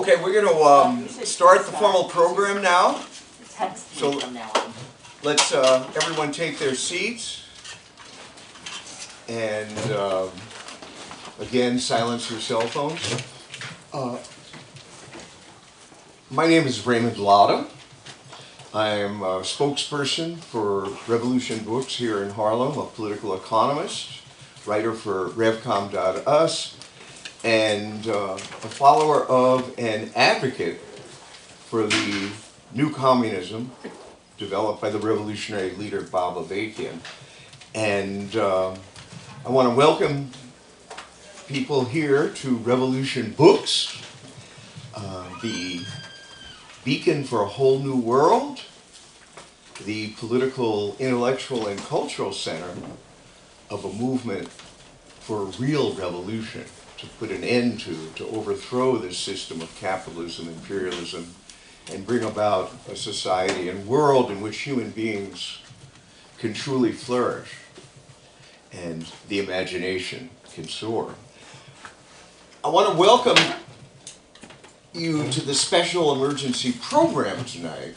Okay, we're going to start the formal program now. So let's everyone take their seats. And again, silence your cell phones. My name is Raymond Lotta. I am a spokesperson for Revolution Books here in Harlem, a political economist, writer for Revcom.us, and a follower of and advocate for the new communism developed by the revolutionary leader Bob Avakian. And I want to welcome people here to Revolution Books, the beacon for a whole new world, the political, intellectual, and cultural center of a movement for real revolution, to put an end to overthrow this system of capitalism, imperialism, and bring about a society and world in which human beings can truly flourish and the imagination can soar. I want to welcome you to the special emergency program tonight.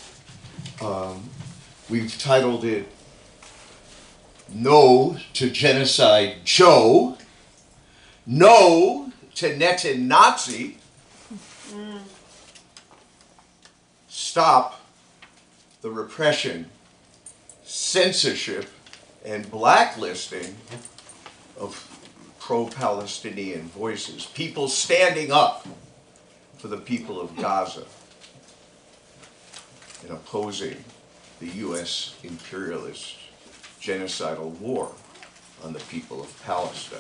We've titled it No to Genocide Joe, No to Netan-Nazi, Stop the Repression, Censorship, and Blacklisting of Pro-Palestinian voices, people standing up for the people of Gaza and opposing the U.S. imperialist genocidal war on the people of Palestine.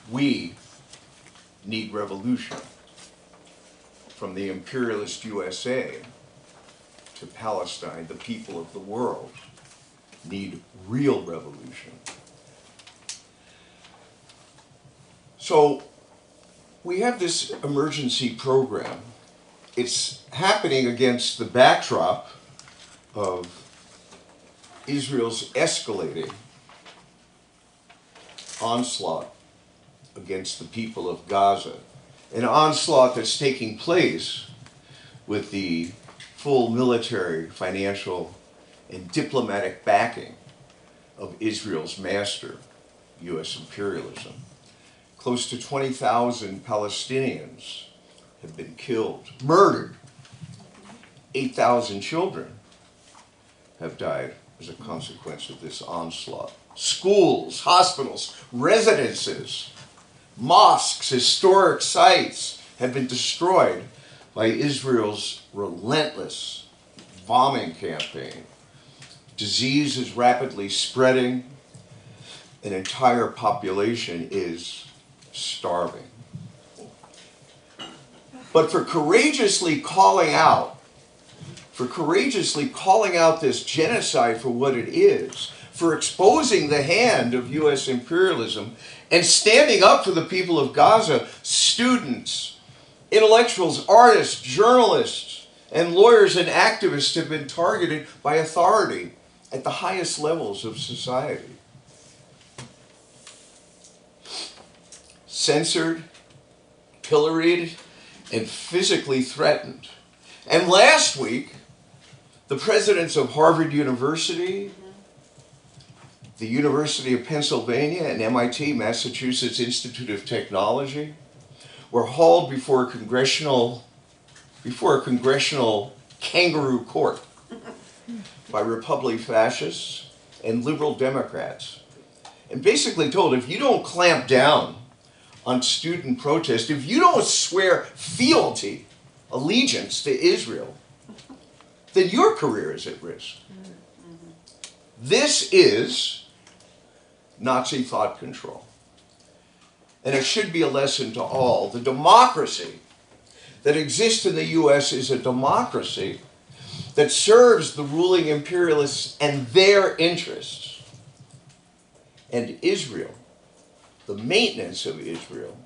We need revolution from the imperialist USA to Palestine. The people of the world need real revolution. So we have this emergency program. It's happening against the backdrop of Israel's escalating onslaught against the people of Gaza, an onslaught that's taking place with the full military, financial, and diplomatic backing of Israel's master, U.S. imperialism. Close to 20,000 Palestinians have been killed, murdered. 8,000 children have died as a consequence of this onslaught. Schools, hospitals, residences, mosques, historic sites have been destroyed by Israel's relentless bombing campaign. Disease is rapidly spreading. An entire population is starving. But for courageously calling out this genocide for what it is, for exposing the hand of U.S. imperialism and standing up for the people of Gaza, students, intellectuals, artists, journalists, and lawyers and activists have been targeted by authority at the highest levels of society. Censored, pilloried, and physically threatened. And last week, the presidents of Harvard University, the University of Pennsylvania, and MIT, Massachusetts Institute of Technology, were hauled before a congressional kangaroo court by Republican fascists and liberal Democrats, and basically told, if you don't clamp down on student protest, if you don't swear fealty, allegiance to Israel, then your career is at risk. This is Nazi thought control. And it should be a lesson to all. The democracy that exists in the U.S. is a democracy that serves the ruling imperialists and their interests. And Israel, the maintenance of Israel,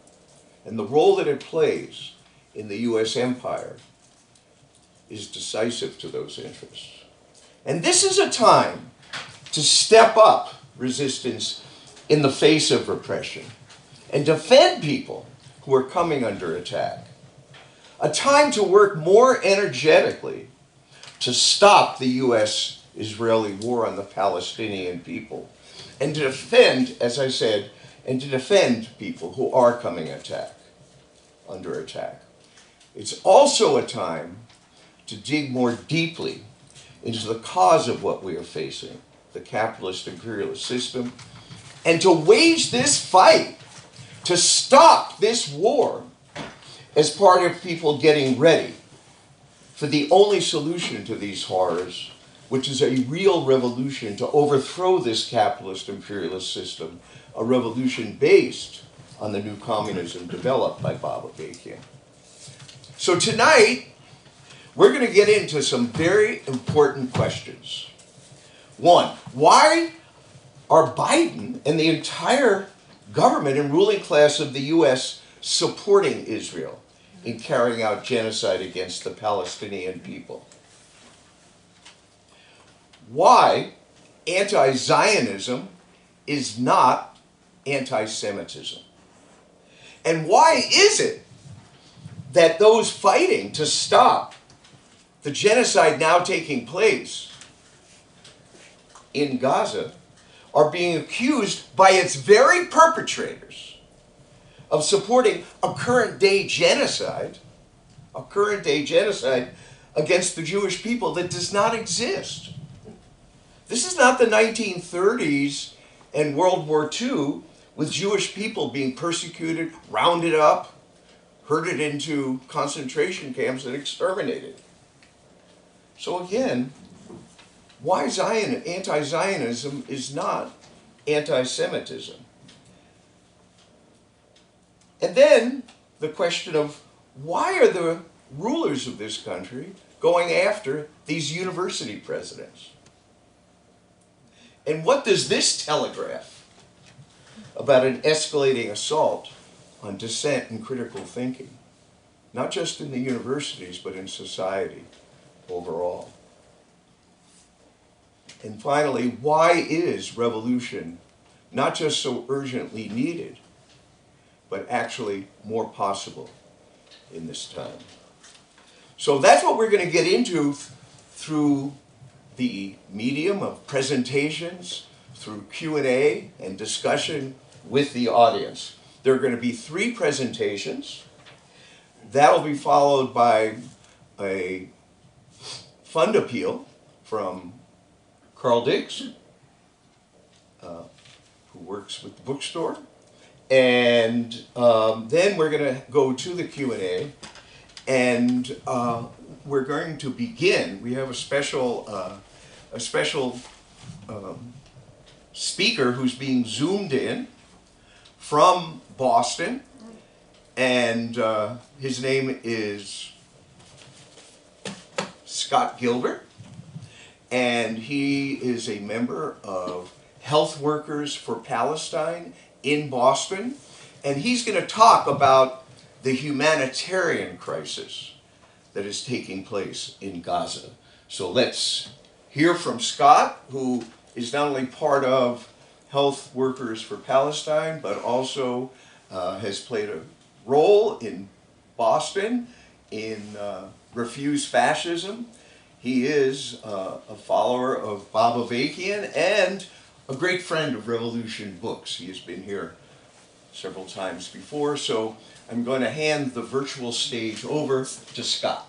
and the role that it plays in the U.S. empire is decisive to those interests. And this is a time to step up resistance in the face of repression and defend people who are coming under attack. A time to work more energetically to stop the US-Israeli war on the Palestinian people and to defend, as I said, and to defend people who are coming under attack. It's also a time to dig more deeply into the cause of what we are facing, the capitalist imperialist system, and to wage this fight to stop this war as part of people getting ready for the only solution to these horrors, which is a real revolution to overthrow this capitalist imperialist system, a revolution based on the new communism developed by Bob Avakian. So tonight, we're going to get into some very important questions. One, why are Biden and the entire government and ruling class of the US supporting Israel in carrying out genocide against the Palestinian people? Why anti-Zionism is not anti-Semitism? And why is it that those fighting to stop the genocide now taking place in Gaza are being accused by its very perpetrators of supporting a current-day genocide against the Jewish people that does not exist? This is not the 1930s and World War II with Jewish people being persecuted, rounded up, herded into concentration camps and exterminated. So again, why anti-Zionism is not anti-Semitism? And then the question of why are the rulers of this country going after these university presidents? And what does this telegraph about an escalating assault on dissent and critical thinking, not just in the universities, but in society overall? And finally, why is revolution not just so urgently needed, but actually more possible in this time? So that's what we're going to get into through the medium of presentations, through Q&A and discussion with the audience. There are going to be 3 presentations. That'll be followed by a fund appeal from Carl Diggs, who works with the bookstore. And then we're going to go to the Q&A, and we're going to begin. We have a special speaker who's being zoomed in from Boston, and his name is Scott Gilbert, and he is a member of Health Workers for Palestine in Boston, and he's going to talk about the humanitarian crisis that is taking place in Gaza. So let's hear from Scott, who is not only part of Health Workers for Palestine, but also has played a role in Boston in Refuse Fascism. He is a follower of Bob Avakian and a great friend of Revolution Books. He has been here several times before, so I'm going to hand the virtual stage over to Scott.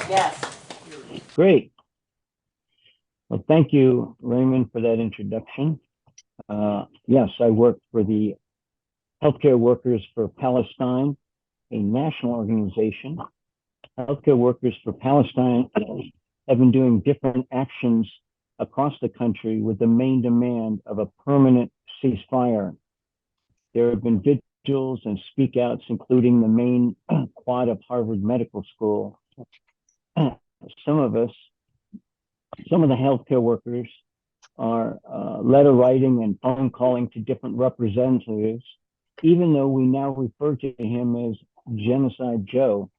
Yes. Great. Well, thank you, Raymond, for that introduction. Yes, I work for the Healthcare Workers for Palestine, a national organization. Healthcare Workers for Palestine have been doing different actions across the country with the main demand of a permanent ceasefire. There have been vigils and speakouts, including the main quad of Harvard Medical School. Some of the healthcare workers are letter writing and phone calling to different representatives, even though we now refer to him as Genocide Joe,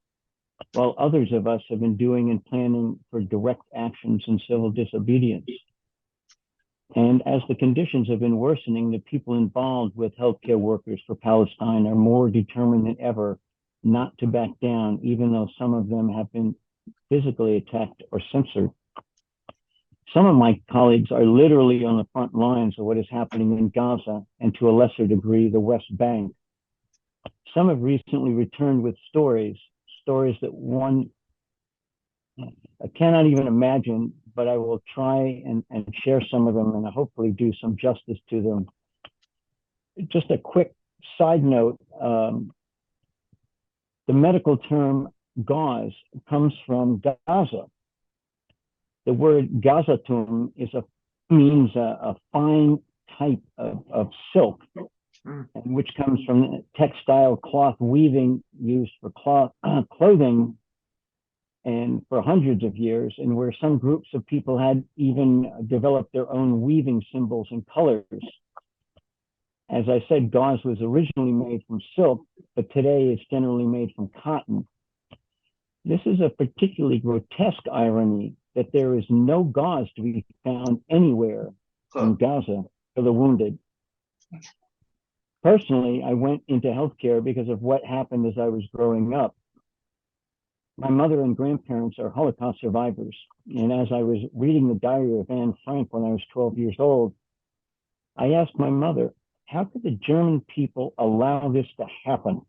while others of us have been doing and planning for direct actions and civil disobedience. And as the conditions have been worsening, the people involved with healthcare workers for Palestine are more determined than ever not to back down, even though some of them have been physically attacked or censored. Some of my colleagues are literally on the front lines of what is happening in Gaza and to a lesser degree, the West Bank. Some have recently returned with stories that one I cannot even imagine, but I will try and share some of them and hopefully do some justice to them. Just a quick side note, the medical term gauze comes from Gaza. The word gazatum means a fine type of silk, which comes from textile cloth weaving used for clothing and for hundreds of years, and where some groups of people had even developed their own weaving symbols and colors. As I said, gauze was originally made from silk, but today it's generally made from cotton. This is a particularly grotesque irony that there is no gauze to be found anywhere in Gaza for the wounded. Personally, I went into healthcare because of what happened as I was growing up. My mother and grandparents are Holocaust survivors, and as I was reading the diary of Anne Frank when I was 12 years old, I asked my mother, how could the German people allow this to happen?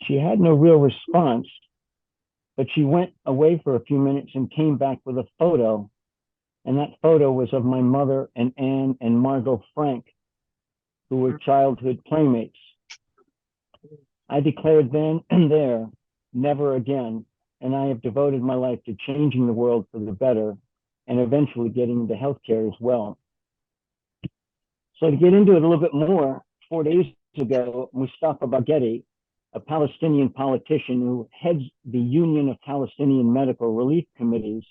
She had no real response, but she went away for a few minutes and came back with a photo. And that photo was of my mother and Anne and Margot Frank, who were childhood playmates. I declared then and there, never again. And I have devoted my life to changing the world for the better and eventually getting into healthcare as well. So to get into it a little bit more, 4 days ago, Mustafa Baghetti, a Palestinian politician who heads the Union of Palestinian Medical Relief Committees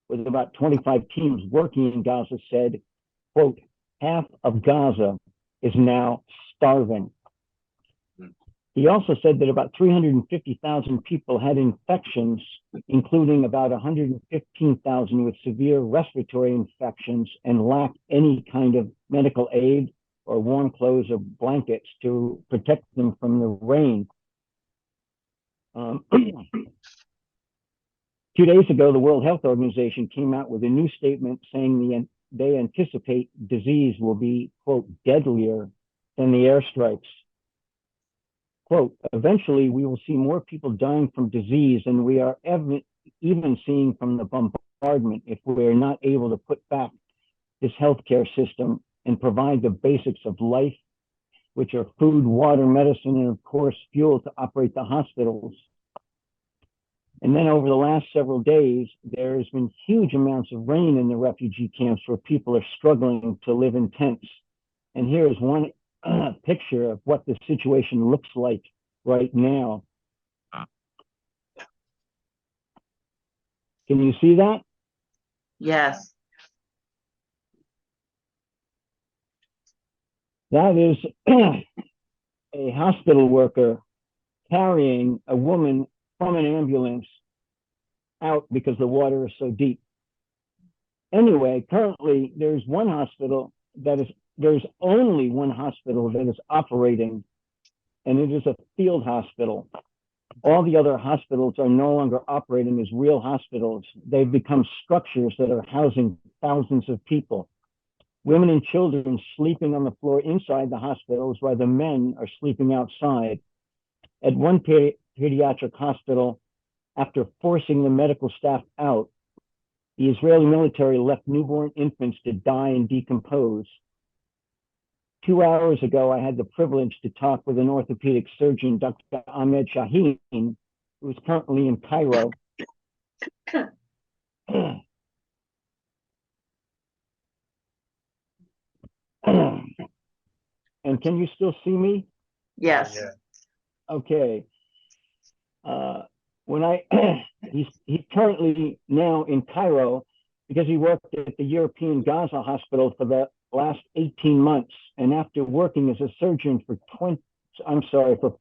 with about 25 teams working in Gaza, said, quote, half of Gaza is now starving. He also said that about 350,000 people had infections, including about 115,000 with severe respiratory infections and lacked any kind of medical aid or warm clothes or blankets to protect them from the rain. 2 days ago, the World Health Organization came out with a new statement saying they anticipate disease will be, quote, deadlier than the airstrikes. Quote, eventually we will see more people dying from disease than we are even seeing from the bombardment if we are not able to put back this healthcare system and provide the basics of life, which are food, water, medicine, and of course, fuel to operate the hospitals. And then over the last several days, there's been huge amounts of rain in the refugee camps where people are struggling to live in tents. And here is one picture of what the situation looks like right now. Can you see that? Yes. That is a hospital worker carrying a woman from an ambulance out because the water is so deep. Anyway, currently there's only one hospital that is operating, and it is a field hospital. All the other hospitals are no longer operating as real hospitals. They've become structures that are housing thousands of people. Women and children sleeping on the floor inside the hospitals while the men are sleeping outside. At one pediatric hospital, after forcing the medical staff out, the Israeli military left newborn infants to die and decompose. 2 hours ago, I had the privilege to talk with an orthopedic surgeon, Dr. Ahmed Shaheen, who is currently in Cairo. And can you still see me? Yes. Yeah. Okay. He's currently now in Cairo because he worked at the European Gaza hospital for the last 18 months. And after working as a surgeon for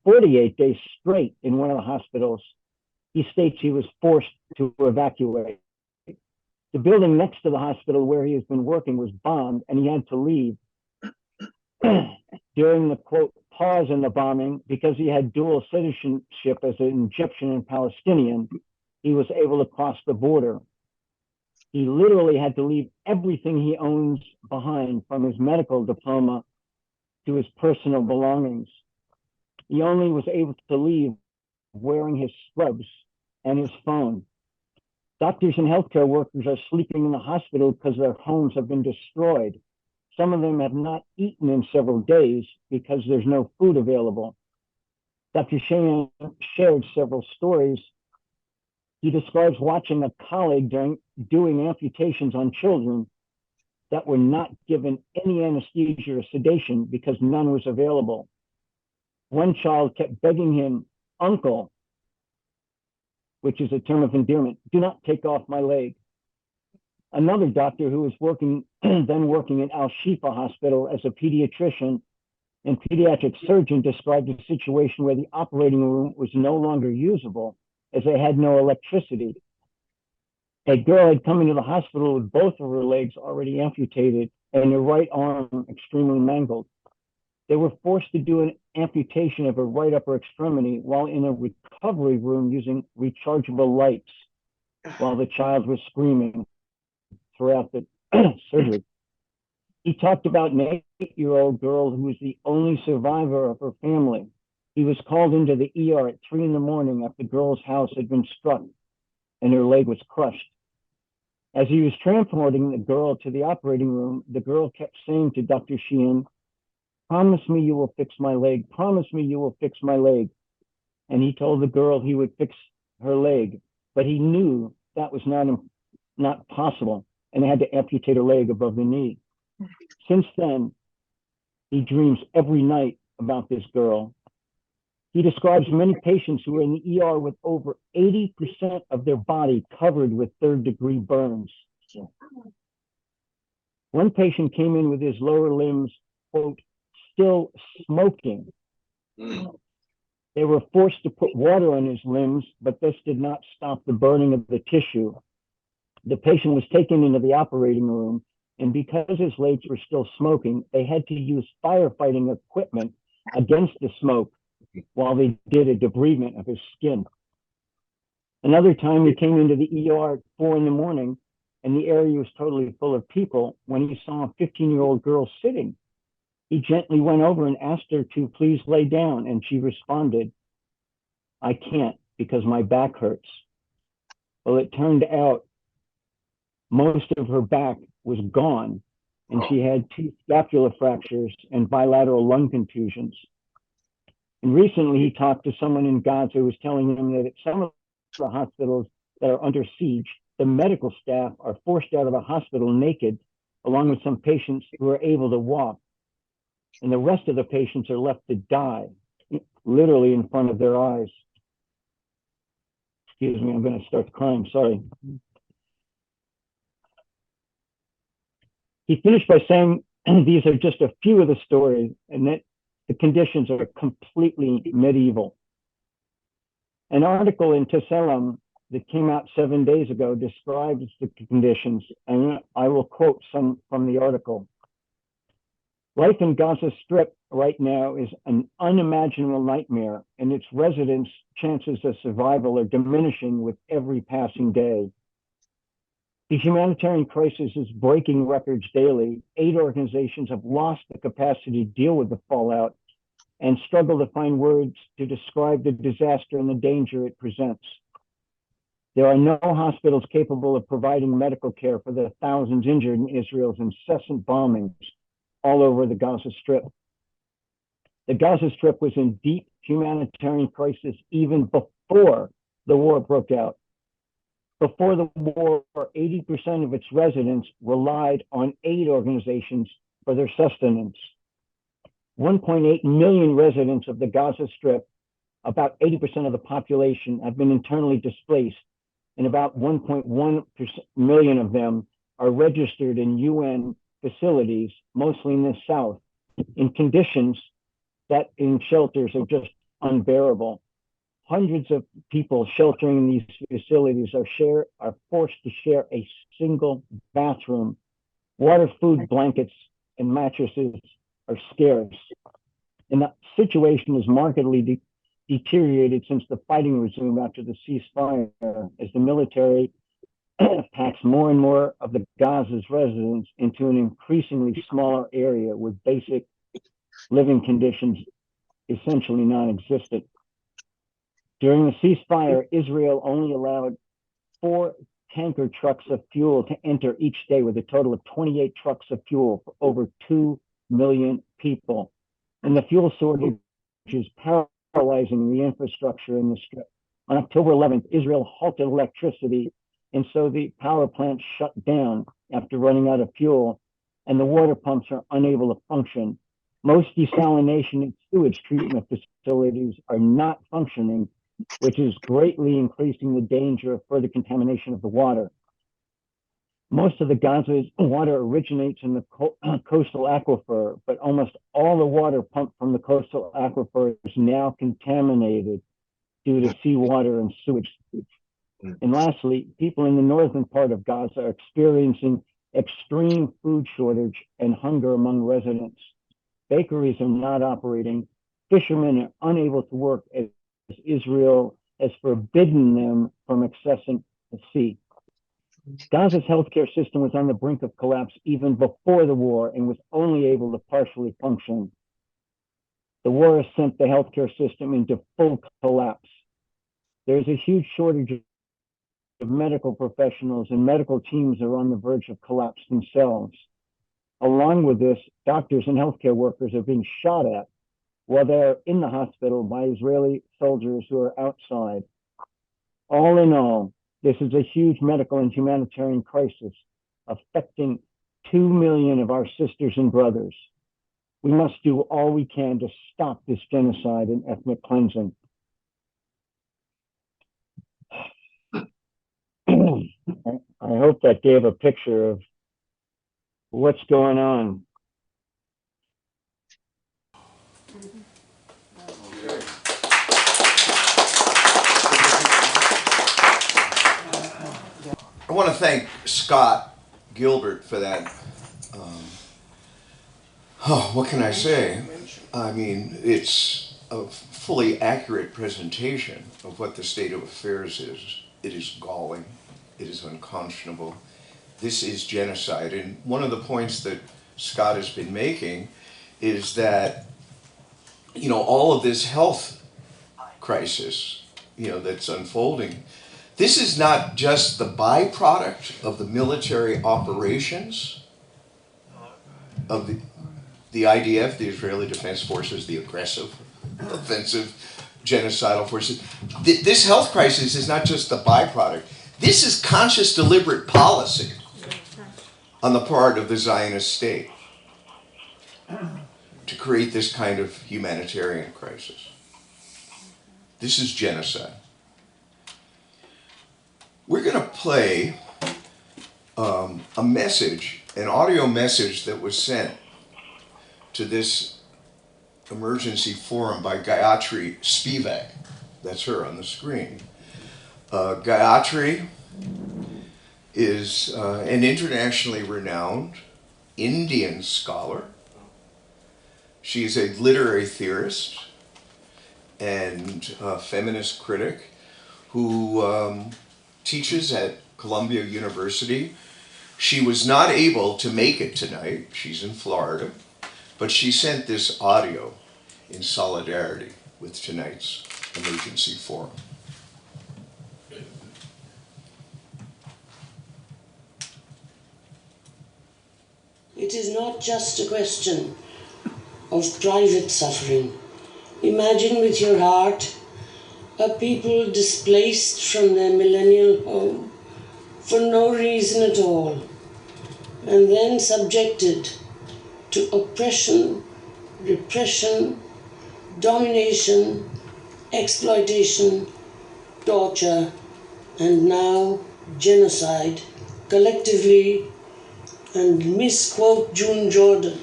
48 days straight in one of the hospitals, he states he was forced to evacuate. The building next to the hospital where he has been working was bombed, and he had to leave during the, quote, pause in the bombing. Because he had dual citizenship as an Egyptian and Palestinian, he was able to cross the border. He literally had to leave everything he owns behind, from his medical diploma to his personal belongings. He only was able to leave wearing his scrubs and his phone. Doctors and healthcare workers are sleeping in the hospital because their homes have been destroyed. Some of them have not eaten in several days because there's no food available. Dr. Sheehan shared several stories. He describes watching a colleague doing amputations on children that were not given any anesthesia or sedation because none was available. One child kept begging him, "Uncle," which is a term of endearment, "do not take off my leg." Another doctor who was then working at Al-Shifa Hospital as a pediatrician and pediatric surgeon described a situation where the operating room was no longer usable as they had no electricity. A girl had come into the hospital with both of her legs already amputated and her right arm extremely mangled. They were forced to do an amputation of her right upper extremity while in a recovery room using rechargeable lights while the child was screaming throughout the surgery. He talked about an 8-year-old girl who was the only survivor of her family. He was called into the ER at 3 a.m. after the girl's house had been struck and her leg was crushed. As he was transporting the girl to the operating room, the girl kept saying to Dr. Sheehan, "Promise me you will fix my leg. Promise me you will fix my leg." And he told the girl he would fix her leg, but he knew that was not possible, and they had to amputate her leg above the knee. Since then, he dreams every night about this girl. He describes many patients who are in the ER with over 80% of their body covered with third-degree burns. One patient came in with his lower limbs, quote, still smoking. They were forced to put water on his limbs, but this did not stop the burning of the tissue. The patient was taken into the operating room, and because his legs were still smoking, they had to use firefighting equipment against the smoke while they did a debridement of his skin. Another time he came into the ER at 4 a.m, and the area was totally full of people when he saw a 15-year-old girl sitting. He gently went over and asked her to please lay down, and she responded, "I can't because my back hurts." Well, it turned out most of her back was gone, and she had 2 scapular fractures and bilateral lung contusions. And recently he talked to someone in Gaza who was telling him that at some of the hospitals that are under siege, the medical staff are forced out of the hospital naked, along with some patients who are able to walk. And the rest of the patients are left to die, literally in front of their eyes. Excuse me, I'm going to start crying, sorry. He finished by saying these are just a few of the stories, and that the conditions are completely medieval. An article in Tessalum that came out 7 days ago describes the conditions, and I will quote some from the article. Life in Gaza Strip right now is an unimaginable nightmare, and its residents' chances of survival are diminishing with every passing day. The humanitarian crisis is breaking records daily. 8 organizations have lost the capacity to deal with the fallout and struggle to find words to describe the disaster and the danger it presents. There are no hospitals capable of providing medical care for the thousands injured in Israel's incessant bombings all over the Gaza Strip. The Gaza Strip was in deep humanitarian crisis even before the war broke out. Before the war, 80% of its residents relied on aid organizations for their sustenance. 1.8 million residents of the Gaza Strip, about 80% of the population, have been internally displaced, and about 1.1 million of them are registered in UN facilities, mostly in the south, in conditions that in shelters are just unbearable. Hundreds of people sheltering in these facilities are forced to share a single bathroom. Water, food, blankets, and mattresses are scarce. And the situation has markedly deteriorated since the fighting resumed after the ceasefire, as the military packs more and more of the Gaza's residents into an increasingly smaller area with basic living conditions essentially non-existent. During the ceasefire, Israel only allowed 4 tanker trucks of fuel to enter each day, with a total of 28 trucks of fuel for over 2 million people. And the fuel shortage is paralyzing the infrastructure in the strip. On October 11th, Israel halted electricity, and so the power plant shut down after running out of fuel, and the water pumps are unable to function. Most desalination and sewage treatment facilities are not functioning, which is greatly increasing the danger of further contamination of the water. Most of the Gaza's water originates in the coastal aquifer, but almost all the water pumped from the coastal aquifer is now contaminated due to seawater and sewage. And lastly, people in the northern part of Gaza are experiencing extreme food shortage and hunger among residents. Bakeries are not operating. Fishermen are unable to work as Israel has forbidden them from accessing the sea. Gaza's healthcare system was on the brink of collapse even before the war and was only able to partially function. The war has sent the healthcare system into full collapse. There's a huge shortage of medical professionals, and medical teams are on the verge of collapse themselves. Along with this, doctors and healthcare workers are being shot at while they're in the hospital by Israeli soldiers who are outside. All in all, this is a huge medical and humanitarian crisis affecting 2 million of our sisters and brothers. We must do all we can to stop this genocide and ethnic cleansing. I hope that gave a picture of what's going on. I want to thank Scott Gilbert for that. What can I say? I mean, it's a fully accurate presentation of what the state of affairs is. It is galling. It is unconscionable. This is genocide. And one of the points that Scott has been making is that, you know, all of this health crisis, you know, that's unfolding, this is not just the byproduct of the military operations of the IDF, the Israeli Defense Forces, the aggressive, offensive, genocidal forces. This health crisis is not just the byproduct. This is conscious, deliberate policy on the part of the Zionist state to create this kind of humanitarian crisis. This is genocide. We're going to play a message, an audio message that was sent to this emergency forum by Gayatri Spivak. That's her on the screen. Gayatri is an internationally renowned Indian scholar. She's a literary theorist and feminist critic who teaches at Columbia University. She was not able to make it tonight. She's in Florida. But she sent this audio in solidarity with tonight's emergency forum. It is not just a question of private suffering. Imagine with your heart a people displaced from their millennial home for no reason at all, and then subjected to oppression, repression, domination, exploitation, torture, and now genocide, collectively, and misquote June Jordan,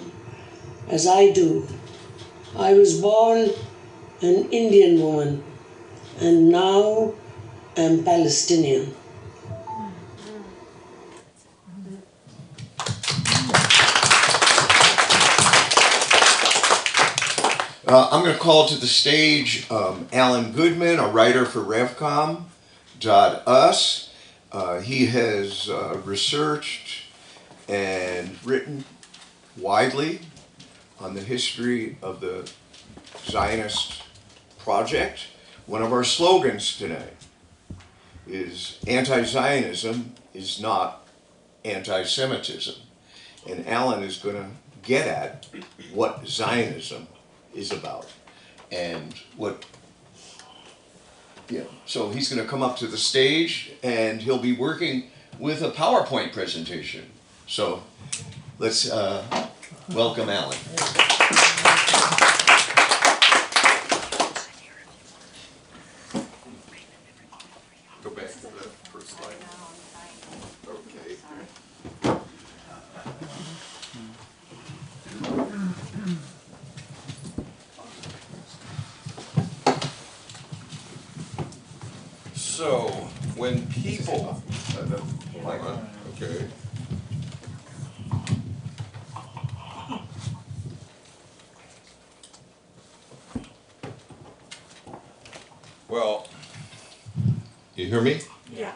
as I do. I was born an Indian woman, and now am Palestinian. I'm going to call to the stage Alan Goodman, a writer for Revcom.us. He has researched and written widely on the history of the Zionist project. One of our slogans today is anti-Zionism is not anti-Semitism. And Alan is going to get at what Zionism is about and what, so he's going to come up to the stage and he'll be working with a PowerPoint presentation. So let's welcome Alan. Go back to the first slide. Okay. So, when people, okay. Well, you hear me? Yeah.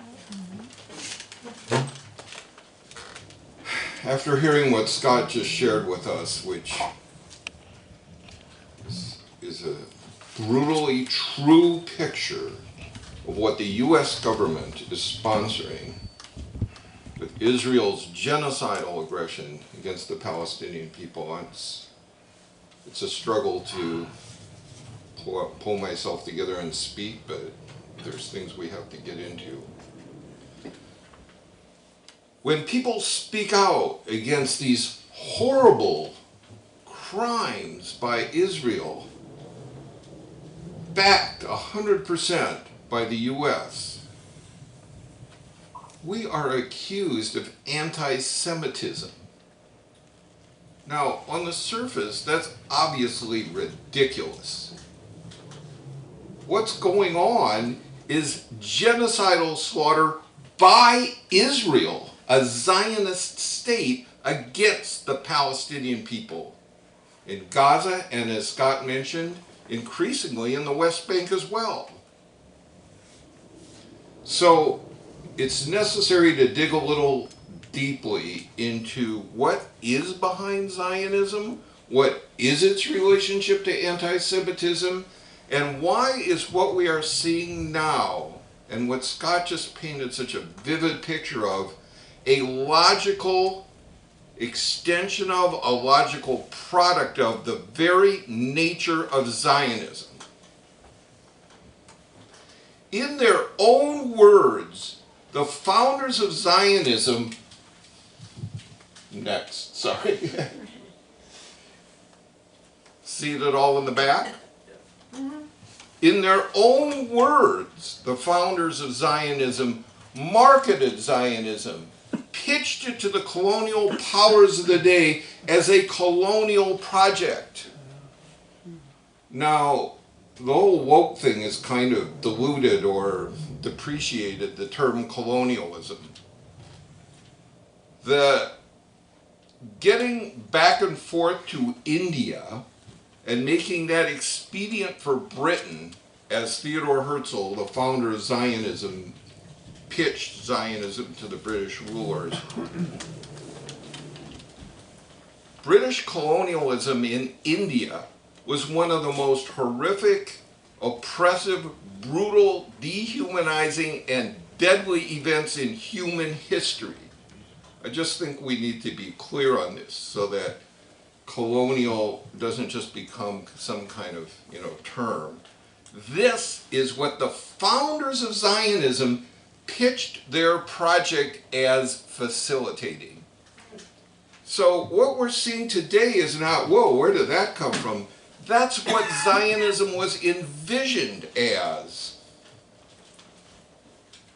After hearing what Scott just shared with us, which is a brutally true picture of what the U.S. government is sponsoring with Israel's genocidal aggression against the Palestinian people, it's a struggle to pull myself together and speak, but there's things we have to get into. When people speak out against these horrible crimes by Israel, backed 100% by the U.S., we are accused of anti-Semitism. Now, on the surface, that's obviously ridiculous. What's going on is genocidal slaughter by Israel, a Zionist state, against the Palestinian people in Gaza, and as Scott mentioned, increasingly in the West Bank as well. So it's necessary to dig a little deeply into what is behind Zionism, what is its relationship to anti-Semitism, and why is what we are seeing now, and what Scott just painted such a vivid picture of, a logical extension of, a logical product of the very nature of Zionism. In their own words, the founders of Zionism, see it all in the back? In their own words, the founders of Zionism marketed Zionism, pitched it to the colonial powers of the day as a colonial project. Now, the whole woke thing is kind of diluted or depreciated the term colonialism. The getting back and forth to India and making that expedient for Britain, as Theodore Herzl, the founder of Zionism, pitched Zionism to the British rulers. British colonialism in India was one of the most horrific, oppressive, brutal, dehumanizing, and deadly events in human history. I just think we need to be clear on this so that colonial doesn't just become some kind of, term. This is what the founders of Zionism pitched their project as facilitating. So what we're seeing today is not, whoa, where did that come from? That's what Zionism was envisioned as.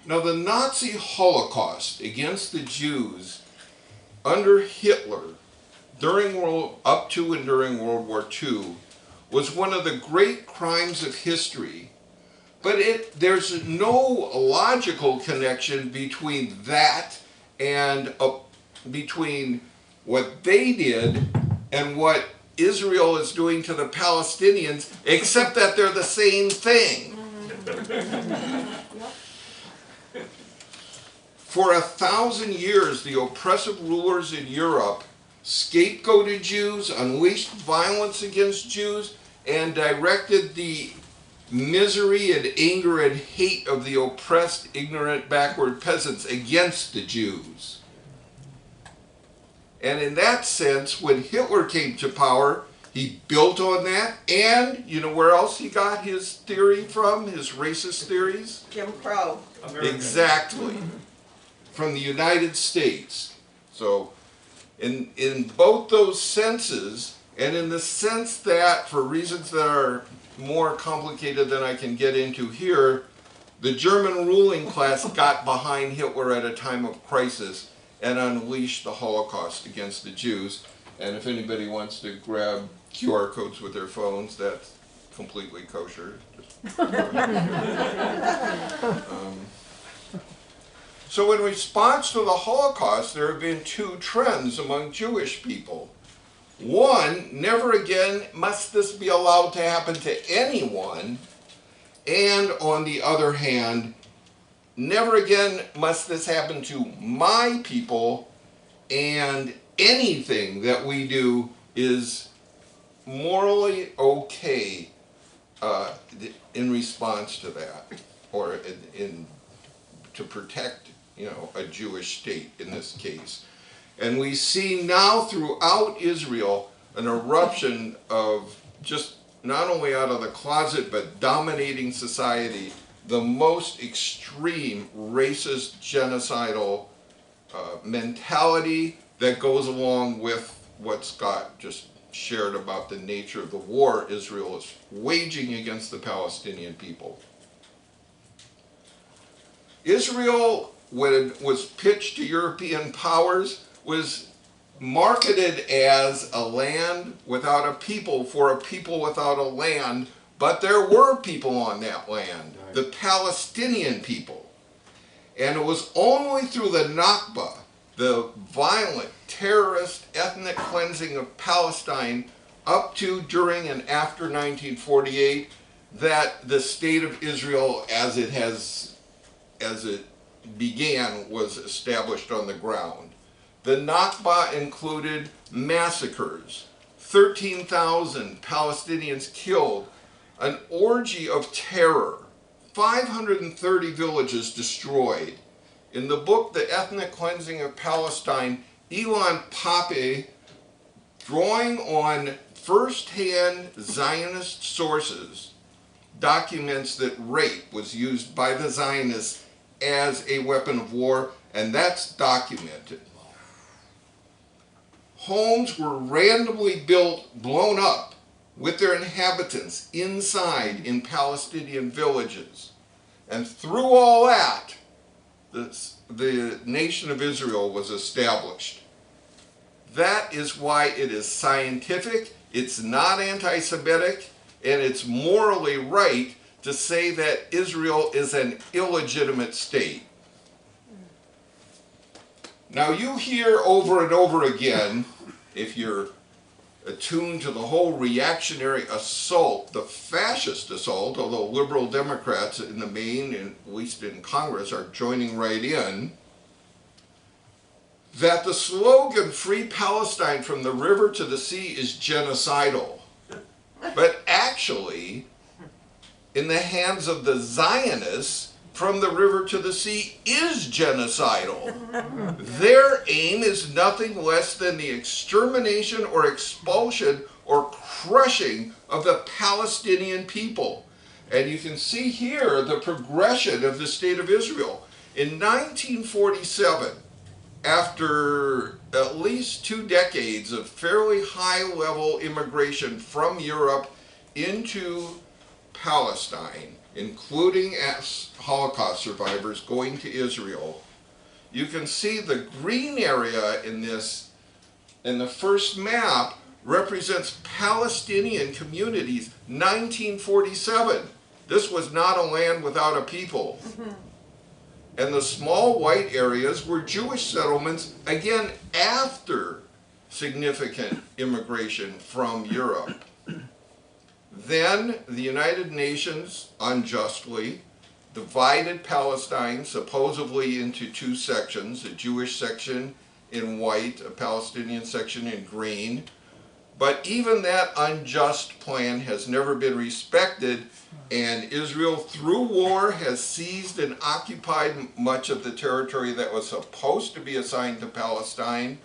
Now, the Nazi Holocaust against the Jews under Hitler up to and during World War II was one of the great crimes of history But there's no logical connection between that and between what they did and what Israel is doing to the Palestinians, except that they're the same thing. For 1,000 years, the oppressive rulers in Europe scapegoated Jews, unleashed violence against Jews, and directed the misery and anger and hate of the oppressed, ignorant, backward peasants against the Jews. And in that sense, when Hitler came to power, he built on that. And you know where else he got his theory from, his racist theories? Jim Crow. Exactly. From the United States. So in both those senses, and in the sense that, for reasons that are more complicated than I can get into here, the German ruling class got behind Hitler at a time of crisis and unleashed the Holocaust against the Jews. And if anybody wants to grab QR codes with their phones, that's completely kosher. So in response to the Holocaust, there have been two trends among Jewish people. One, never again must this be allowed to happen to anyone. And on the other hand, never again must this happen to my people, and anything that we do is morally okay in response to that, or to protect, you know, a Jewish state in this case. And we see now throughout Israel an eruption of just not only out of the closet but dominating society, the most extreme racist genocidal mentality that goes along with what Scott just shared about the nature of the war Israel is waging against the Palestinian people. Israel, when it was pitched to European powers, was marketed as a land without a people for a people without a land, but there were people on that land, the Palestinian people. And it was only through the Nakba, the violent, terrorist, ethnic cleansing of Palestine up to, during, and after 1948, that the state of Israel as it began was established on the ground. The Nakba included massacres, 13,000 Palestinians killed, an orgy of terror, 530 villages destroyed. In the book, The Ethnic Cleansing of Palestine, Ilan Pappé, drawing on first-hand Zionist sources, documents that rape was used by the Zionists as a weapon of war, and that's documented. Homes were randomly built, blown up, with their inhabitants inside in Palestinian villages. And through all that, the nation of Israel was established. That is why it is scientific, it's not anti-Semitic, and it's morally right to say that Israel is an illegitimate state. Now you hear over and over again, if you're attuned to the whole reactionary assault, the fascist assault, although liberal Democrats in the main, and at least in Congress, are joining right in, that the slogan, Free Palestine from the river to the sea, is genocidal. But actually, in the hands of the Zionists, from the river to the sea is genocidal. Their aim is nothing less than the extermination or expulsion or crushing of the Palestinian people. And you can see here the progression of the State of Israel. In 1947, after at least 2 decades of fairly high-level immigration from Europe into Palestine, including as Holocaust survivors going to Israel, you can see the green area in the first map represents Palestinian communities, 1947. This was not a land without a people. And the small white areas were Jewish settlements, again, after significant immigration from Europe. Then the United Nations, unjustly, divided Palestine supposedly into two sections, a Jewish section in white, a Palestinian section in green. But even that unjust plan has never been respected, and Israel, through war, has seized and occupied much of the territory that was supposed to be assigned to Palestine,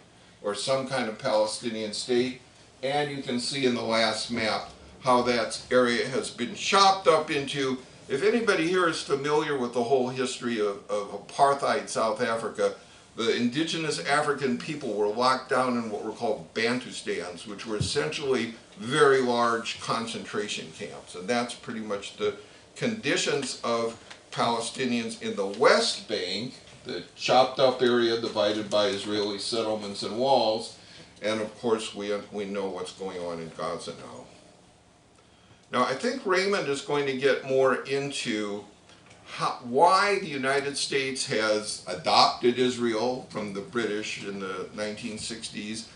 or some kind of Palestinian state. And you can see in the last map how that area has been chopped up into, if anybody here is familiar with the whole history of apartheid South Africa, the indigenous African people were locked down in what were called Bantustans, which were essentially very large concentration camps. And that's pretty much the conditions of Palestinians in the West Bank, the chopped up area divided by Israeli settlements and walls. And of course, we know what's going on in Gaza now. Now, I think Raymond is going to get more into why the United States has adopted Israel from the British in the 1960s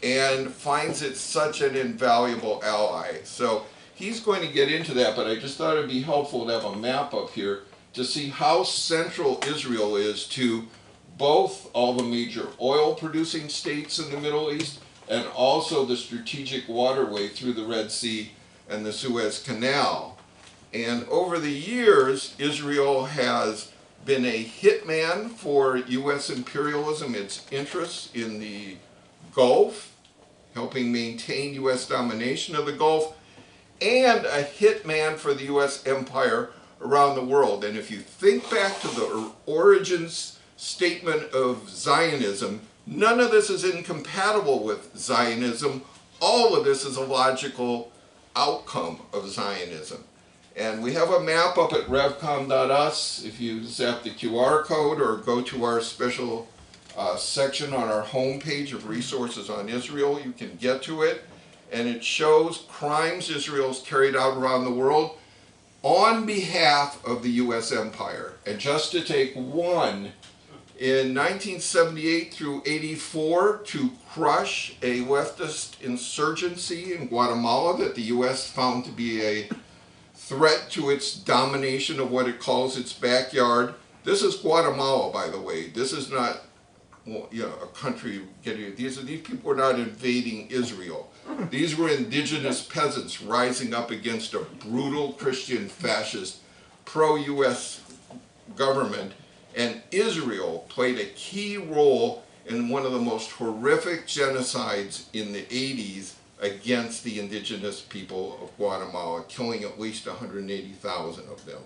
and finds it such an invaluable ally. So he's going to get into that, but I just thought it would be helpful to have a map up here to see how central Israel is to both all the major oil-producing states in the Middle East and also the strategic waterway through the Red Sea and the Suez Canal. And over the years, Israel has been a hitman for U.S. imperialism, its interests in the Gulf, helping maintain U.S. domination of the Gulf, and a hitman for the U.S. empire around the world. And if you think back to the origins statement of Zionism, none of this is incompatible with Zionism. All of this is a logical outcome of Zionism. And we have a map up at revcom.us. If you zap the QR code or go to our special section on our homepage of resources on Israel, you can get to it. And it shows crimes Israel's carried out around the world on behalf of the U.S. empire. And just to take one, in 1978 through 84, to crush a leftist insurgency in Guatemala that the U.S. found to be a threat to its domination of what it calls its backyard. This is Guatemala, by the way. This is not, well, you know, a country getting, these people were not invading Israel. These were indigenous peasants rising up against a brutal Christian fascist pro-U.S. government, and Israel played a key role in one of the most horrific genocides in the 80s against the indigenous people of Guatemala, killing at least 180,000 of them.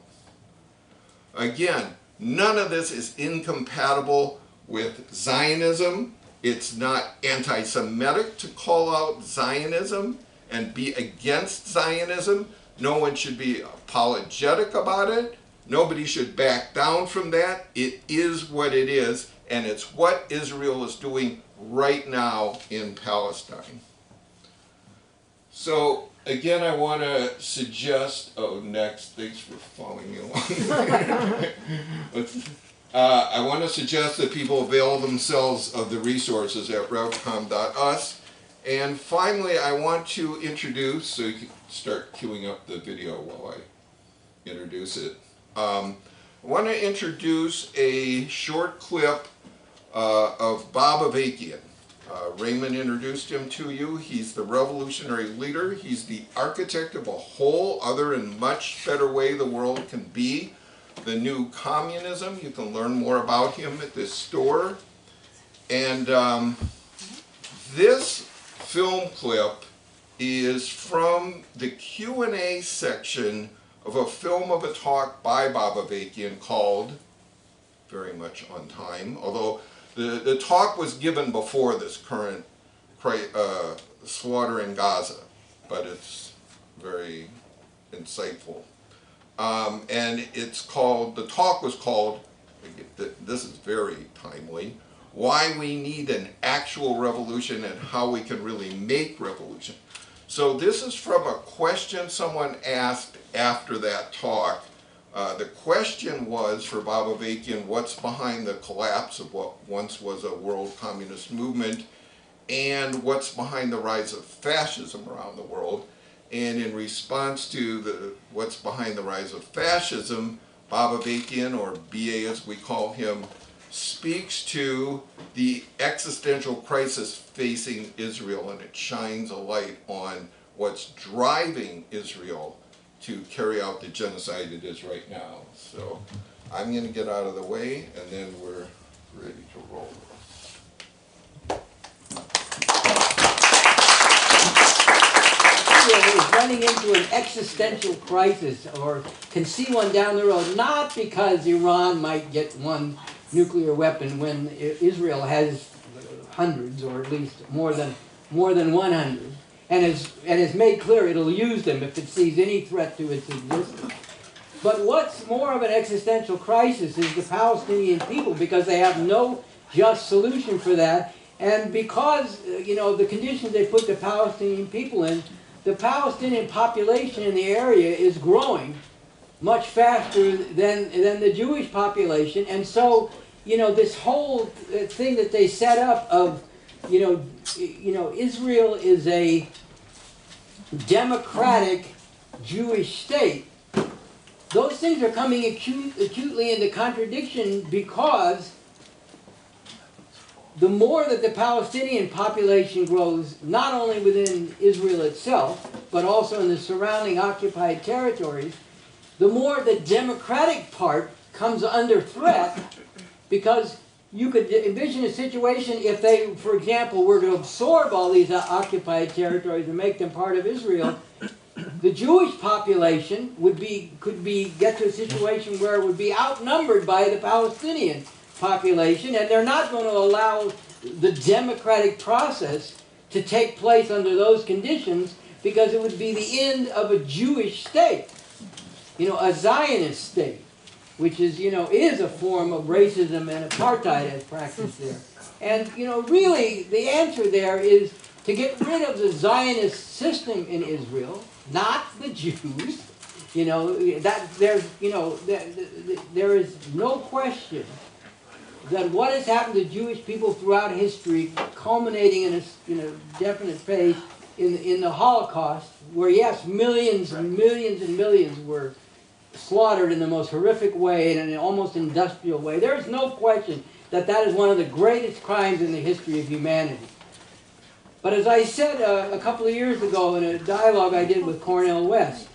Again, none of this is incompatible with Zionism. It's not anti-Semitic to call out Zionism and be against Zionism. No one should be apologetic about it. Nobody should back down from that. It is what it is, and it's what Israel is doing right now in Palestine. So, again, I want to suggest, next, thanks for following me along. I want to suggest that people avail themselves of the resources at revcom.us. And finally, I want to introduce, so you can start queuing up the video while I introduce it. I want to introduce a short clip of Bob Avakian. Raymond introduced him to you. He's the revolutionary leader. He's the architect of a whole other and much better way the world can be, the new communism. You can learn more about him at this store. And this film clip is from the Q&A section of a film of a talk by Bob Avakian called, very much on time, although the talk was given before this current slaughter in Gaza, but it's very insightful. And it's called, the talk was called, this is very timely, Why We Need an Actual Revolution and How We Can Really Make Revolution. So this is from a question someone asked after that talk. The question was for Bob Avakian, what's behind the collapse of what once was a world communist movement, and what's behind the rise of fascism around the world? And in response to what's behind the rise of fascism, Bob Avakian, or BA as we call him, speaks to the existential crisis facing Israel, and it shines a light on what's driving Israel to carry out the genocide it is right now. So I'm going to get out of the way, and then we're ready to roll. Israel is running into an existential crisis, or can see one down the road, not because Iran might get one nuclear weapon when Israel has hundreds, or at least more than 100, and has made clear it'll use them if it sees any threat to its existence. But what's more of an existential crisis is the Palestinian people, because they have no just solution for that, and because the conditions they put the Palestinian people in, the Palestinian population in the area is growing much faster than the Jewish population, and so this whole thing that they set up of Israel is a democratic Jewish state. Those things are coming acutely into contradiction, because the more that the Palestinian population grows, not only within Israel itself, but also in the surrounding occupied territories, the more the democratic part comes under threat, because you could envision a situation if they, for example, were to absorb all these occupied territories and make them part of Israel. The Jewish population could get to a situation where it would be outnumbered by the Palestinian population, and they're not going to allow the democratic process to take place under those conditions, because it would be the end of a Jewish state, a Zionist state, which is a form of racism and apartheid as practiced there. And really the answer there is to get rid of the Zionist system in Israel, not the Jews. There is no question that what has happened to Jewish people throughout history, culminating in a definite phase in the Holocaust, where yes, millions and millions and millions were slaughtered in the most horrific way, and in an almost industrial way. There is no question that that is one of the greatest crimes in the history of humanity. But as I said a couple of years ago in a dialogue I did with Cornel West,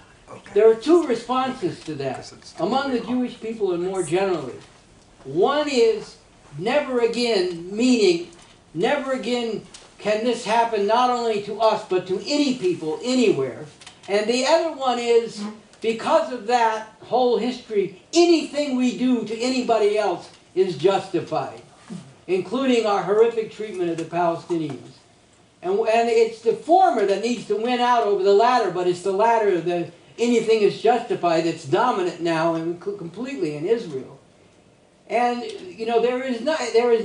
there are two responses to that among the Jewish people and more generally. One is never again, meaning never again can this happen not only to us but to any people anywhere. And the other one is, because of that whole history, anything we do to anybody else is justified, including our horrific treatment of the Palestinians. And it's the former that needs to win out over the latter, but it's the latter that anything is justified that's dominant now and completely in Israel. And there is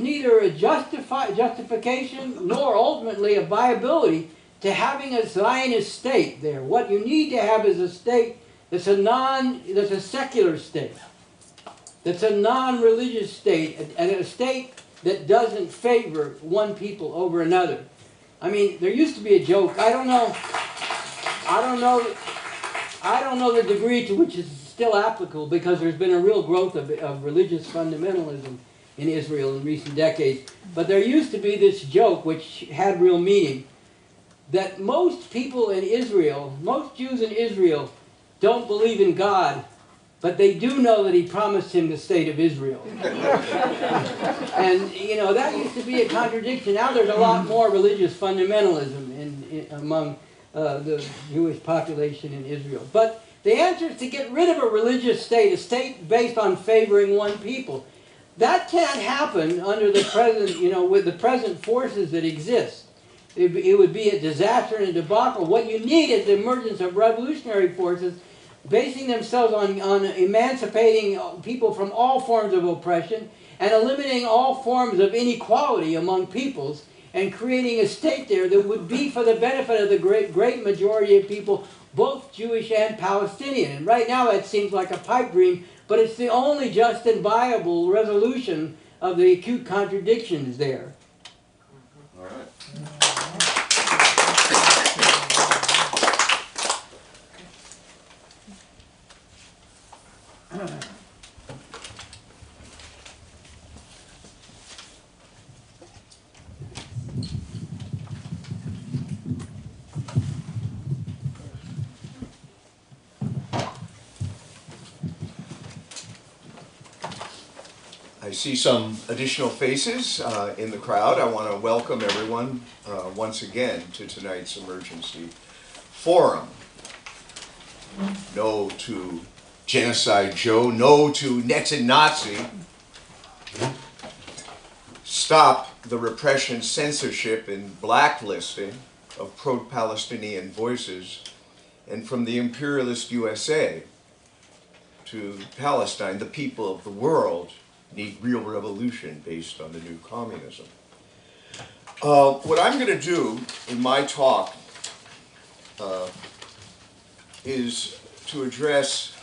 neither a justification nor ultimately a viability to having a Zionist state there. What you need to have is a state that's a secular state, that's a non-religious state, and a state that doesn't favor one people over another. I mean, there used to be a joke. I don't know the degree to which it's still applicable, because there's been a real growth of religious fundamentalism in Israel in recent decades. But there used to be this joke, which had real meaning, that most people in Israel, most Jews in Israel, don't believe in God, but they do know that He promised him the state of Israel. And that used to be a contradiction. Now there's a lot more religious fundamentalism among the Jewish population in Israel. But the answer is to get rid of a religious state, a state based on favoring one people. That can't happen under the present, with the present forces that exist. It would be a disaster and a debacle. What you need is the emergence of revolutionary forces basing themselves on emancipating people from all forms of oppression and eliminating all forms of inequality among peoples, and creating a state there that would be for the benefit of the great majority of people, both Jewish and Palestinian. And right now it seems like a pipe dream, but it's the only just and viable resolution of the acute contradictions there. All right. I see some additional faces in the crowd. I want to welcome everyone once again to tonight's emergency forum. No to Genocide Joe, no to Netan-Nazi. Stop the repression, censorship, and blacklisting of pro-Palestinian voices, and from the imperialist USA to Palestine, the people of the world need real revolution based on the new communism. What I'm going to do in my talk is to address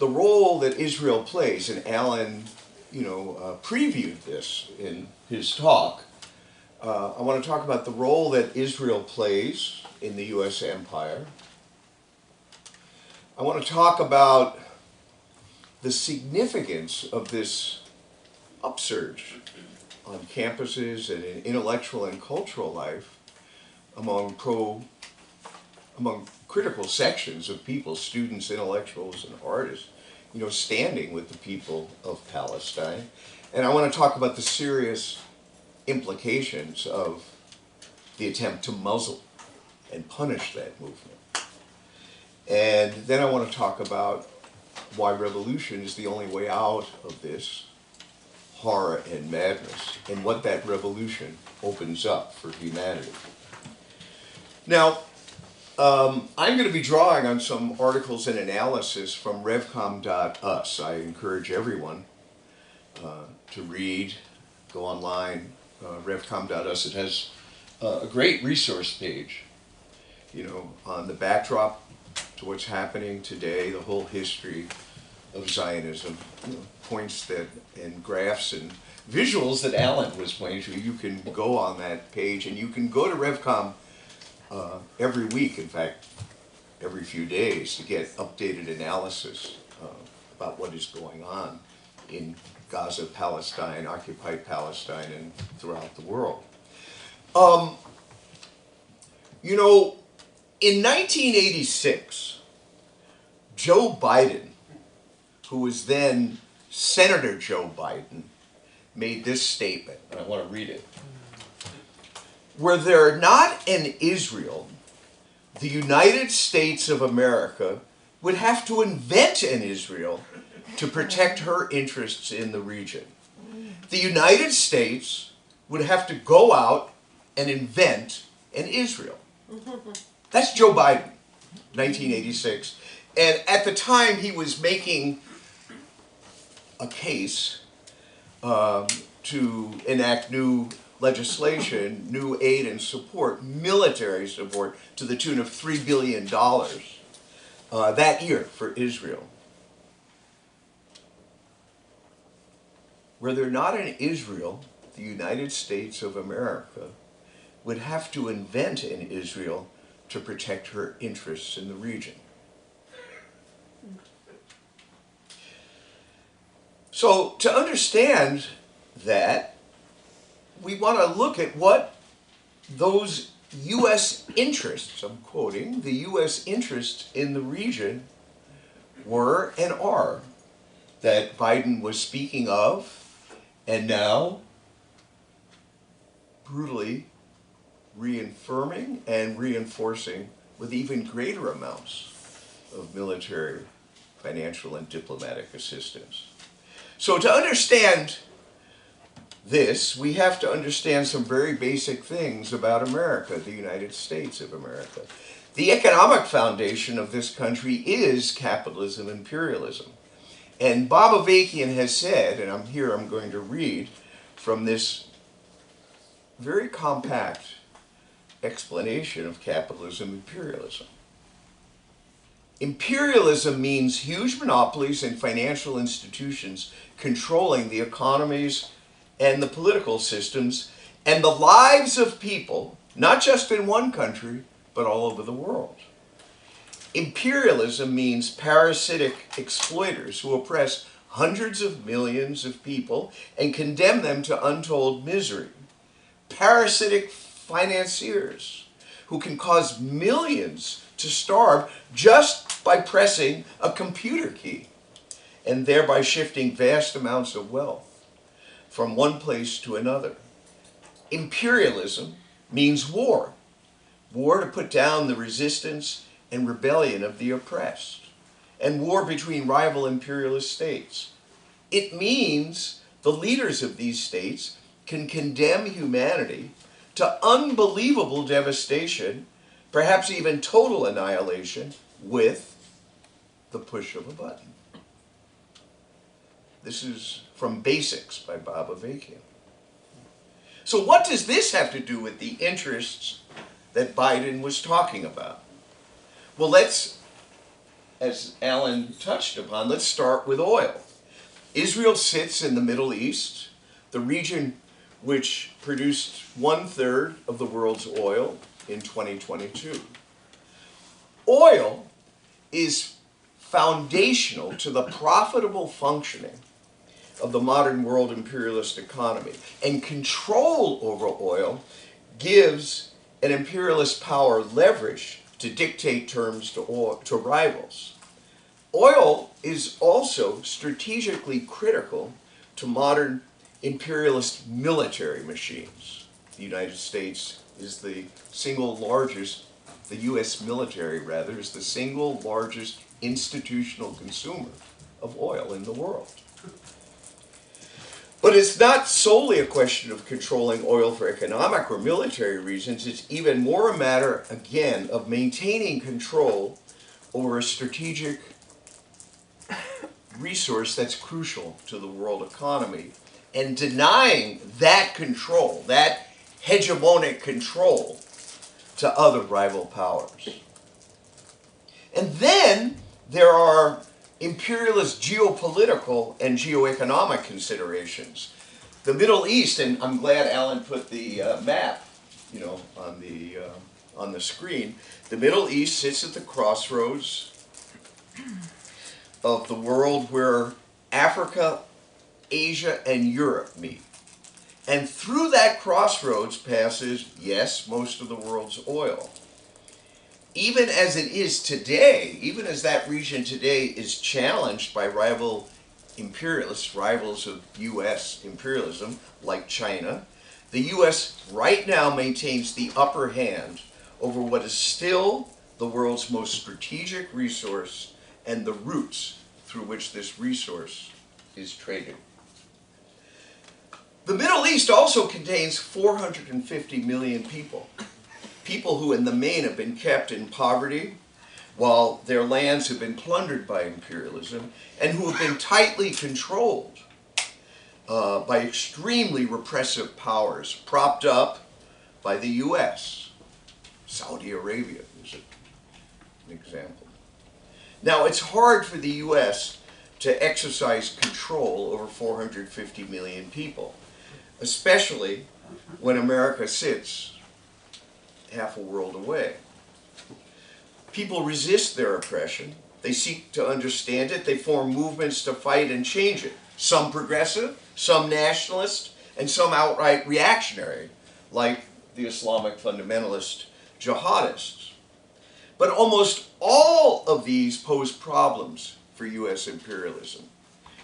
the role that Israel plays, and Alan, previewed this in his talk. I want to talk about the role that Israel plays in the U.S. empire. I want to talk about the significance of this upsurge on campuses and in intellectual and cultural life among critical sections of people, students, intellectuals, and artists, standing with the people of Palestine. And I want to talk about the serious implications of the attempt to muzzle and punish that movement. And then I want to talk about why revolution is the only way out of this horror and madness, and what that revolution opens up for humanity. Now, I'm going to be drawing on some articles and analysis from revcom.us. I encourage everyone to read, go online, revcom.us. It has a great resource page, on the backdrop to what's happening today, the whole history of Zionism, points that, and graphs and visuals that Alan was pointing to. You can go on that page, and you can go to Revcom every week, in fact, every few days, to get updated analysis about what is going on in Gaza, Palestine, occupied Palestine, and throughout the world. In 1986, Joe Biden, who was then Senator Joe Biden, made this statement, and I want to read it. Were there not an Israel, the United States of America would have to invent an Israel to protect her interests in the region. The United States would have to go out and invent an Israel. That's Joe Biden, 1986. And at the time, he was making a case to enact new legislation, new aid and support, military support, to the tune of $3 billion that year for Israel. Were there not an Israel, the United States of America would have to invent an Israel to protect her interests in the region. So to understand that, we want to look at what those U.S. interests, I'm quoting, the U.S. interests in the region were and are, that Biden was speaking of, and now brutally reaffirming and reinforcing with even greater amounts of military, financial, and diplomatic assistance. So to understand this, we have to understand some very basic things about America, the United States of America. The economic foundation of this country is capitalism, imperialism. And Bob Avakian has said, and I'm going to read from this very compact explanation of capitalism imperialism. Imperialism means huge monopolies and financial institutions controlling the economies and the political systems and the lives of people, not just in one country, but all over the world. Imperialism means parasitic exploiters who oppress hundreds of millions of people and condemn them to untold misery. Parasitic financiers who can cause millions to starve just by pressing a computer key and thereby shifting vast amounts of wealth from one place to another. Imperialism means war. War to put down the resistance and rebellion of the oppressed, and war between rival imperialist states. It means the leaders of these states can condemn humanity to unbelievable devastation, perhaps even total annihilation, with the push of a button. This is from Basics by Bob Avakian. So what does this have to do with the interests that Biden was talking about? Well, let's, as Alan touched upon, let's start with oil. Israel sits in the Middle East, the region which produced 1/3 of the world's oil in 2022. Oil is foundational to the profitable functioning of the modern world imperialist economy, and control over oil gives an imperialist power leverage to dictate terms to rivals. Oil is also strategically critical to modern imperialist military machines. The United States is the single largest, the U.S. military rather, is the single largest institutional consumer of oil in the world. But it's not solely a question of controlling oil for economic or military reasons. It's even more a matter, again, of maintaining control over a strategic resource that's crucial to the world economy, and denying that control, that hegemonic control, to other rival powers. And then there are imperialist geopolitical and geoeconomic considerations. The Middle East, and I'm glad Alan put the map, on the screen. The Middle East sits at the crossroads of the world where Africa, Asia, and Europe meet. And through that crossroads passes, yes, most of the world's oil. Even as it is today, even as that region today is challenged by rival imperialists, rivals of U.S. imperialism, like China, the U.S. right now maintains the upper hand over what is still the world's most strategic resource and the routes through which this resource is traded. The Middle East also contains 450 million people. People who in the main have been kept in poverty while their lands have been plundered by imperialism, and who have been tightly controlled by extremely repressive powers propped up by the U.S. Saudi Arabia is an example. Now, it's hard for the U.S. to exercise control over 450 million people, especially when America sits half a world away. People resist their oppression. They seek to understand it. They form movements to fight and change it. Some progressive, some nationalist, and some outright reactionary, like the Islamic fundamentalist jihadists. But almost all of these pose problems for U.S. imperialism,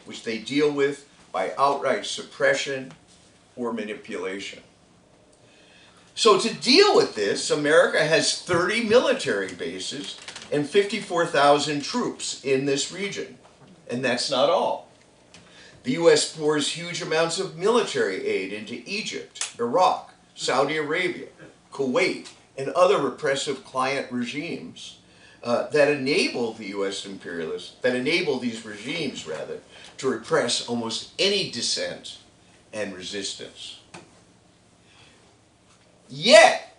which they deal with by outright suppression or manipulation. So to deal with this, America has 30 military bases and 54,000 troops in this region. And that's not all. The U.S. pours huge amounts of military aid into Egypt, Iraq, Saudi Arabia, Kuwait, and other repressive client regimes that enable the U.S. imperialists, that enable these regimes, rather, to repress almost any dissent and resistance. Yet,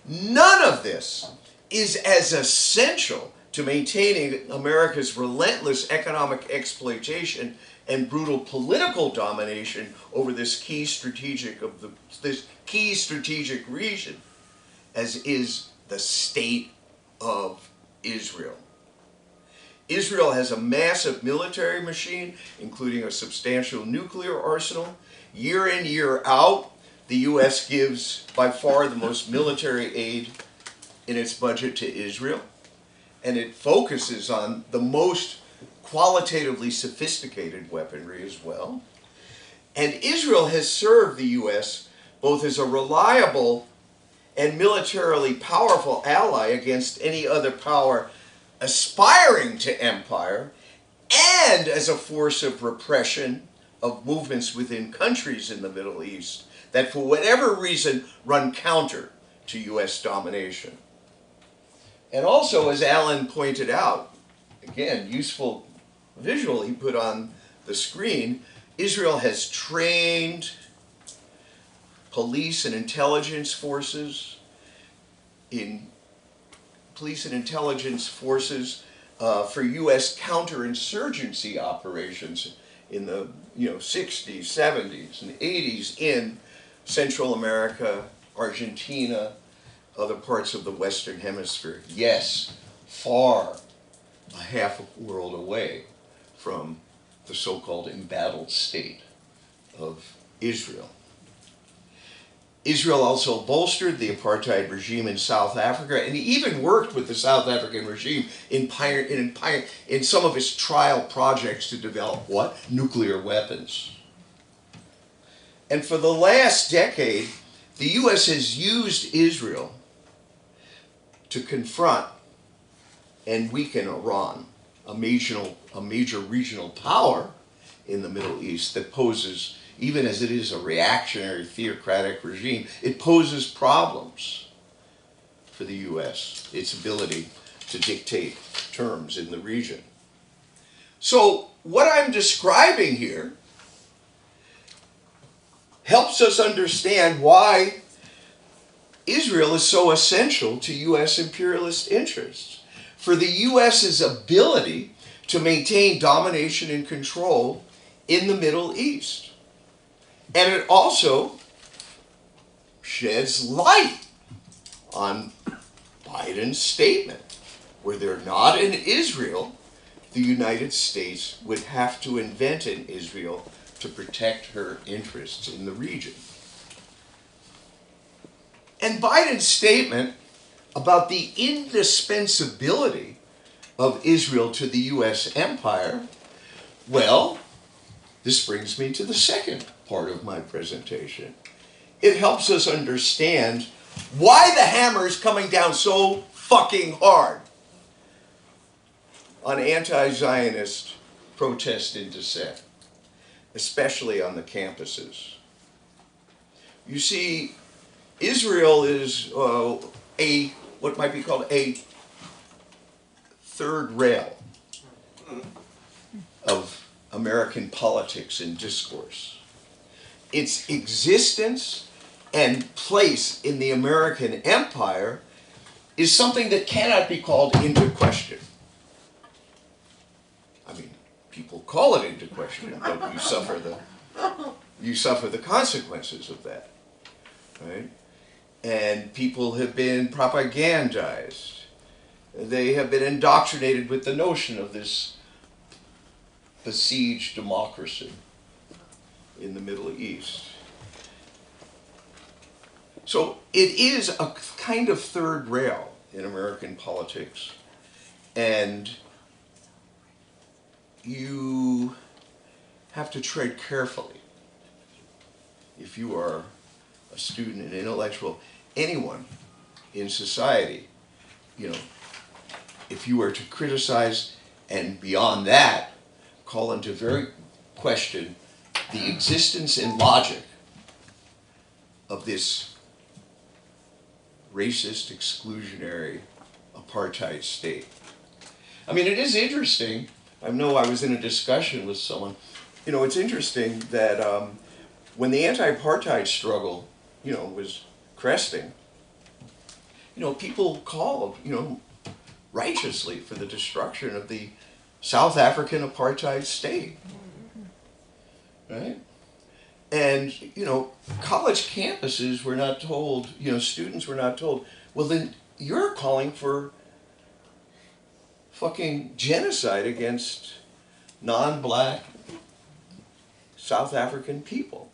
none of this is as essential to maintaining America's relentless economic exploitation and brutal political domination over this key strategic region as is the state of Israel. Israel has a massive military machine, including a substantial nuclear arsenal. Year in, year out, the U.S. gives by far the most military aid in its budget to Israel, and it focuses on the most qualitatively sophisticated weaponry as well. And Israel has served the U.S. both as a reliable and militarily powerful ally against any other power aspiring to empire, and as a force of repression of movements within countries in the Middle East that for whatever reason run counter to U.S. domination. And also, as Alan pointed out, again, useful visual he put on the screen, Israel has trained police and intelligence forces for U.S. counterinsurgency operations in the 60s, 70s, and 80s in Central America, Argentina, other parts of the Western Hemisphere. Yes, far a half a world away from the so-called embattled state of Israel. Israel also bolstered the apartheid regime in South Africa, and he even worked with the South African regime in some of its trial projects to develop what? Nuclear weapons. And for the last decade, the U.S. has used Israel to confront and weaken Iran, a major regional power in the Middle East that poses, even as it is a reactionary theocratic regime, it poses problems for the U.S., its ability to dictate terms in the region. So what I'm describing here helps us understand why Israel is so essential to U.S. imperialist interests. For the U.S.'s ability to maintain domination and control in the Middle East. And it also sheds light on Biden's statement. Were there not an Israel, the United States would have to invent an Israel to protect her interests in the region. And Biden's statement about the indispensability of Israel to the U.S. empire, well, this brings me to the second part of my presentation. It helps us understand why the hammer is coming down so fucking hard on anti-Zionist protest and dissent, especially on the campuses. You see, Israel is what might be called a third rail of American politics and discourse. Its existence and place in the American empire is something that cannot be called into question. I mean, people call it into question, but you suffer the consequences of that, right? And people have been propagandized. They have been indoctrinated with the notion of this besieged democracy in the Middle East. So it is a kind of third rail in American politics, and you have to tread carefully if you are a student, an intellectual, anyone in society, if you were to criticize and beyond that, call into very question the existence and logic of this racist, exclusionary apartheid state. I mean, it is interesting. I know I was in a discussion with someone. You know, it's interesting that when the anti-apartheid struggle, you know, was cresting, you know, people called, you know, righteously for the destruction of the South African apartheid state, right? And, you know, college campuses were not told, you know, students were not told, well, then you're calling for fucking genocide against non-black South African people.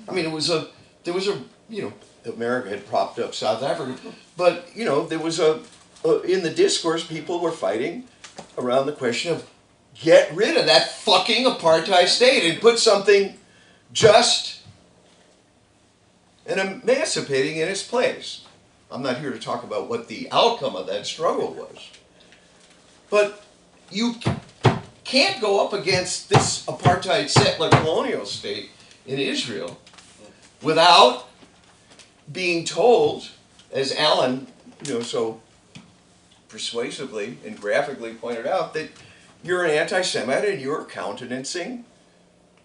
I mean, there was a, you know, America had propped up South Africa, but, you know, there was in the discourse, people were fighting around the question of get rid of that fucking apartheid state and put something just and emancipating in its place. I'm not here to talk about what the outcome of that struggle was. But you can't go up against this apartheid settler colonial state in Israel without being told, as Alan, you know, so persuasively and graphically pointed out, that you're an anti-Semite and you're countenancing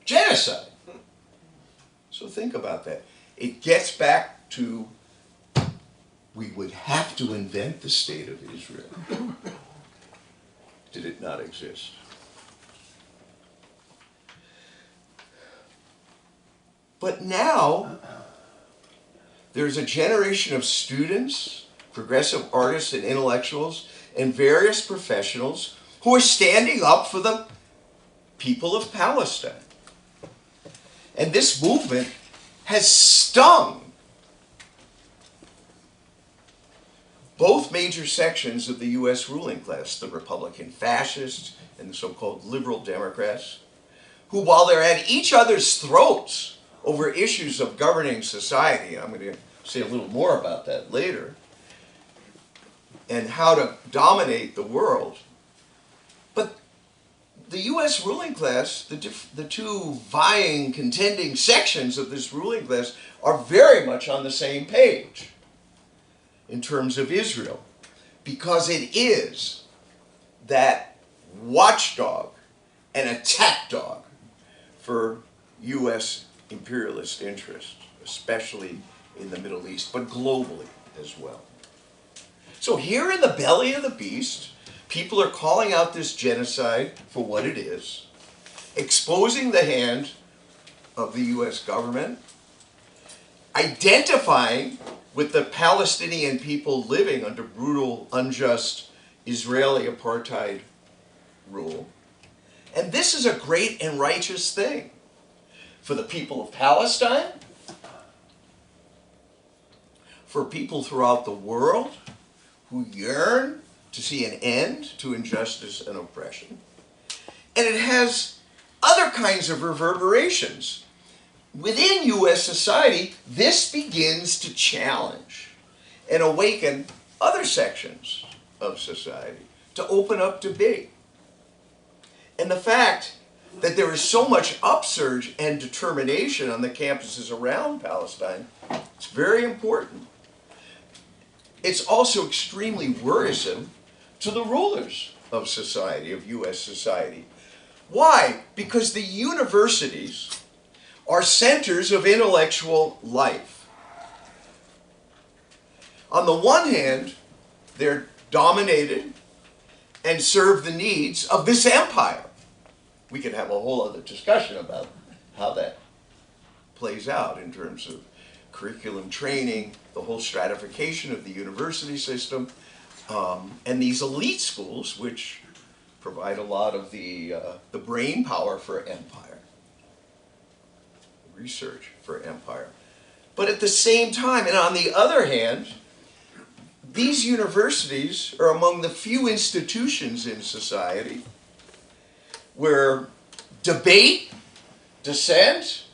genocide. So think about that. It gets back to, we would have to invent the state of Israel. Did it not exist? But now, there's a generation of students, progressive artists and intellectuals, and various professionals who are standing up for the people of Palestine. And this movement has stung both major sections of the U.S. ruling class, the Republican fascists and the so-called liberal Democrats, who, while they're at each other's throats over issues of governing society, I'm going to say a little more about that later, and how to dominate the world, but the U.S. ruling class, the two vying, contending sections of this ruling class are very much on the same page in terms of Israel, because it is that watchdog and attack dog for U.S. imperialist interests, especially in the Middle East, but globally as well. So here in the belly of the beast, people are calling out this genocide for what it is, exposing the hand of the U.S. government, identifying with the Palestinian people living under brutal, unjust Israeli apartheid rule. And this is a great and righteous thing for the people of Palestine, for people throughout the world who yearn to see an end to injustice and oppression. And it has other kinds of reverberations. Within U.S. society, this begins to challenge and awaken other sections of society to open up debate. And the fact that there is so much upsurge and determination on the campuses around Palestine, it's very important. It's also extremely worrisome to the rulers of society, of U.S. society. Why? Because the universities are centers of intellectual life. On the one hand, they're dominated and serve the needs of this empire. We could have a whole other discussion about how that plays out in terms of curriculum training, the whole stratification of the university system, and these elite schools, which provide a lot of the brain power for empire, research for empire. But at the same time, and on the other hand, these universities are among the few institutions in society where debate, dissent,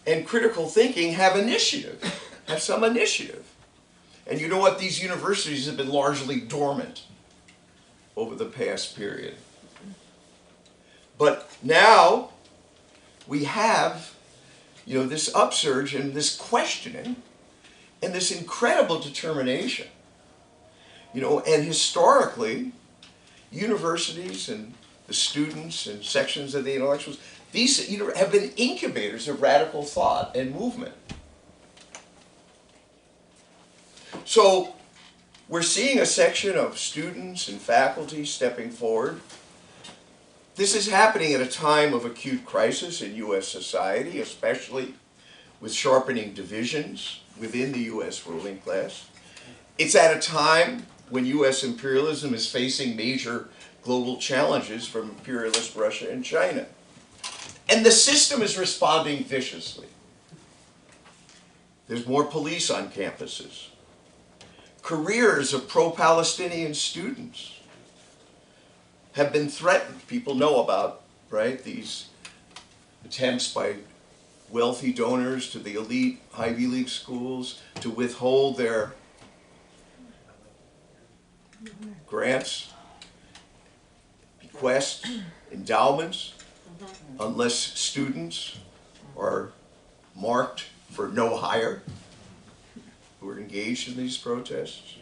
and critical thinking have initiative, have some initiative. And you know what? These universities have been largely dormant over the past period. But now we have, you know, this upsurge and this questioning, and this incredible determination. You know, and historically, universities and the students and sections of the intellectuals, these, you know, have been incubators of radical thought and movement. So we're seeing a section of students and faculty stepping forward. This is happening at a time of acute crisis in U.S. society, especially with sharpening divisions within the U.S. ruling class. It's at a time when U.S. imperialism is facing major global challenges from imperialist Russia and China. And the system is responding viciously. There's more police on campuses. Careers of pro-Palestinian students have been threatened. People know about, right, these attempts by wealthy donors to the elite Ivy League schools to withhold their grants, bequests, endowments, unless students are marked for no hire who are engaged in these protests.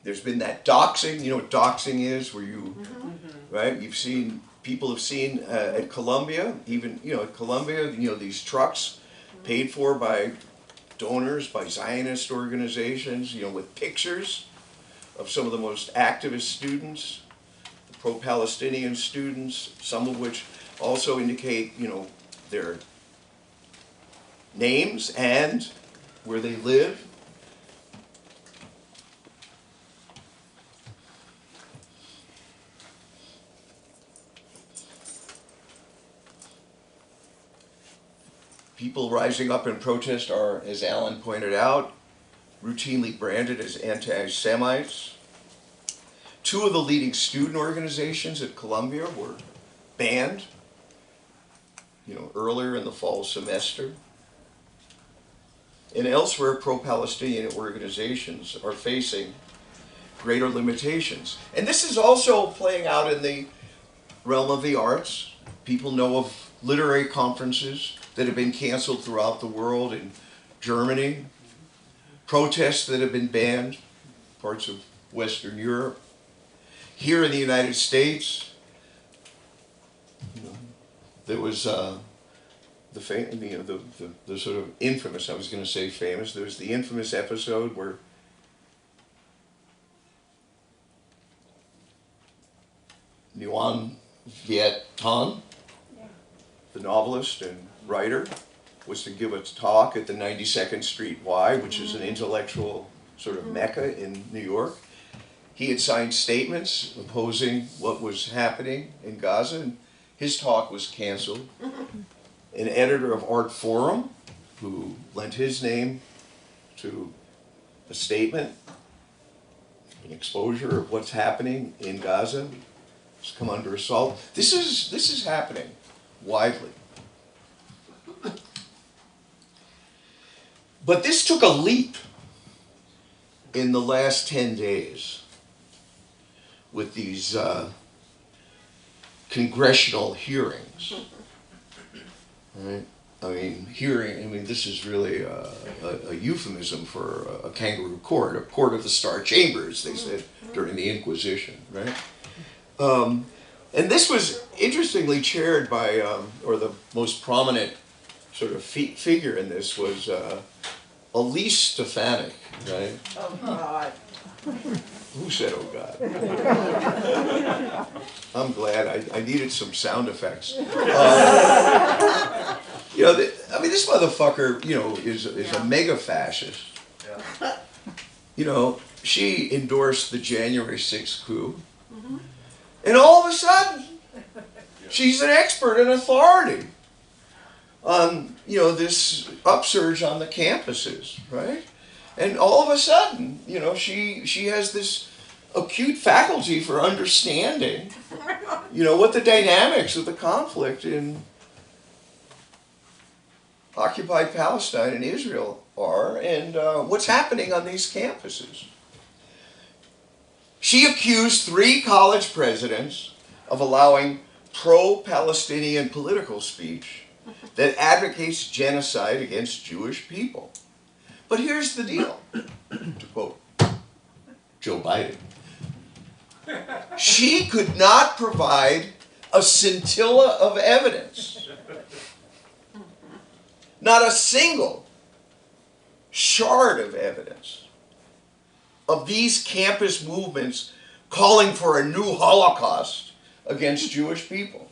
There's been that doxing, you know what doxing is, where you, right, you've seen, people have seen at Columbia, even, you know, at Columbia, you know, these trucks paid for by donors, by Zionist organizations, you know, with pictures of some of the most activist students, the pro-Palestinian students, some of which also indicate, you know, their names and where they live. People rising up in protest are, as Alan pointed out, routinely branded as anti-Semites. Two of the leading student organizations at Columbia were banned, you know, earlier in the fall semester. And elsewhere, pro-Palestinian organizations are facing greater limitations. And this is also playing out in the realm of the arts. People know of literary conferences that have been canceled throughout the world, in Germany, protests that have been banned, parts of Western Europe. Here in the United States, you know, there was the sort of infamous, I was going to say famous, there was the infamous episode where Nguyen Viet Thanh, the novelist and writer, was to give a talk at the 92nd Street Y, which is an intellectual sort of mecca in New York. He had signed statements opposing what was happening in Gaza, and his talk was canceled. An editor of Art Forum, who lent his name to a statement, an exposure of what's happening in Gaza, has come under assault. This is happening widely. But this took a leap in the last 10 days with these congressional hearings. Right? I mean, this is really a euphemism for a kangaroo court, a court of the Star Chambers, they said during the Inquisition, right? And this was interestingly chaired by, or the most prominent sort of figure in this was Elise Stefanik, right? Oh, God. Who said, oh, God? I'm glad. I needed some sound effects. You know, this motherfucker, you know, is a mega fascist. Yeah. You know, she endorsed the January 6th coup. Mm-hmm. And all of a sudden, she's an expert and authority on, you know, this upsurge on the campuses, right? And all of a sudden, you know, she has this acute faculty for understanding, you know, what the dynamics of the conflict in occupied Palestine and Israel are, and what's happening on these campuses. She accused 3 college presidents of allowing pro-Palestinian political speech that advocates genocide against Jewish people. But here's the deal, to quote Joe Biden. She could not provide a scintilla of evidence. Not a single shard of evidence of these campus movements calling for a new Holocaust against Jewish people.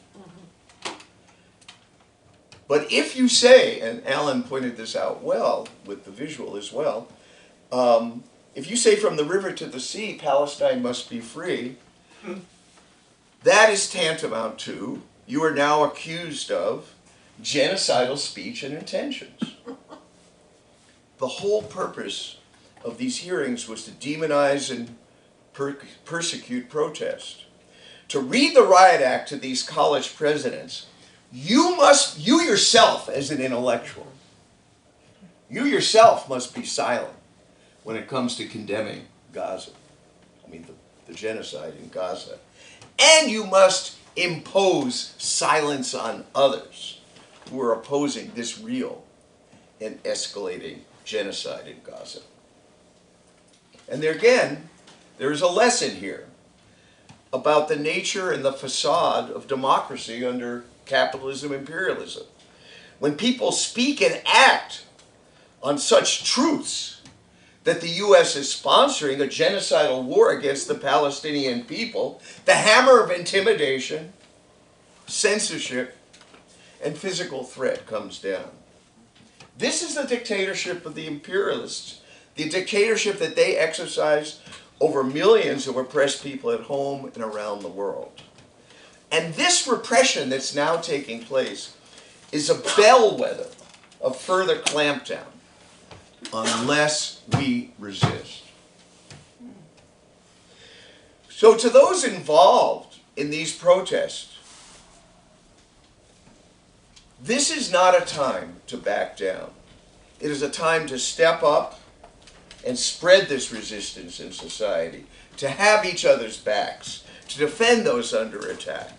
But if you say, and Alan pointed this out well with the visual as well, if you say from the river to the sea, Palestine must be free, that is tantamount to, you are now accused of genocidal speech and intentions. The whole purpose of these hearings was to demonize and persecute protest. To read the Riot Act to these college presidents, you yourself as an intellectual, you yourself must be silent when it comes to condemning Gaza. I mean, the genocide in Gaza. And you must impose silence on others who are opposing this real and escalating genocide in Gaza. And there again, there is a lesson here about the nature and the facade of democracy under capitalism imperialism. When people speak and act on such truths that the U.S. is sponsoring a genocidal war against the Palestinian people, the hammer of intimidation, censorship, and physical threat comes down. This is the dictatorship of the imperialists, the dictatorship that they exercise over millions of oppressed people at home and around the world. And this repression that's now taking place is a bellwether of further clampdown unless we resist. So to those involved in these protests, this is not a time to back down. It is a time to step up and spread this resistance in society, to have each other's backs, to defend those under attack.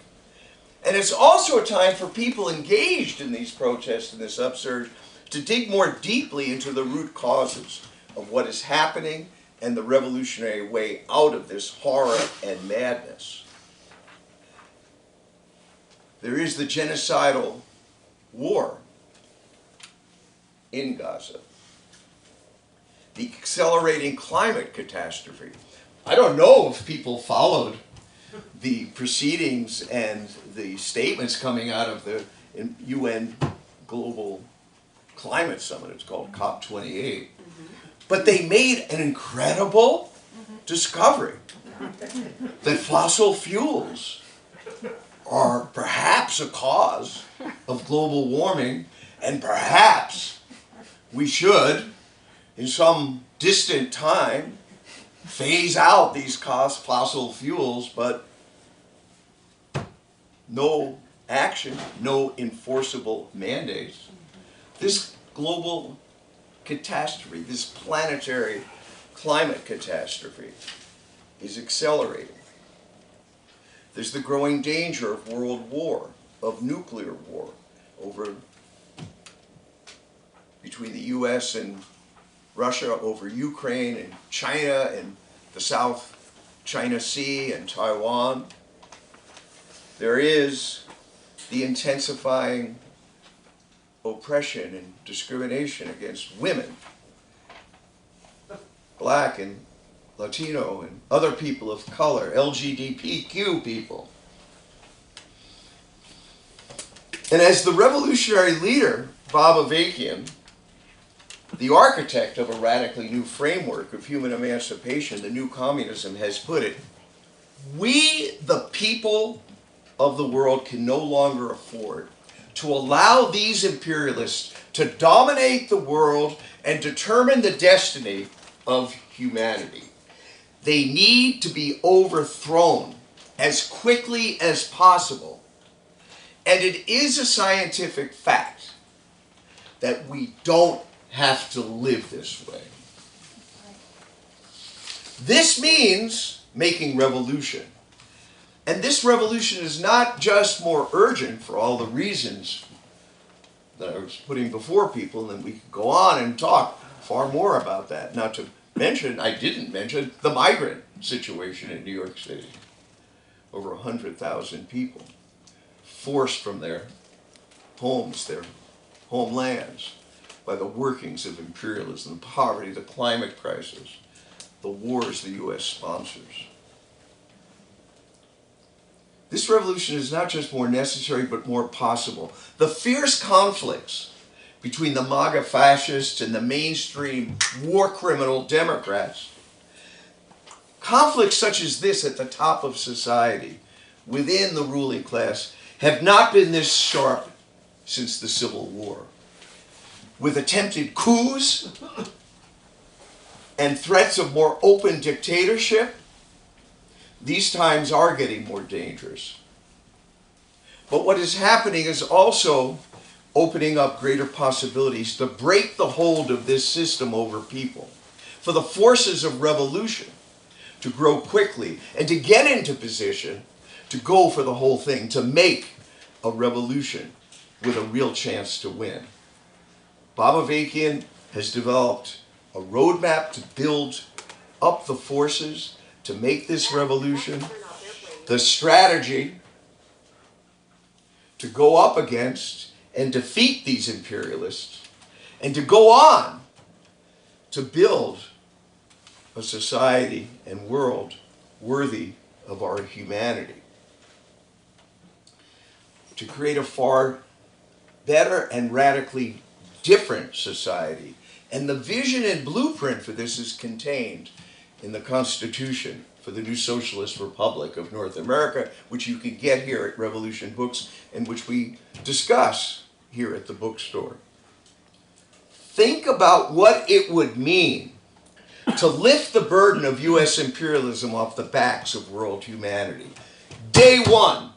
And it's also a time for people engaged in these protests and this upsurge to dig more deeply into the root causes of what is happening and the revolutionary way out of this horror and madness. There is the genocidal war in Gaza, the accelerating climate catastrophe. I don't know if people followed the proceedings and the statements coming out of the UN Global Climate Summit. It's called COP28. But they made an incredible discovery that fossil fuels are perhaps a cause of global warming, and perhaps we should, in some distant time, phase out these fossil fuels, but no action, no enforceable mandates. This global catastrophe, this planetary climate catastrophe is accelerating. There's the growing danger of world war, of nuclear war, between the US and Russia, over Ukraine and China and the South China Sea and Taiwan. There is the intensifying oppression and discrimination against women, Black and Latino and other people of color, LGBTQ people. And as the revolutionary leader, Bob Avakian, the architect of a radically new framework of human emancipation, the new communism, has put it, we, the people of the world, can no longer afford to allow these imperialists to dominate the world and determine the destiny of humanity. They need to be overthrown as quickly as possible. And it is a scientific fact that we don't have to live this way. This means making revolution. And this revolution is not just more urgent for all the reasons that I was putting before people, and then we could go on and talk far more about that. Not to mention, I didn't mention the migrant situation in New York City. Over 100,000 people forced from their homes, their homelands, by the workings of imperialism, the poverty, the climate crisis, the wars the US sponsors. This revolution is not just more necessary, but more possible. The fierce conflicts between the MAGA fascists and the mainstream war criminal Democrats, conflicts such as this at the top of society, within the ruling class, have not been this sharp since the Civil War. With attempted coups and threats of more open dictatorship, these times are getting more dangerous. But what is happening is also opening up greater possibilities to break the hold of this system over people, for the forces of revolution to grow quickly and to get into position to go for the whole thing, to make a revolution with a real chance to win. Bob Avakian has developed a roadmap to build up the forces to make this revolution, the strategy to go up against and defeat these imperialists, and to go on to build a society and world worthy of our humanity. To create a far better and radically different society. And the vision and blueprint for this is contained in the Constitution for the new Socialist Republic of North America, which you can get here at Revolution Books and which we discuss here at the bookstore. Think about what it would mean to lift the burden of US imperialism off the backs of world humanity. Day one,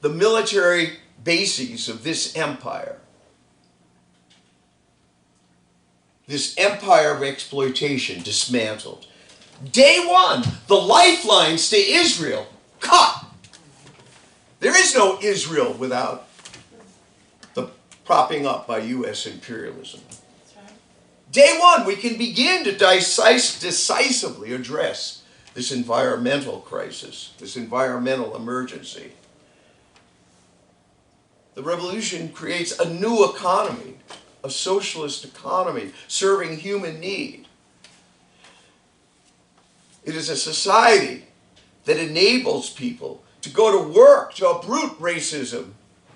the military bases of this empire of exploitation dismantled. Day one, the lifelines to Israel cut. There is no Israel without the propping up by US imperialism. Day one, we can begin to decisively address this environmental crisis, this environmental emergency. The revolution creates a new economy, a socialist economy serving human need. It is a society that enables people to go to work, to uproot racism,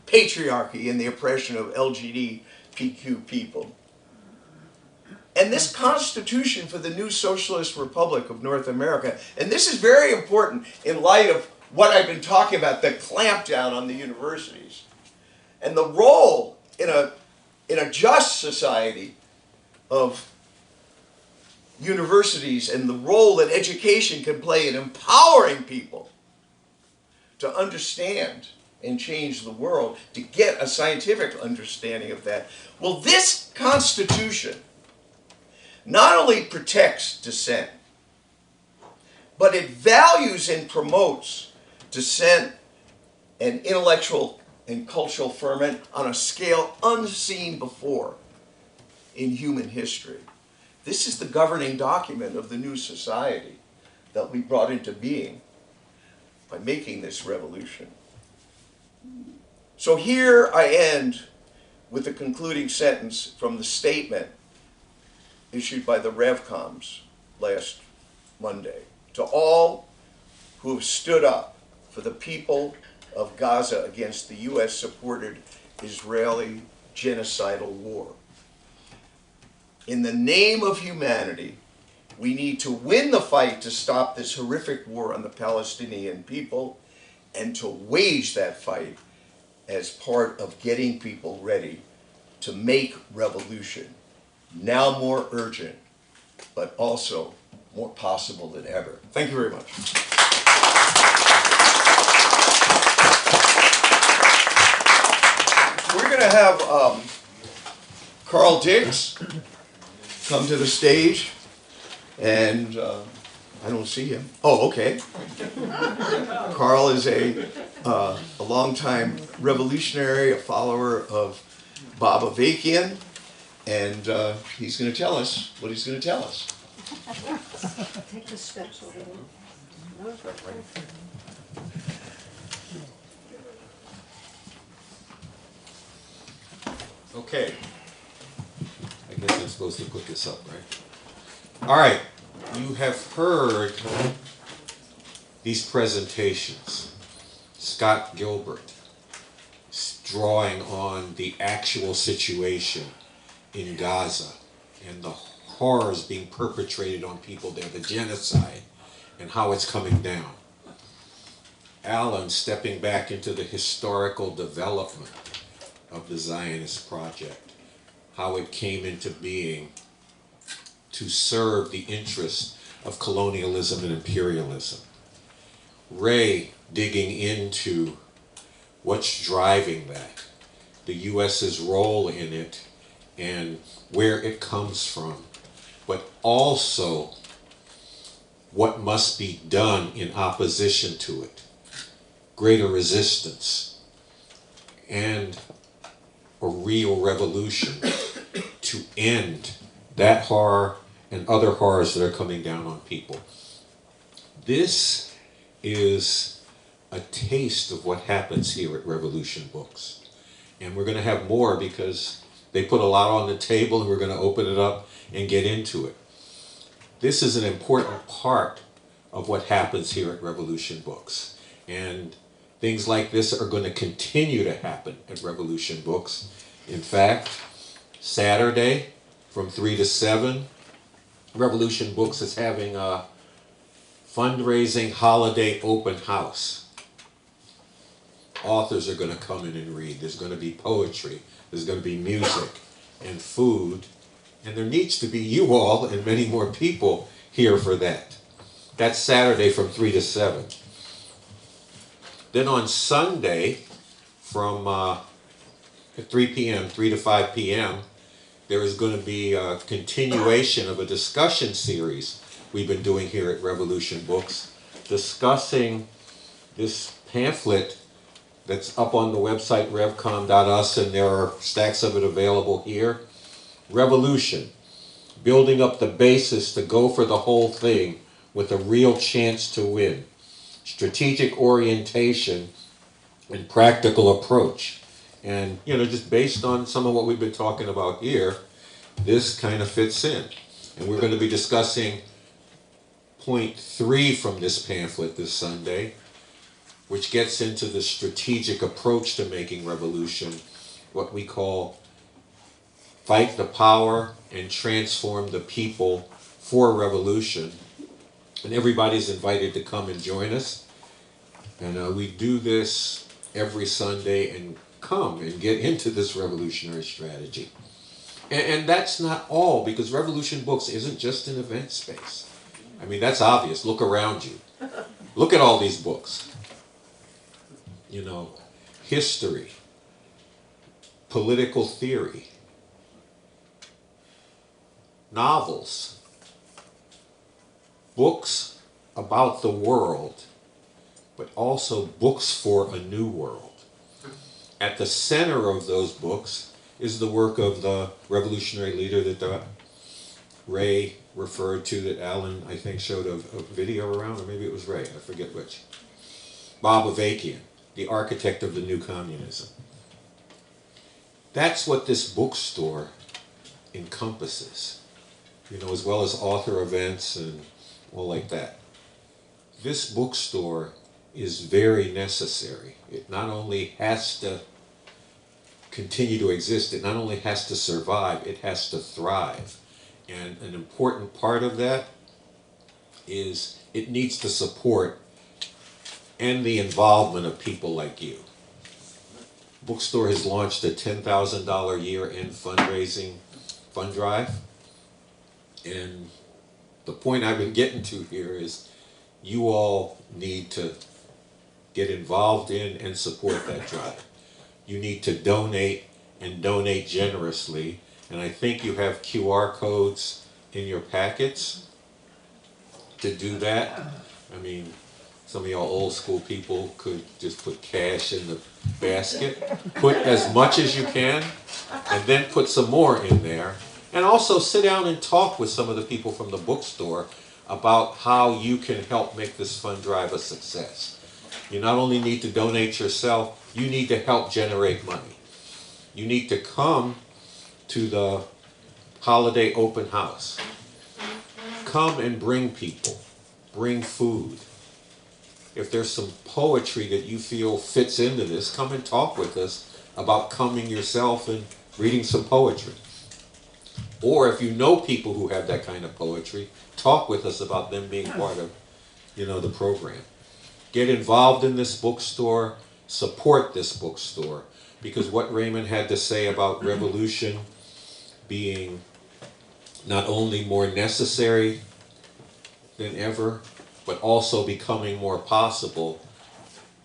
patriarchy, and the oppression of LGBTQ people. And this Constitution for the new Socialist Republic of North America, and this is very important in light of what I've been talking about, the clampdown on the universities, and the role in a just society of universities, and the role that education can play in empowering people to understand and change the world, to get a scientific understanding of that. Well, this Constitution not only protects dissent, but it values and promotes dissent and intellectual and cultural ferment on a scale unseen before in human history. This is the governing document of the new society that we brought into being by making this revolution. So here I end with the concluding sentence from the statement issued by the RevComs last Monday. To all who have stood up for the people of Gaza against the US-supported Israeli genocidal war. In the name of humanity, we need to win the fight to stop this horrific war on the Palestinian people, and to wage that fight as part of getting people ready to make revolution, now more urgent, but also more possible than ever. Thank you very much. We're going to have Carl Dix come to the stage, and I don't see him. Oh, okay. Carl is a longtime revolutionary, a follower of Bob Avakian, and he's going to tell us what he's going to tell us. Take the steps over there. Okay. I guess I'm supposed to put this up, right? All right. You have heard these presentations. Scott Gilbert drawing on the actual situation in Gaza and the horrors being perpetrated on people there, the genocide, and how it's coming down. Alan stepping back into the historical development of the Zionist project, how it came into being to serve the interests of colonialism and imperialism. Ray digging into what's driving that, the US's role in it, and where it comes from, but also what must be done in opposition to it, greater resistance, and a real revolution to end that horror and other horrors that are coming down on people. This is a taste of what happens here at Revolution Books. And we're going to have more because they put a lot on the table and we're going to open it up and get into it. This is an important part of what happens here at Revolution Books. And things like this are going to continue to happen at Revolution Books. In fact, Saturday from 3 to 7, Revolution Books is having a fundraising holiday open house. Authors are going to come in and read. There's going to be poetry. There's going to be music and food. And there needs to be you all and many more people here for that. That's Saturday from 3 to 7. Then on Sunday from 3 p.m., 3 to 5 p.m., there is going to be a continuation of a discussion series we've been doing here at Revolution Books, discussing this pamphlet that's up on the website revcom.us, and there are stacks of it available here. Revolution, building up the basis to go for the whole thing with a real chance to win. Strategic orientation and practical approach. And, just based on some of what we've been talking about here, this kind of fits in. And we're going to be discussing point 3 from this pamphlet this Sunday, which gets into the strategic approach to making revolution, what we call fight the power and transform the people for revolution. And everybody's invited to come and join us. And we do this every Sunday, and come and get into this revolutionary strategy. And that's not all, because Revolution Books isn't just an event space. I mean, that's obvious. Look around you. Look at all these books. History, political theory, novels, books about the world, but also books for a new world. At the center of those books is the work of the revolutionary leader that Ray referred to, that Alan, I think, showed a video around, or maybe it was Ray, I forget which. Bob Avakian, the architect of the new communism. That's what this bookstore encompasses, as well as author events and all like that. This bookstore is very necessary. It not only has to continue to exist, it not only has to survive, it has to thrive. And an important part of that is it needs to support and the involvement of people like you. Bookstore has launched a $10,000 year-end fundraising fund drive. And the point I've been getting to here is you all need to get involved in and support that drive. You need to donate, and donate generously. And I think you have QR codes in your packets to do that. I mean, Some of y'all old school people could just put cash in the basket. Put as much as you can, and then put some more in there. And also sit down and talk with some of the people from the bookstore about how you can help make this fund drive a success. You not only need to donate yourself, you need to help generate money. You need to come to the holiday open house. Come and bring people, bring food. If there's some poetry that you feel fits into this, come and talk with us about coming yourself and reading some poetry. Or if you know people who have that kind of poetry, talk with us about them being part of, the program. Get involved in this bookstore, support this bookstore, because what Raymond had to say about revolution being not only more necessary than ever, but also becoming more possible,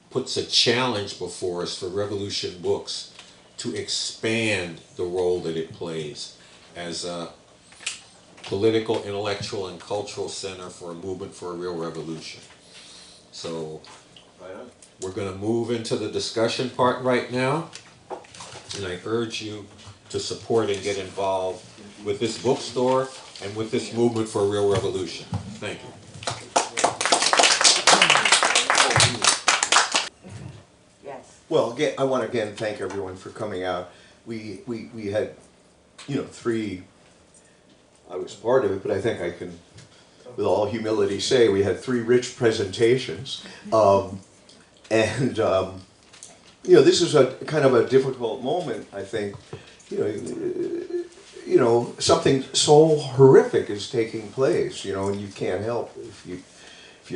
puts a challenge before us for Revolution Books to expand the role that it plays as a political, intellectual, and cultural center for a movement for a real revolution. So we're going to move into the discussion part right now, and I urge you to support and get involved with this bookstore and with this movement for a real revolution. Thank you. Yes. Well, again, I want to again thank everyone for coming out. We had, three, I was part of it, but I think I can, with all humility, say we had three rich presentations. This is a kind of a difficult moment, I think. Something so horrific is taking place, and you can't help if you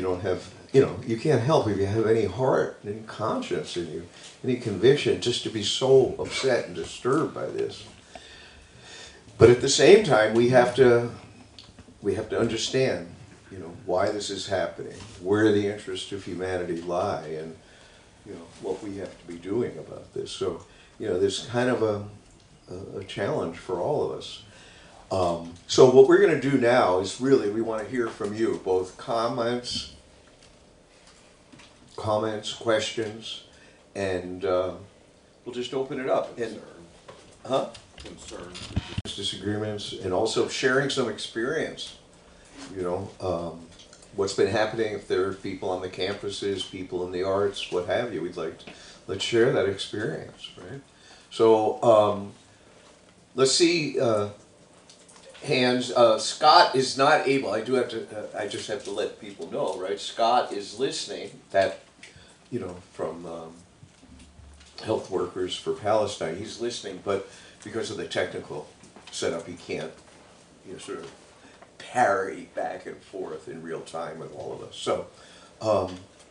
don't have, you can't help if you have any heart and conscience in you, any conviction, just to be so upset and disturbed by this. But at the same time, we have to understand, why this is happening, where the interests of humanity lie, and what we have to be doing about this. So, there's kind of a challenge for all of us. So what we're going to do now is really, we want to hear from you, both comments, questions, and we'll just open it up. Concerns, disagreements, and also sharing some experience. What's been happening, if there are people on the campuses, people in the arts, what have you. Let's share that experience, right? So let's see. Hands. Scott is not able. I just have to let people know, right? Scott is listening. That, from Health Workers for Palestine. He's listening, but because of the technical setup, he can't, sort of parry back and forth in real time with all of us. So,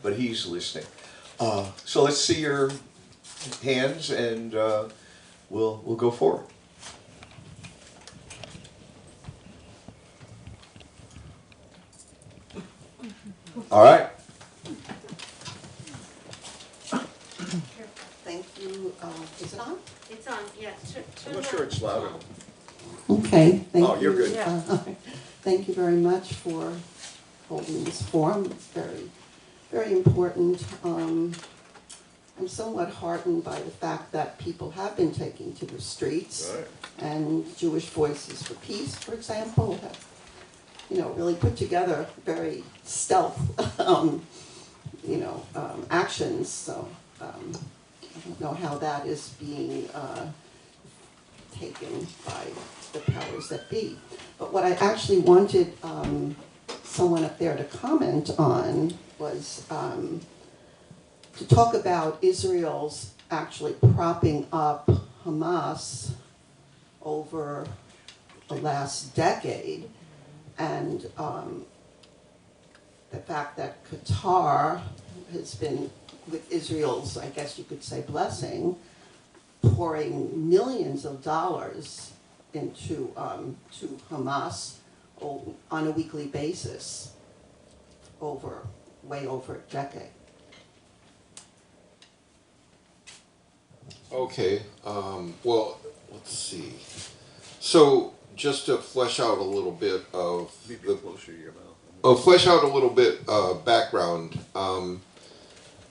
but he's listening. So let's see your hands, and we'll go forward. All right. Thank you. Is it on? It's on, yeah. I'm not sure it's loud enough. Okay, thank you. Oh, you're good. Thank you very much for holding this forum. It's very, very important. I'm somewhat heartened by the fact that people have been taking to the streets, Right. and Jewish Voices for Peace, for example, have, really put together very stealth, actions. So I don't know how that is being taken by the powers that be. But what I actually wanted someone up there to comment on was to talk about Israel's actually propping up Hamas over the last decade, and the fact that Qatar has been, with Israel's, I guess you could say, blessing, pouring millions of dollars into to Hamas on a weekly basis way over a decade. Okay, well, let's see. So, just to flesh out a little bit of Maybe closer to your mouth. flesh out a little bit background.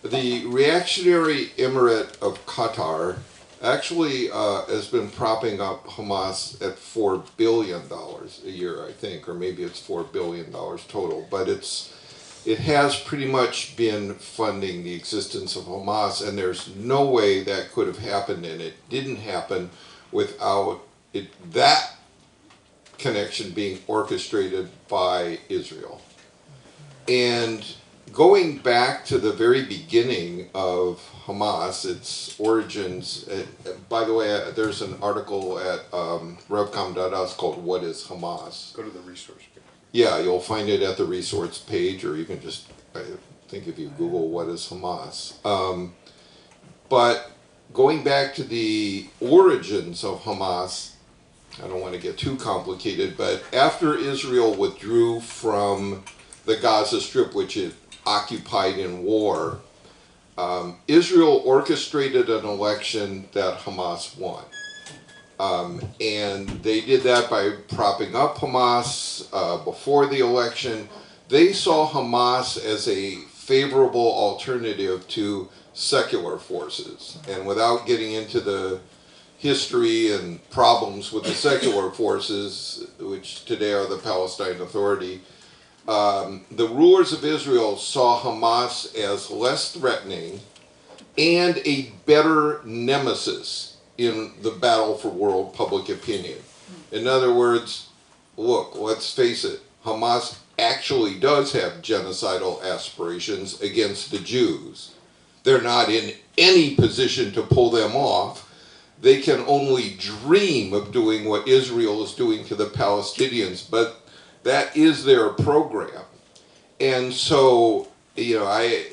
The reactionary emirate of Qatar actually has been propping up Hamas at $4 billion a year, I think, or maybe it's $4 billion total. But it has pretty much been funding the existence of Hamas, and there's no way that could have happened, and it didn't happen without that connection being orchestrated by Israel. And going back to the very beginning of Hamas, its origins, by the way, there's an article at Rev.Com.us called What is Hamas? Go to the resource page. Yeah, you'll find it at the resource page, or you can just, I think if you Google what is Hamas. But going back to the origins of Hamas, I don't want to get too complicated, but after Israel withdrew from the Gaza Strip, which it occupied in war, Israel orchestrated an election that Hamas won. And they did that by propping up Hamas before the election. They saw Hamas as a favorable alternative to secular forces. And without getting into the history and problems with the secular forces, which today are the Palestine Authority, the rulers of Israel saw Hamas as less threatening and a better nemesis in the battle for world public opinion. In other words, look, let's face it, Hamas actually does have genocidal aspirations against the Jews. They're not in any position to pull them off. They can only dream of doing what Israel is doing to the Palestinians, but that is their program. And so, you know, I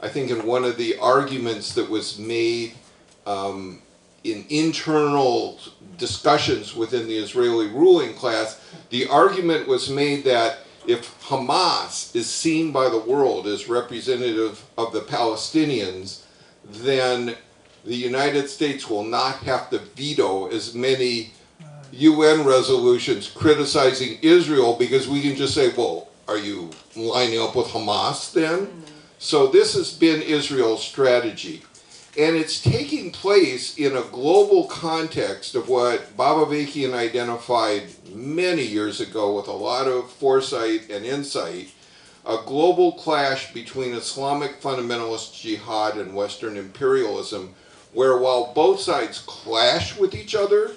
think in one of the arguments that was made in internal discussions within the Israeli ruling class, the argument was made that if Hamas is seen by the world as representative of the Palestinians, then the United States will not have to veto as many UN resolutions criticizing Israel, because we can just say, well, are you lining up with Hamas then? So this has been Israel's strategy. And it's taking place in a global context of what Baba-Vakian identified many years ago with a lot of foresight and insight, a global clash between Islamic fundamentalist jihad and Western imperialism, where while both sides clash with each other,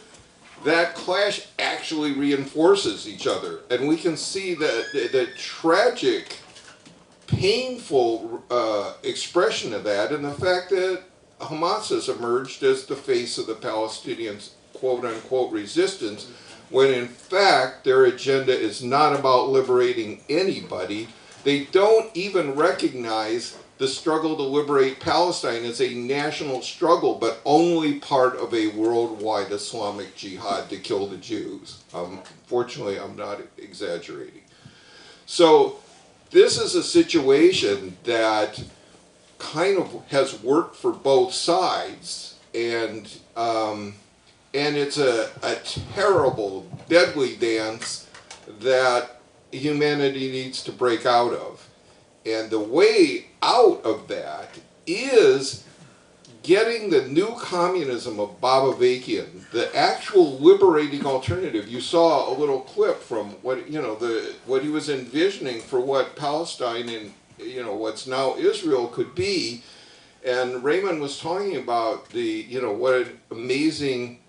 that clash actually reinforces each other. And we can see the tragic, painful expression of that in the fact that Hamas has emerged as the face of the Palestinians' quote-unquote resistance, when in fact their agenda is not about liberating anybody. They don't even recognize the struggle to liberate Palestine as a national struggle, but only part of a worldwide Islamic jihad to kill the Jews. Fortunately, I'm not exaggerating. So this is a situation that kind of has worked for both sides, and it's a terrible, deadly dance that humanity needs to break out of. And the way out of that is getting the new communism of Baba-Vakian, the actual liberating alternative. You saw a little clip from what he was envisioning for what Palestine and what's now Israel could be. And Raymond was talking about what an amazing,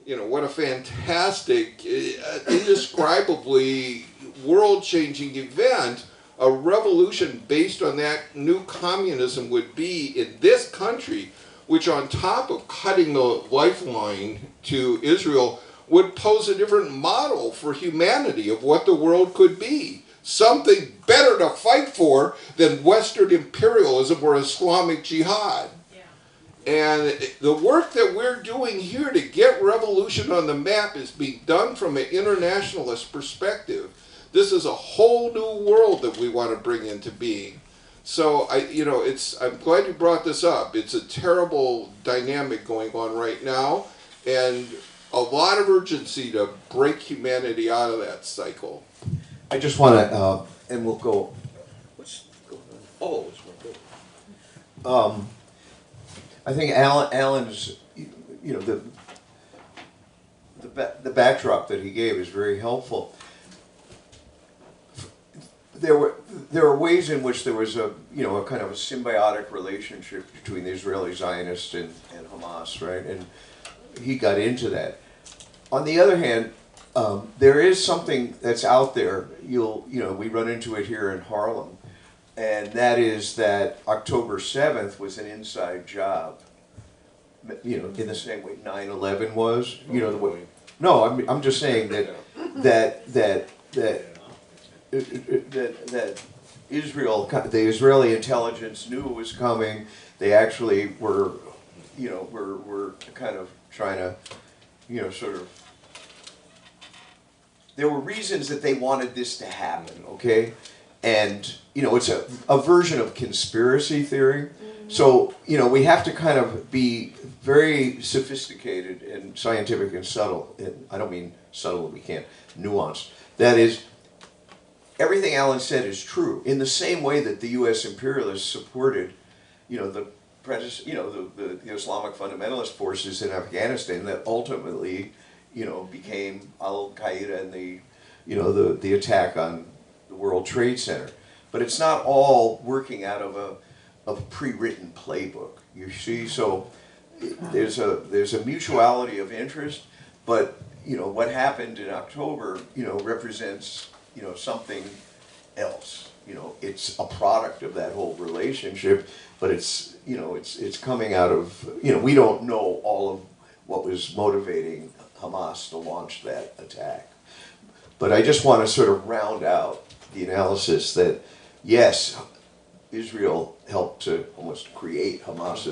what a fantastic, indescribably world-changing event a revolution based on that new communism would be in this country, which on top of cutting the lifeline to Israel would pose a different model for humanity of what the world could be. Something better to fight for than Western imperialism or Islamic jihad. And the work that we're doing here to get revolution on the map is being done from an internationalist perspective. This is a whole new world that we want to bring into being. So I'm glad you brought this up. It's a terrible dynamic going on right now, and a lot of urgency to break humanity out of that cycle. I just want to, and we'll go. What's going on? Oh, it's my book. I think Alan's, you know, the backdrop that he gave is very helpful. There were ways in which there was a kind of a symbiotic relationship between the Israeli Zionists and Hamas, right? And he got into that. On the other hand, there is something that's out there. We run into it here in Harlem, and that is that October 7th was an inside job. In the same way 9/11 was. The way. No, I'm just saying that Israel, the Israeli intelligence knew it was coming. They actually were kind of trying to, sort of. There were reasons that they wanted this to happen, okay? And, it's a version of conspiracy theory. So, we have to kind of be very sophisticated and scientific and subtle. And I don't mean subtle, we can't, nuanced. That is, everything Alan said is true. In the same way that the U.S. imperialists supported, the Islamic fundamentalist forces in Afghanistan that ultimately, became Al Qaeda and the attack on the World Trade Center. But it's not all working out of a pre-written playbook. You see, so there's a mutuality of interest, but what happened in October, represents something else. It's a product of that whole relationship, but it's coming out of we don't know all of what was motivating Hamas to launch that attack. But I just want to sort of round out the analysis that yes, Israel helped to almost create Hamas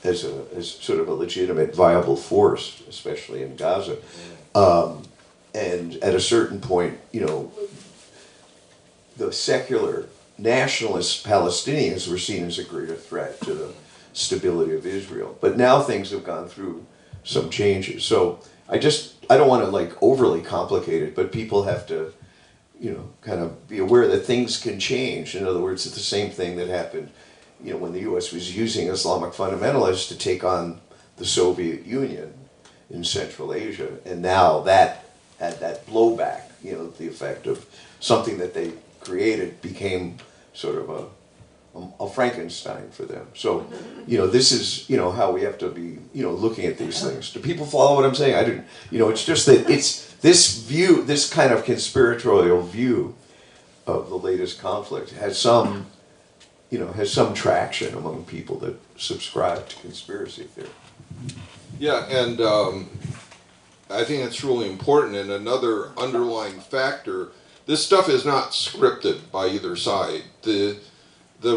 as sort of a legitimate, viable force, especially in Gaza. And at a certain point, the secular nationalist Palestinians were seen as a greater threat to the stability of Israel. But now things have gone through some changes. So I don't want to overly complicate it, but people have to, kind of be aware that things can change. In other words, it's the same thing that happened, when the U.S. was using Islamic fundamentalists to take on the Soviet Union in Central Asia. And now that had that blowback, the effect of something that they created became sort of a Frankenstein for them. So, this is, how we have to be, looking at these things. Do people follow what I'm saying? I didn't, it's just that it's this view, this kind of conspiratorial view of the latest conflict has some traction among people that subscribe to conspiracy theory. Yeah, and I think it's really important. And another underlying factor, this stuff is not scripted by either side. The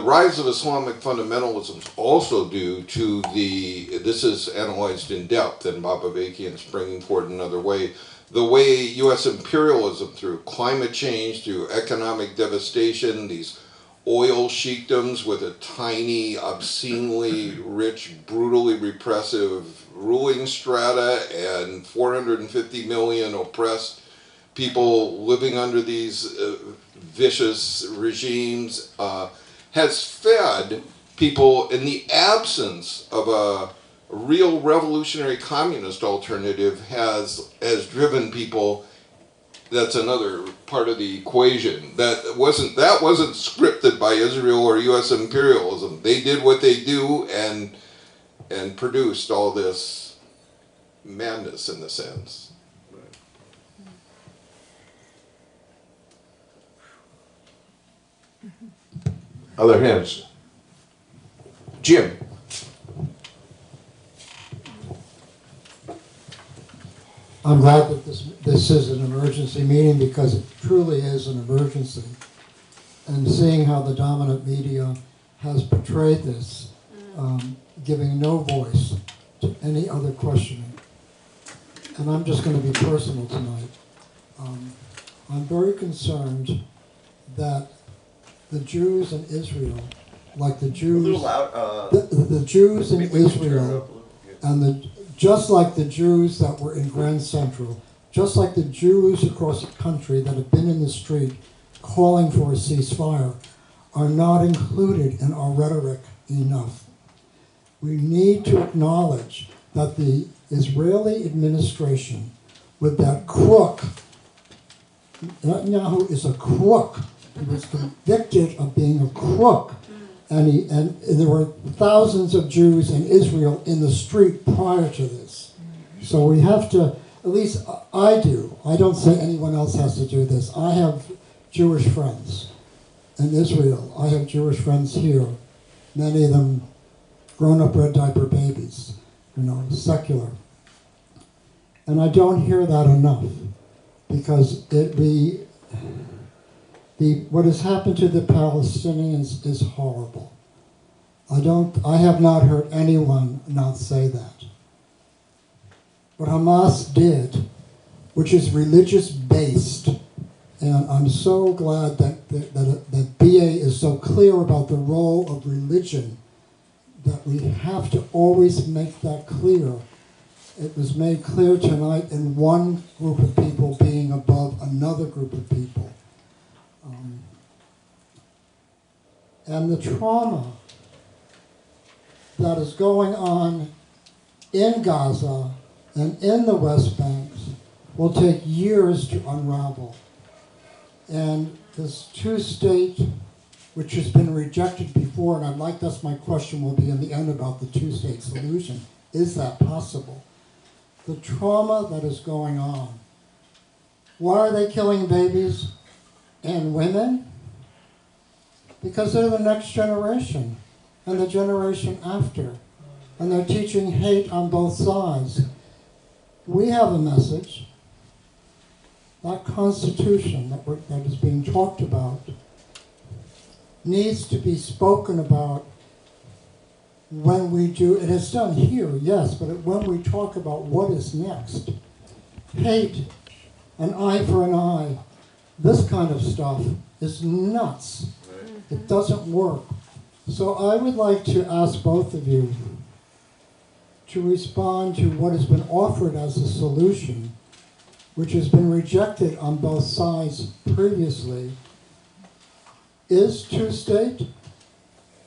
rise of Islamic fundamentalism is also due to this is analyzed in depth, and Babavekian's bringing forward another way, the way U.S. imperialism through climate change, through economic devastation, these oil sheikdoms with a tiny, obscenely rich, brutally repressive ruling strata and 450 million oppressed people living under these vicious regimes, has fed people in the absence of a real revolutionary communist alternative has driven people. That's another part of the equation. That wasn't scripted by Israel or U.S. imperialism. They did what they do and produced all this madness in a sense. Other hands. Jim. I'm glad that this is an emergency meeting because it truly is an emergency. And seeing how the dominant media has portrayed this, giving no voice to any other questioning. And I'm just going to be personal tonight. I'm very concerned that the Jews in Israel, like the Jews, A little loud, the Jews in maybe we can turn it Israel, up a little. Yeah. and just like the Jews that were in Grand Central, just like the Jews across the country that have been in the street calling for a ceasefire, are not included in our rhetoric enough. We need to acknowledge that the Israeli administration, with that crook, Netanyahu is a crook. He was convicted of being a crook. And there were thousands of Jews in Israel in the street prior to this. So we have to, at least I do, I don't say anyone else has to do this. I have Jewish friends in Israel. I have Jewish friends here, many of them grown-up red diaper babies, secular. And I don't hear that enough, because what has happened to the Palestinians is horrible. I have not heard anyone not say that. What Hamas did, which is religious-based, and I'm so glad that BA is so clear about the role of religion, that we have to always make that clear. It was made clear tonight in one group of people being above another group of people. And the trauma that is going on in Gaza and in the West Bank will take years to unravel. And this two-state, which has been rejected before, and that's my question will be in the end about the two-state solution. Is that possible? The trauma that is going on. Why are they killing babies and women? Because they're the next generation and the generation after. And they're teaching hate on both sides. We have a message. That Constitution that is being talked about needs to be spoken about when we do, it is done here, yes, but when we talk about what is next. Hate, an eye for an eye, this kind of stuff is nuts. It doesn't work. So I would like to ask both of you to respond to what has been offered as a solution, which has been rejected on both sides previously. Is two-state?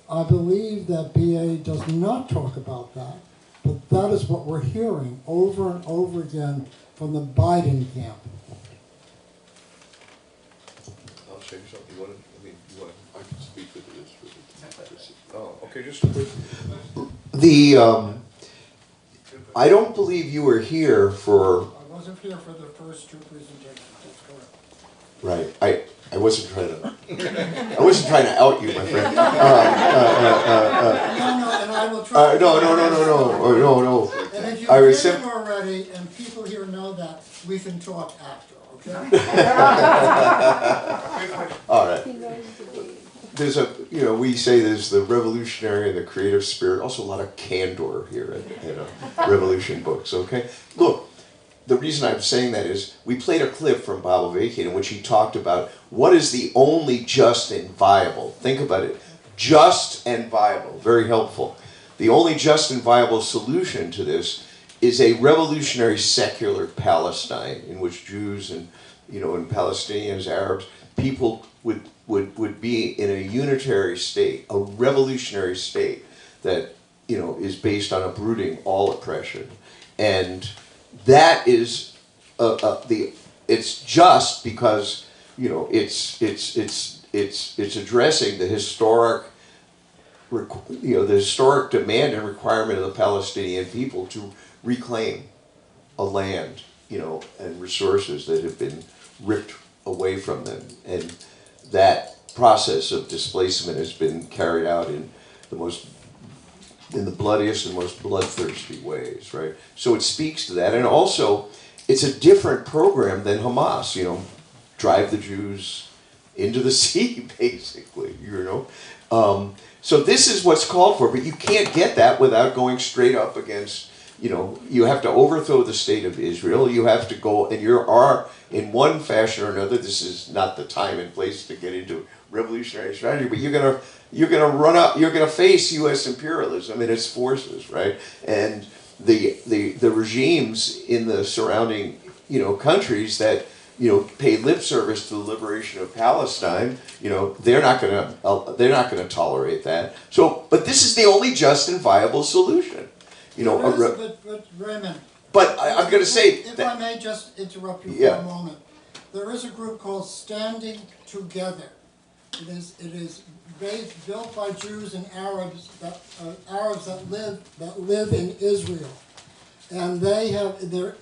I believe that BA does not talk about that, but that is what we're hearing over and over again from the Biden camp. I'll show you something. I can speak with this. Oh, okay, just a quick. I don't believe you were here for. I wasn't here for the first two presentations, that's correct. Right, I wasn't trying to out you, my friend. No, and I will try. No. And if you've I was been already, and people here know that, we can talk after, okay? All right. There's we say there's the revolutionary and the creative spirit, also a lot of candor here at Revolution Books, okay? Look, the reason I'm saying that is we played a clip from Bob Avakian in which he talked about what is the only just and viable. Think about it. Just and viable. Very helpful. The only just and viable solution to this is a revolutionary secular Palestine in which Jews and and Palestinians, Arabs, people would be in a unitary state, a revolutionary state that is based on uprooting all oppression. And that is it's just because it's addressing the historic the historic demand and requirement of the Palestinian people to reclaim a land and resources that have been ripped away from them. And that process of displacement has been carried out in the bloodiest and most bloodthirsty ways, right? So it speaks to that. And also, it's a different program than Hamas, drive the Jews into the sea, basically, So this is what's called for, but you can't get that without going straight up against, you have to overthrow the state of Israel, you have to go, and you are, in one fashion or another, this is not the time and place to get into revolutionary strategy, but you're gonna face U.S. imperialism and its forces, right? And the regimes in the surrounding, countries that, pay lip service to the liberation of Palestine, they're not gonna tolerate that. So, but this is the only just and viable solution. But Raymond. But I'm gonna say If that, I may just interrupt you Yeah. for a moment. There is a group called Standing Together. It is built by Jews and Arabs that live in Israel. And you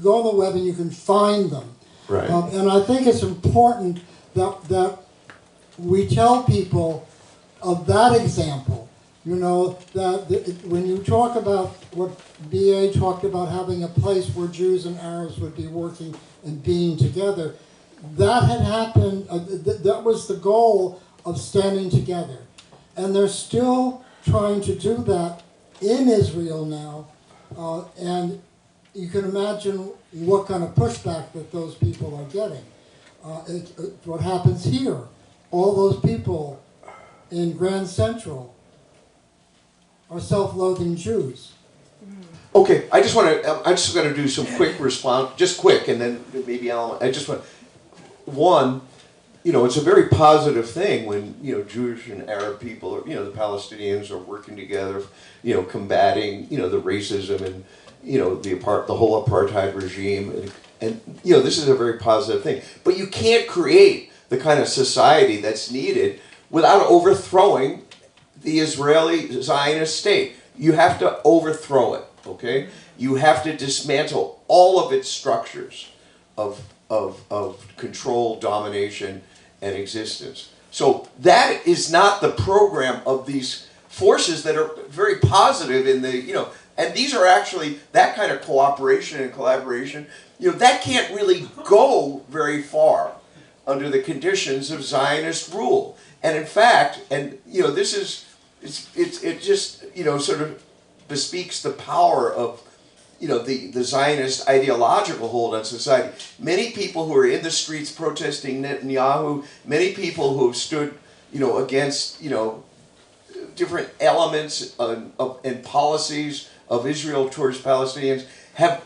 go on the web and you can find them. right. And I think it's important that we tell people of that example. When you talk about what BA talked about, having a place where Jews and Arabs would be working and being together, that had happened, that was the goal of Standing Together. And they're still trying to do that in Israel now. And you can imagine what kind of pushback that those people are getting. What happens here, all those people in Grand Central are self-loathing Jews. Okay, I'm just going to do some quick response, just quick, and then maybe it's a very positive thing when, Jewish and Arab people, the Palestinians are working together, combating, the racism and, the whole apartheid regime. And this is a very positive thing. But you can't create the kind of society that's needed without overthrowing the Israeli Zionist state. You have to overthrow it, okay? You have to dismantle all of its structures of control, domination, and existence. So that is not the program of these forces that are very positive in the, and these are actually, that kind of cooperation and collaboration, that can't really go very far under the conditions of Zionist rule. And in fact, this is, it just, sort of bespeaks the power of, the Zionist ideological hold on society. Many people who are in the streets protesting Netanyahu, many people who have stood, against, different elements and policies of Israel towards Palestinians have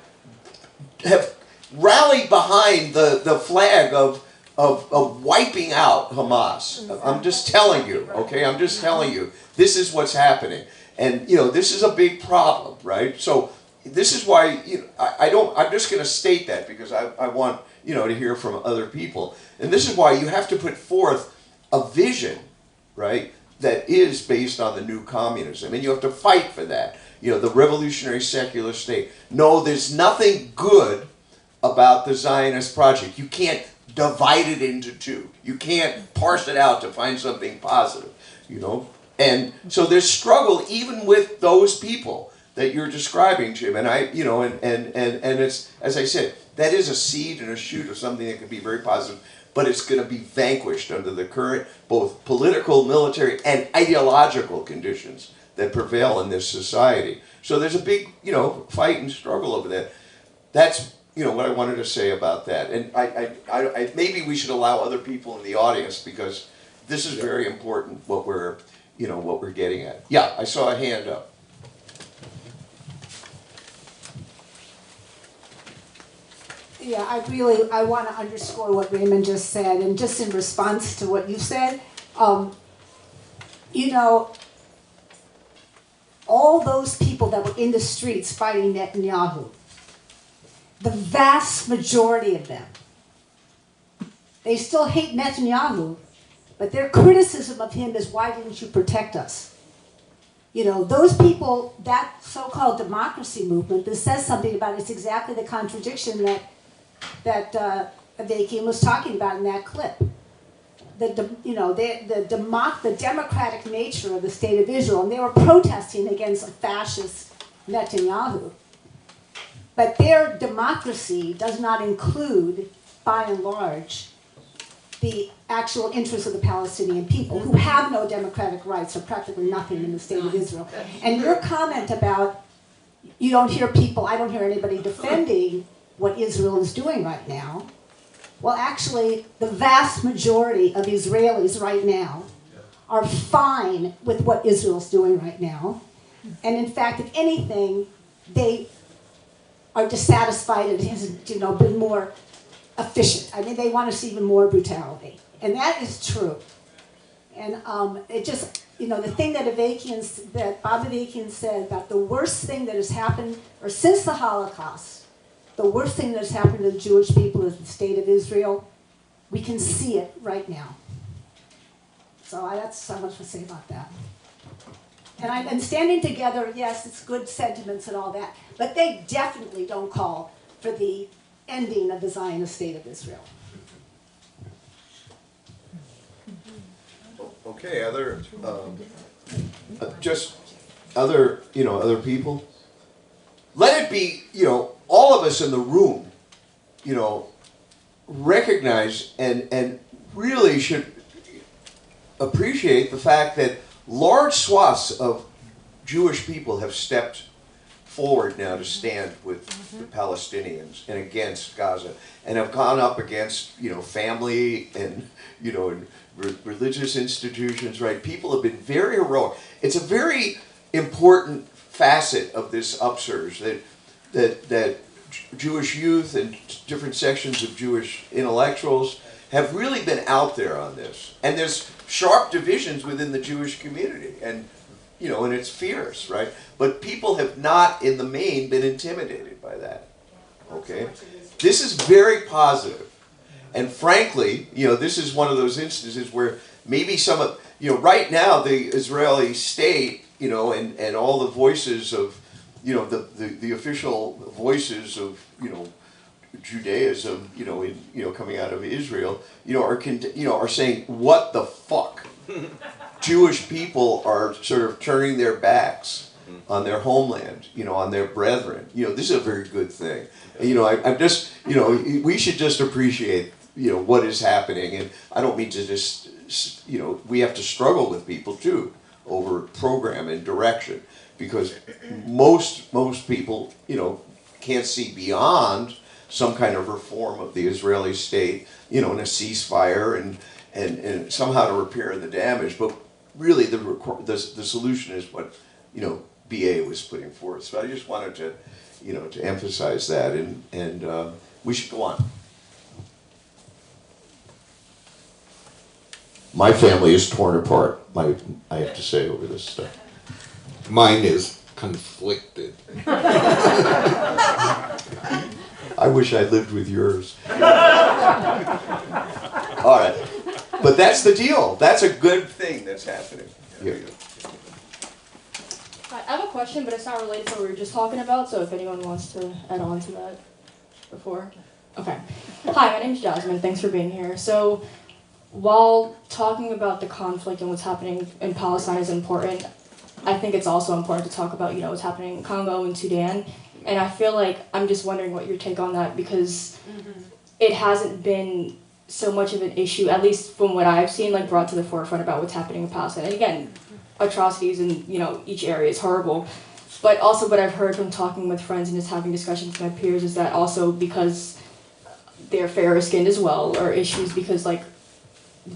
rallied behind the flag of wiping out Hamas. I'm just telling you, okay? I'm just telling you, this is what's happening. And, this is a big problem, right? So this is why, I'm just going to state that because I want, to hear from other people. And this is why you have to put forth a vision, right, that is based on the new communism. And you have to fight for that. The revolutionary secular state. No, there's nothing good about the Zionist project. You can't divide it into two. You can't parse it out to find something positive, And so there's struggle even with those people that you're describing, Jim. And and it's, as I said, that is a seed and a shoot of something that could be very positive, but it's going to be vanquished under the current both political, military, and ideological conditions that prevail in this society. So there's a big, fight and struggle over that. That's, what I wanted to say about that. And I maybe we should allow other people in the audience because this is very important what we're getting at. Yeah, I saw a hand up. Yeah, I want to underscore what Raymond just said, and just in response to what you said, all those people that were in the streets fighting Netanyahu, the vast majority of them, they still hate Netanyahu, but their criticism of him is, why didn't you protect us? Those people, that so-called democracy movement, this says something about, it's exactly the contradiction that Avakian was talking about in that clip. The democratic nature of the state of Israel, and they were protesting against a fascist Netanyahu. But their democracy does not include, by and large, the actual interests of the Palestinian people, who have no democratic rights or practically nothing in the state of Israel. And your comment about, I don't hear anybody defending what Israel is doing right now. Well, actually, the vast majority of Israelis right now are fine with what Israel's doing right now. And in fact, if anything, they are dissatisfied it hasn't, been more efficient. I mean, they want to see even more brutality. And that is true. And it just, the thing that Bob Avakian said about the worst thing that has happened, or since the Holocaust, the worst thing that has happened to the Jewish people is the state of Israel. We can see it right now. So that's so much to say about that. And standing together, yes, it's good sentiments and all that, but they definitely don't call for the ending of the Zionist state of Israel. Okay, other other people. Let it be, all of us in the room, recognize and really should appreciate the fact that large swaths of Jewish people have stepped forward now to stand with the Palestinians and against Gaza, and have gone up against, family and, and religious institutions, right? People have been very heroic. It's a very important facet of this upsurge that Jewish youth and different sections of Jewish intellectuals have really been out there on this. And there's sharp divisions within the Jewish community, and and it's fierce, right? But people have not, in the main, been intimidated by that. Okay? This is very positive. And frankly, this is one of those instances where maybe some of, right now the Israeli state, and all the voices of, the official voices of, Judaism, coming out of Israel, are saying, what the fuck? Jewish people are sort of turning their backs on their homeland, on their brethren. This is a very good thing. I'm just, we should just appreciate, what is happening. And I don't mean to just, we have to struggle with people too over program and direction, because most people, can't see beyond some kind of reform of the Israeli state, and a ceasefire and somehow to repair the damage. But really the solution is what, BA was putting forth. So I just wanted to, to emphasize that, and we should go on. My family is torn apart, I have to say, over this stuff. Mine is conflicted. I wish I lived with yours. All right. But that's the deal. That's a good thing that's happening. Yeah. Hi, I have a question, but it's not related to what we were just talking about, so if anyone wants to add on to that before. Okay. Hi, my name's Jasmine. Thanks for being here. So, while talking about the conflict and what's happening in Palestine is important, I think it's also important to talk about, what's happening in Congo and Sudan. And I feel like I'm just wondering what your take on that, because it hasn't been so much of an issue, at least from what I've seen, like brought to the forefront about what's happening in Palestine. And again, atrocities in, each area is horrible. But also what I've heard from talking with friends and just having discussions with my peers is that also because they're fairer skinned as well, or issues because like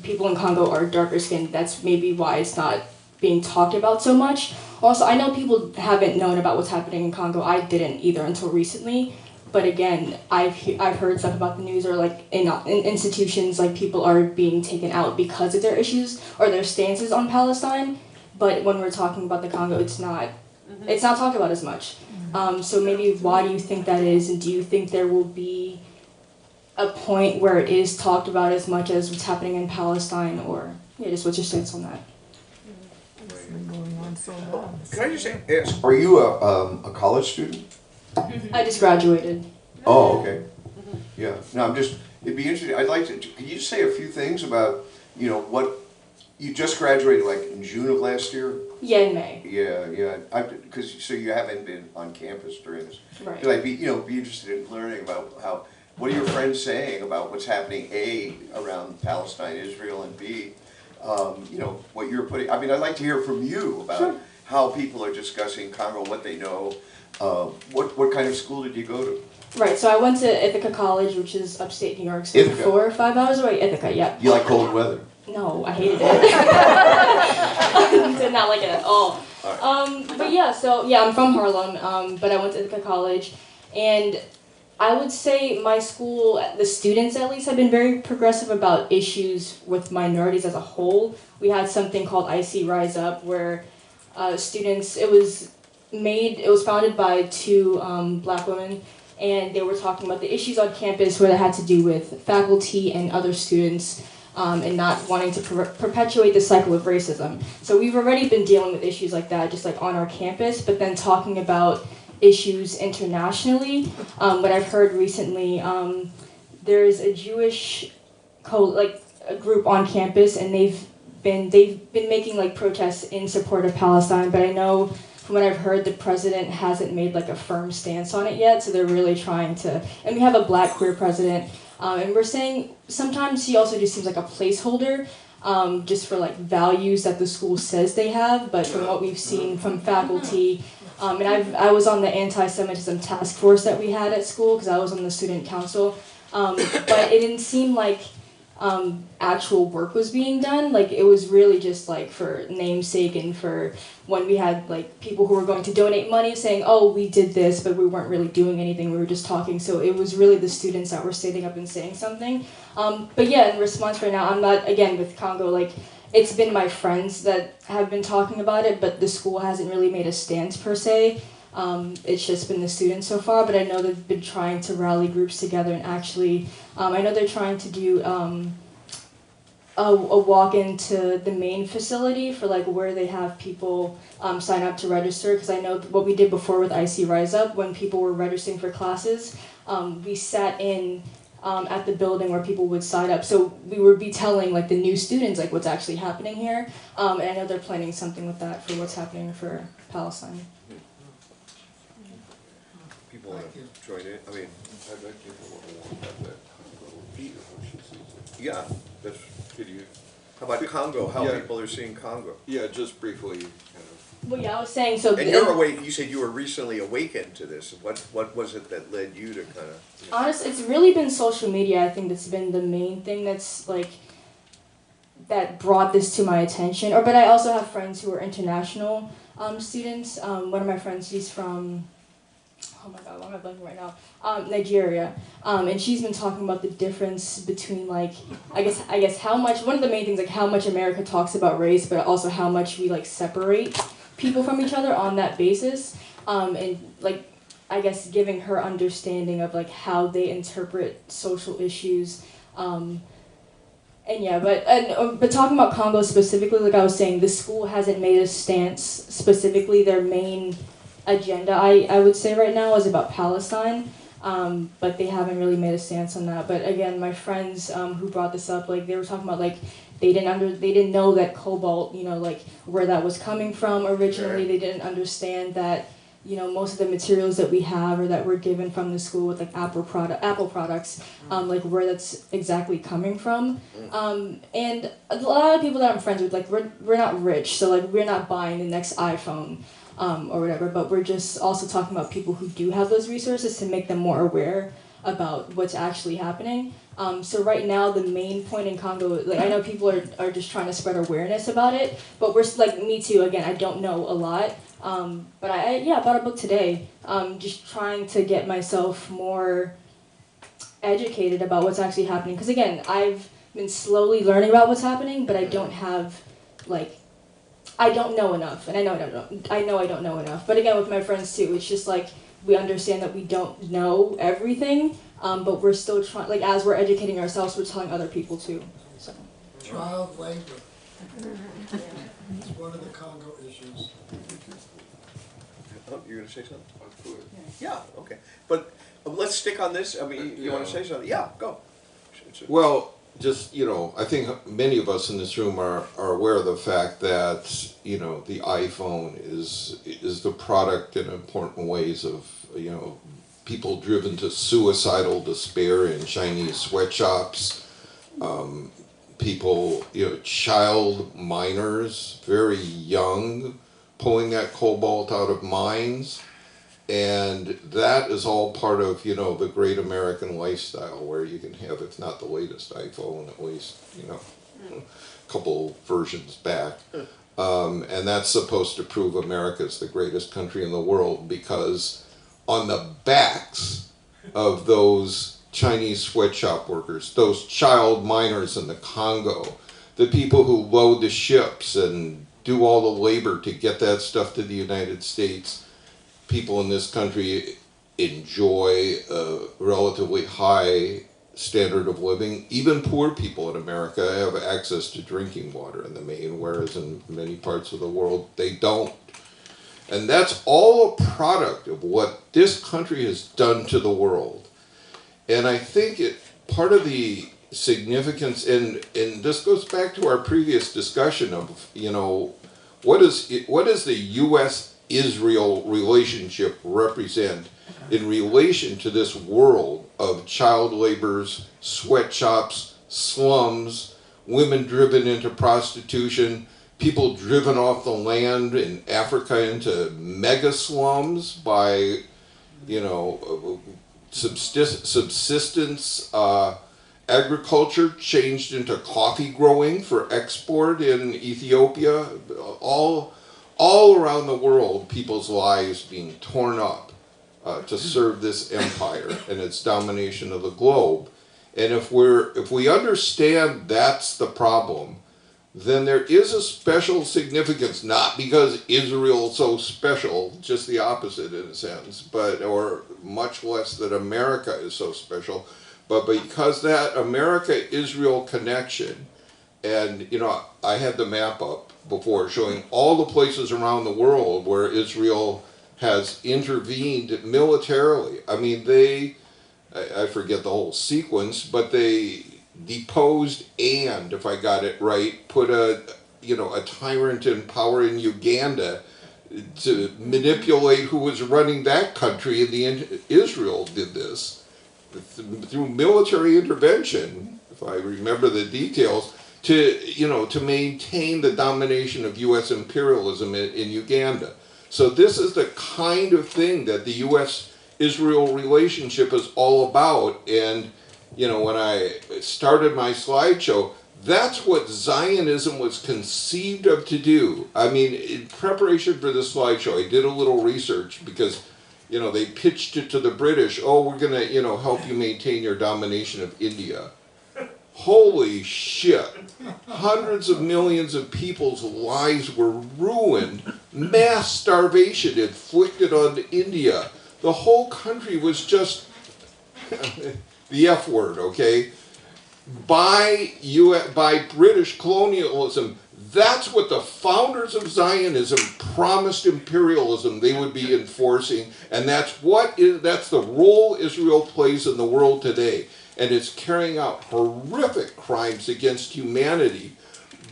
people in Congo are darker skinned, that's maybe why it's not being talked about so much. Also, I know people haven't known about what's happening in Congo. I didn't either until recently. But again, I've heard stuff about the news, or like in institutions, like people are being taken out because of their issues or their stances on Palestine. But when we're talking about the Congo, it's not talked about as much. So maybe why do you think that is, and do you think there will be a point where it is talked about as much as what's happening in Palestine, or just what's your stance on that? Can I just ask, are you a college student? I just graduated. Oh, okay. Yeah. No, it'd be interesting. I'd like to, can you just say a few things about, what, you just graduated like in June of last year? Yeah, in May. Yeah. Because, so you haven't been on campus during this. Right. Could I be interested in learning about what are your friends saying about what's happening, A, around Palestine, Israel, and B, what you're putting, I'd like to hear from you about how people are discussing Congo, what they know. What kind of school did you go to? Right, so I went to Ithaca College, which is upstate New York, so 4 or 5 hours away. Ithaca, yeah. You like cold weather? No, I hated it. I did not like it at all. Right. But yeah, I'm from Harlem, but I went to Ithaca College, And I would say my school, the students at least, have been very progressive about issues with minorities as a whole. We had something called IC Rise Up, where students, it was founded by two black women, and they were talking about the issues on campus where they had to do with faculty and other students and not wanting to perpetuate the cycle of racism. So we've already been dealing with issues like that, just like on our campus, but then talking about issues internationally. What I've heard recently, there's a Jewish a group on campus, and they've been making like protests in support of Palestine. But I know from what I've heard, the president hasn't made like a firm stance on it yet. So they're really trying to. And we have a black queer president, and we're saying sometimes he also just seems like a placeholder. Just for like values that the school says they have, but from what we've seen from faculty, and I was on the Anti-Semitism task force that we had at school because I was on the student council, but it didn't seem like actual work was being done. Like it was really just like for namesake and for when we had like people who were going to donate money saying, oh, we did this, but we weren't really doing anything, we were just talking. So it was really the students that were standing up and saying something. But yeah, in response right now, I'm not, again, with Congo, like it's been my friends that have been talking about it, but the school hasn't really made a stance per se. It's just been the students so far, but I know they've been trying to rally groups together and actually, I know they're trying to do a walk into the main facility for like where they have people sign up to register, because I know what we did before with IC Rise Up, when people were registering for classes, we sat in at the building where people would sign up. So we would be telling like the new students like what's actually happening here. And I know they're planning something with that for what's happening for Palestine. People want to join in. I mean, I'd like to have that. Yeah, that's. Could you? How about Congo? How Yeah. people are seeing Congo? Yeah, just briefly. Kind of. Well, yeah, I was saying so. And you're you said you were recently awakened to this. What was it that led you to kind of? Honestly, it's really been social media. I think that's been the main thing that's like that brought this to my attention. But I also have friends who are international students. One of my friends, she's from. Oh my God, why am I blanking right now? Nigeria, and she's been talking about the difference between like I guess how much, one of the main things, like how much America talks about race, but also how much we like separate people from each other on that basis, and like I guess giving her understanding of like how they interpret social issues, and yeah, but talking about Congo specifically, like I was saying, the school hasn't made a stance specifically. Their main agenda, I would say right now, is about Palestine, but they haven't really made a stance on that. But again, my friends who brought this up, like they were talking about like they didn't know that cobalt, you know, like where that was coming from originally. They didn't understand that, you know, most of the materials that we have or that we're given from the school with like Apple products, like where that's exactly coming from. And a lot of people that I'm friends with, like we're not rich, so like we're not buying the next iPhone. Or whatever, but we're just also talking about people who do have those resources to make them more aware about what's actually happening. So right now, the main point in Congo, like I know people are just trying to spread awareness about it, but we're like, me too, again, I don't know a lot, but I bought a book today, just trying to get myself more educated about what's actually happening, because again, I've been slowly learning about what's happening, but I don't have, like, I don't know enough, and I know I don't know enough. But again, with my friends too, it's just like we understand that we don't know everything, but we're still trying. Like as we're educating ourselves, we're telling other people too. So. Child labor. It's one of the Congo issues. Oh, you're going to say something? Yeah. Okay. But let's stick on this. I mean, you want to say something? Yeah. Go. Well, just, you know, I think many of us in this room are aware of the fact that, you know, the iPhone is the product in important ways of, you know, people driven to suicidal despair in Chinese sweatshops, people, you know, child miners, very young, pulling that cobalt out of mines. And that is all part of, you know, the great American lifestyle where you can have, if not the latest iPhone, at least, you know, a couple versions back. And that's supposed to prove America's the greatest country in the world because on the backs of those Chinese sweatshop workers, those child miners in the Congo, the people who load the ships and do all the labor to get that stuff to the United States. People in this country enjoy a relatively high standard of living. Even poor people in America have access to drinking water in the main, whereas in many parts of the world they don't. And that's all a product of what this country has done to the world. And I think part of the significance, and this goes back to our previous discussion of, you know, what does the U.S.-Israel relationship represent in relation to this world of child laborers, sweatshops, slums, women driven into prostitution, people driven off the land in Africa into mega slums by, you know, subsistence agriculture changed into coffee growing for export in Ethiopia. All around the world, people's lives being torn up to serve this empire and its domination of the globe. And if we understand that's the problem, then there is a special significance, not because Israel is so special, just the opposite in a sense, but, or much less that America is so special, but because that America-Israel connection, and, you know, I had the map up before showing all the places around the world where Israel has intervened militarily. I mean, I forget the whole sequence, but they deposed and, if I got it right, put a tyrant in power in Uganda to manipulate who was running that country, and Israel did this through military intervention, if I remember the details, to maintain the domination of U.S. imperialism in Uganda. So this is the kind of thing that the U.S.-Israel relationship is all about. And, you know, when I started my slideshow, that's what Zionism was conceived of to do. I mean, in preparation for this slideshow, I did a little research because, you know, they pitched it to the British. Oh, we're going to, you know, help you maintain your domination of India. Holy shit. Hundreds of millions of people's lives were ruined. Mass starvation inflicted on India. The whole country was just the F word, okay? By British colonialism. That's what the founders of Zionism promised imperialism they would be enforcing, and that's the role Israel plays in the world today. And it's carrying out horrific crimes against humanity.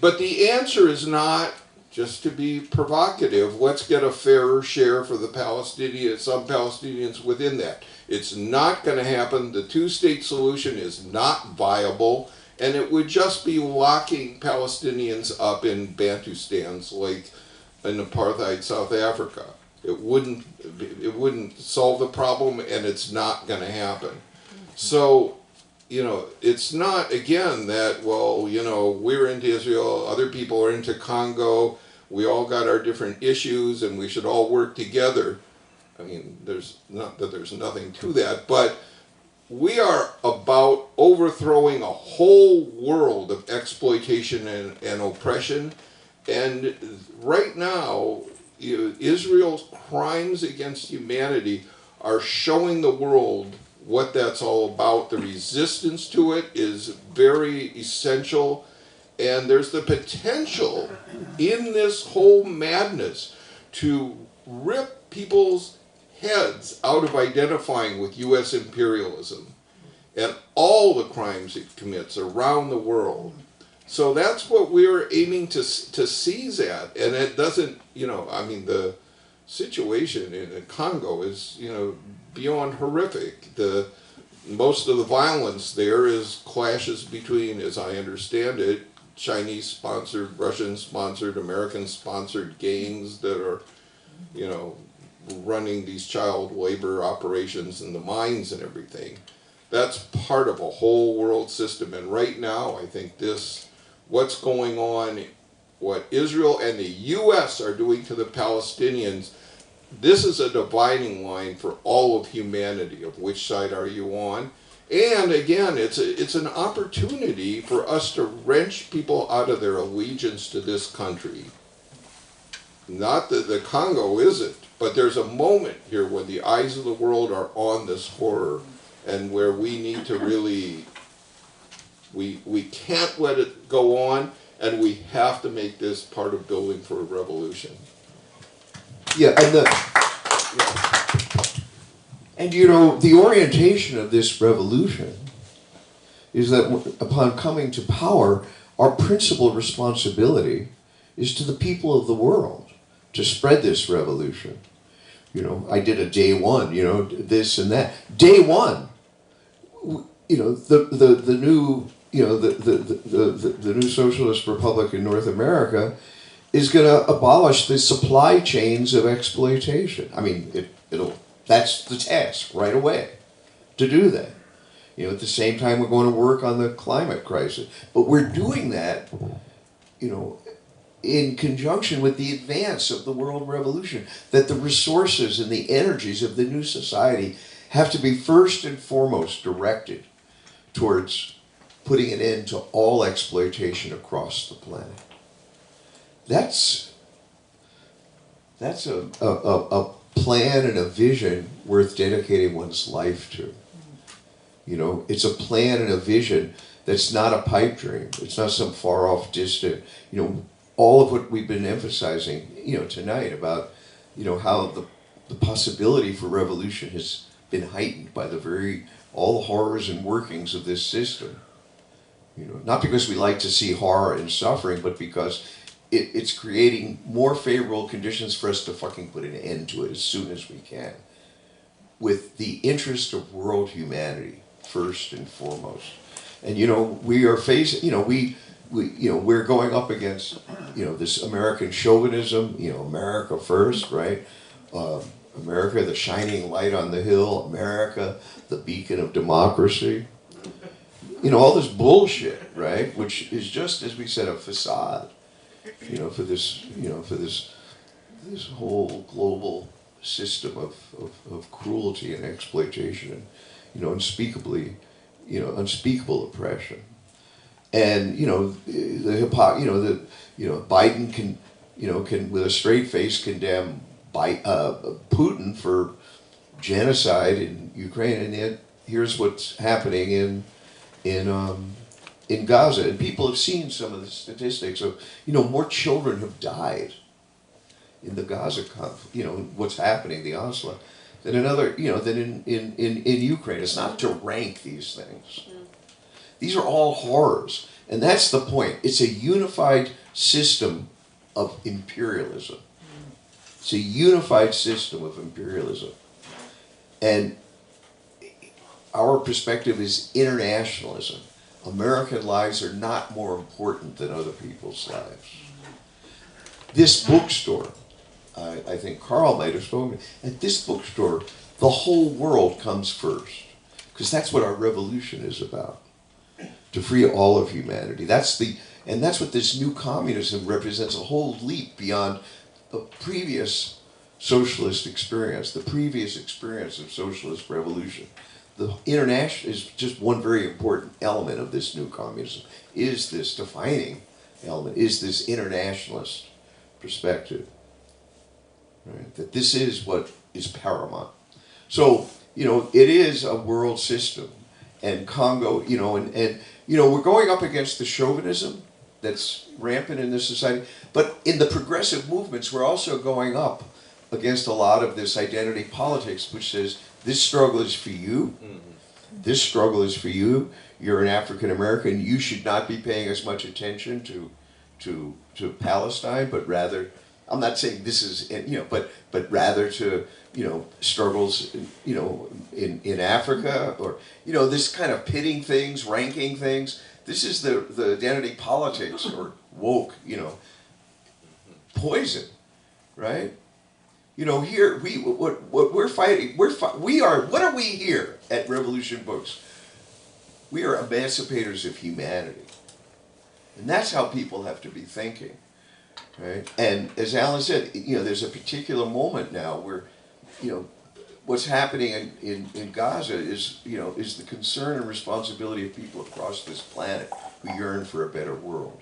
But the answer is not, just to be provocative, let's get a fairer share for the Palestinians, some Palestinians within that. It's not going to happen. The two-state solution is not viable, and it would just be locking Palestinians up in Bantustans like in apartheid South Africa. It wouldn't solve the problem, and it's not going to happen. So, you know, it's not, again, that, well, you know, we're into Israel, other people are into Congo, we all got our different issues, and we should all work together. I mean, there's nothing to that, but we are about overthrowing a whole world of exploitation and oppression, and right now, Israel's crimes against humanity are showing the world what that's all about. The resistance to it is very essential, and there's the potential in this whole madness to rip people's heads out of identifying with U.S. imperialism and all the crimes it commits around the world. So that's what we're aiming to seize at, and it doesn't, you know, I mean, the situation in Congo is, you know, beyond horrific. Most of the violence there is clashes between, as I understand it, Chinese-sponsored, Russian-sponsored, American-sponsored gangs that are, you know, running these child labor operations in the mines and everything. That's part of a whole world system. And right now, I think what's going on, what Israel and the U.S. are doing to the Palestinians, this is a dividing line for all of humanity, of which side are you on. And again, it's an opportunity for us to wrench people out of their allegiance to this country. Not that the Congo isn't, but there's a moment here when the eyes of the world are on this horror, and where we need to really, we can't let it go on, and we have to make this part of building for a revolution. Yeah, and you know, the orientation of this revolution is that upon coming to power, our principal responsibility is to the people of the world to spread this revolution. You know, I did a day one, you know, this and that. Day one, you know, the new, you know, the new socialist republic in North America is going to abolish the supply chains of exploitation. I mean, that's the task right away, to do that. You know, at the same time, we're going to work on the climate crisis. But we're doing that, you know, in conjunction with the advance of the world revolution, that the resources and the energies of the new society have to be first and foremost directed towards putting an end to all exploitation across the planet. That's a plan and a vision worth dedicating one's life to. You know, it's a plan and a vision that's not a pipe dream. It's not some far off distant, you know, all of what we've been emphasizing, you know, tonight about, you know, how the possibility for revolution has been heightened by all the horrors and workings of this system. You know, not because we like to see horror and suffering, but because it's creating more favorable conditions for us to fucking put an end to it as soon as we can, with the interest of world humanity first and foremost. And you know, we are facing, you know, we're going up against, you know, this American chauvinism, you know, America first, right? America, the shining light on the hill, America, the beacon of democracy. You know, all this bullshit, right? Which is just, as we said, a facade, you know, for this, you know, for this whole global system of cruelty and exploitation and, you know, unspeakable oppression. And you know, Biden can with a straight face condemn Putin for genocide in Ukraine, and yet here's what's happening in Gaza. And people have seen some of the statistics of, you know, more children have died in the Gaza conflict, you know, what's happening, the onslaught, than in Ukraine. It's not to rank these things. These are all horrors. And that's the point. It's a unified system of imperialism. It's a unified system of imperialism. And our perspective is internationalism. American lives are not more important than other people's lives. This bookstore, I think Carl might have spoken, at this bookstore, the whole world comes first. Because that's what our revolution is about. To free all of humanity. And that's what this new communism represents, a whole leap beyond the previous socialist experience, the previous experience of socialist revolution. The international is just one very important element of this new communism, is this defining element, is this internationalist perspective. Right? That this is what is paramount. So, you know, it is a world system. And Congo, you know, and you know, we're going up against the chauvinism that's rampant in this society, but in the progressive movements, we're also going up against a lot of this identity politics, which says, this struggle is for you, this struggle is for you, you're an African American, you should not be paying as much attention to Palestine, but rather, I'm not saying this is, you know, but rather to, you know, struggles, you know, in Africa, or, you know, this kind of pitting things, ranking things. This is the identity politics, or woke, you know, poison, right? You know, here, what we're fighting, what are we here at Revolution Books? We are emancipators of humanity. And that's how people have to be thinking. right? And as Alan said, there's a particular moment now where, what's happening in Gaza is the concern and responsibility of people across this planet who yearn for a better world.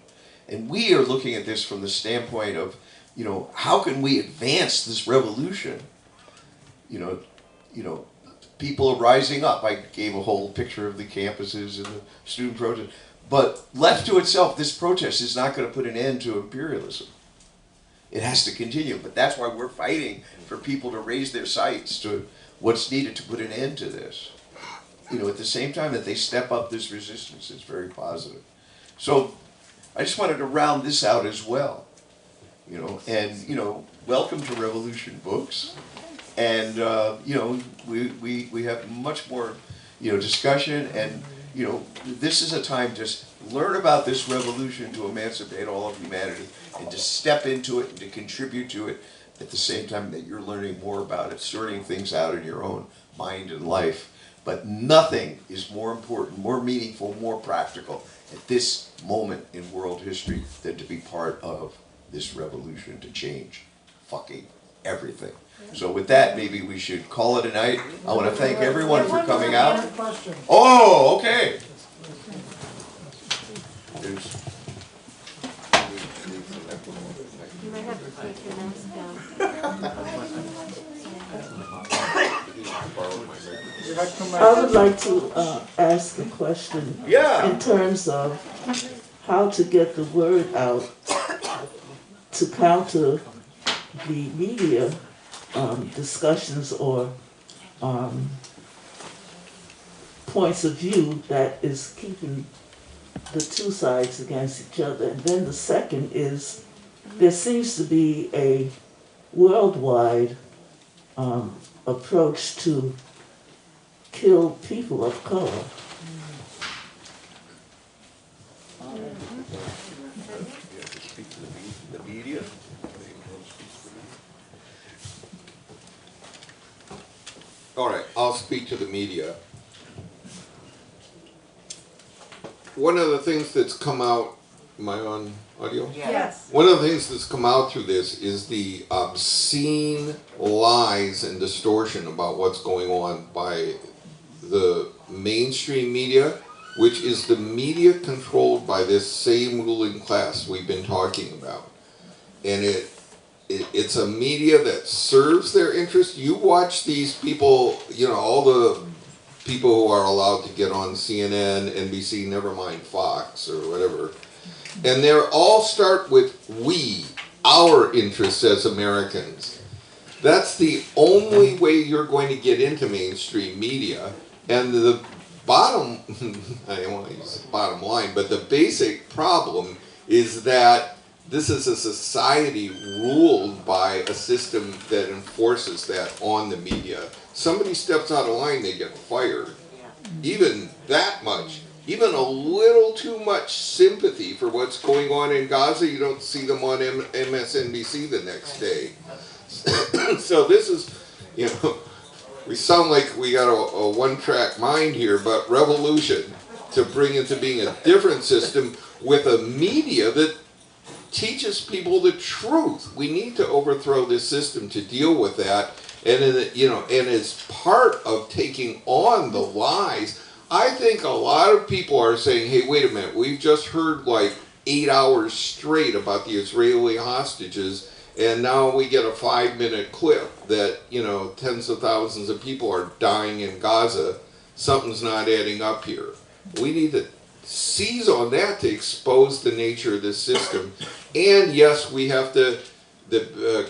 And we are looking at this from the standpoint of, how can we advance this revolution? People are rising up. I gave a whole picture of the campuses and the student protest. But left to itself, this protest is not going to put an end to imperialism. It has to continue. But that's why we're fighting for people to raise their sights to what's needed to put an end to this. At the same time that they step up this resistance, it's very positive. So I just wanted to round this out as well. Welcome to Revolution Books. And, we have much more, discussion, and, this is a time to just learn about this revolution to emancipate all of humanity and to step into it and to contribute to it at the same time that you're learning more about it, sorting things out in your own mind and life. But nothing is more important, more meaningful, more practical at this moment in world history than to be part of this revolution to change fucking everything. So with that, maybe we should call it a night. I want to thank everyone for coming out. Oh, okay. You might have to take your mask down. I would like to ask a question. Yeah. In terms of how to get the word out to counter the media discussions or points of view that is keeping the two sides against each other. And then the second is there seems to be a worldwide approach to kill people of color. The media. All right, I'll speak to the media. One of the things that's come out, am I on audio? Yes. One of the things that's come out through this is the obscene lies and distortion about what's going on by the mainstream media, which is the media controlled by this same ruling class we've been talking about. And it's a media that serves their interest. You watch these people, all the people who are allowed to get on CNN, NBC, never mind Fox or whatever. And they all start with we, our interests as Americans. That's the only way you're going to get into mainstream media. And the bottom, I don't want to use the bottom line, but the basic problem is that this is a society ruled by a system that enforces that on the media. Somebody steps out of line, they get fired. Even that much. Even a little too much sympathy for what's going on in Gaza, you don't see them on MSNBC the next day. So this is, we sound like we got a one-track mind here, but revolution to bring into being a different system with a media that teaches people the truth. We need to overthrow this system to deal with that. And and as part of taking on the lies, I think a lot of people are saying, hey, wait a minute, we've just heard like 8 hours straight about the Israeli hostages, and now we get a 5-minute clip that, tens of thousands of people are dying in Gaza. Something's not adding up here. We need to seize on that to expose the nature of this system. And yes, we have to,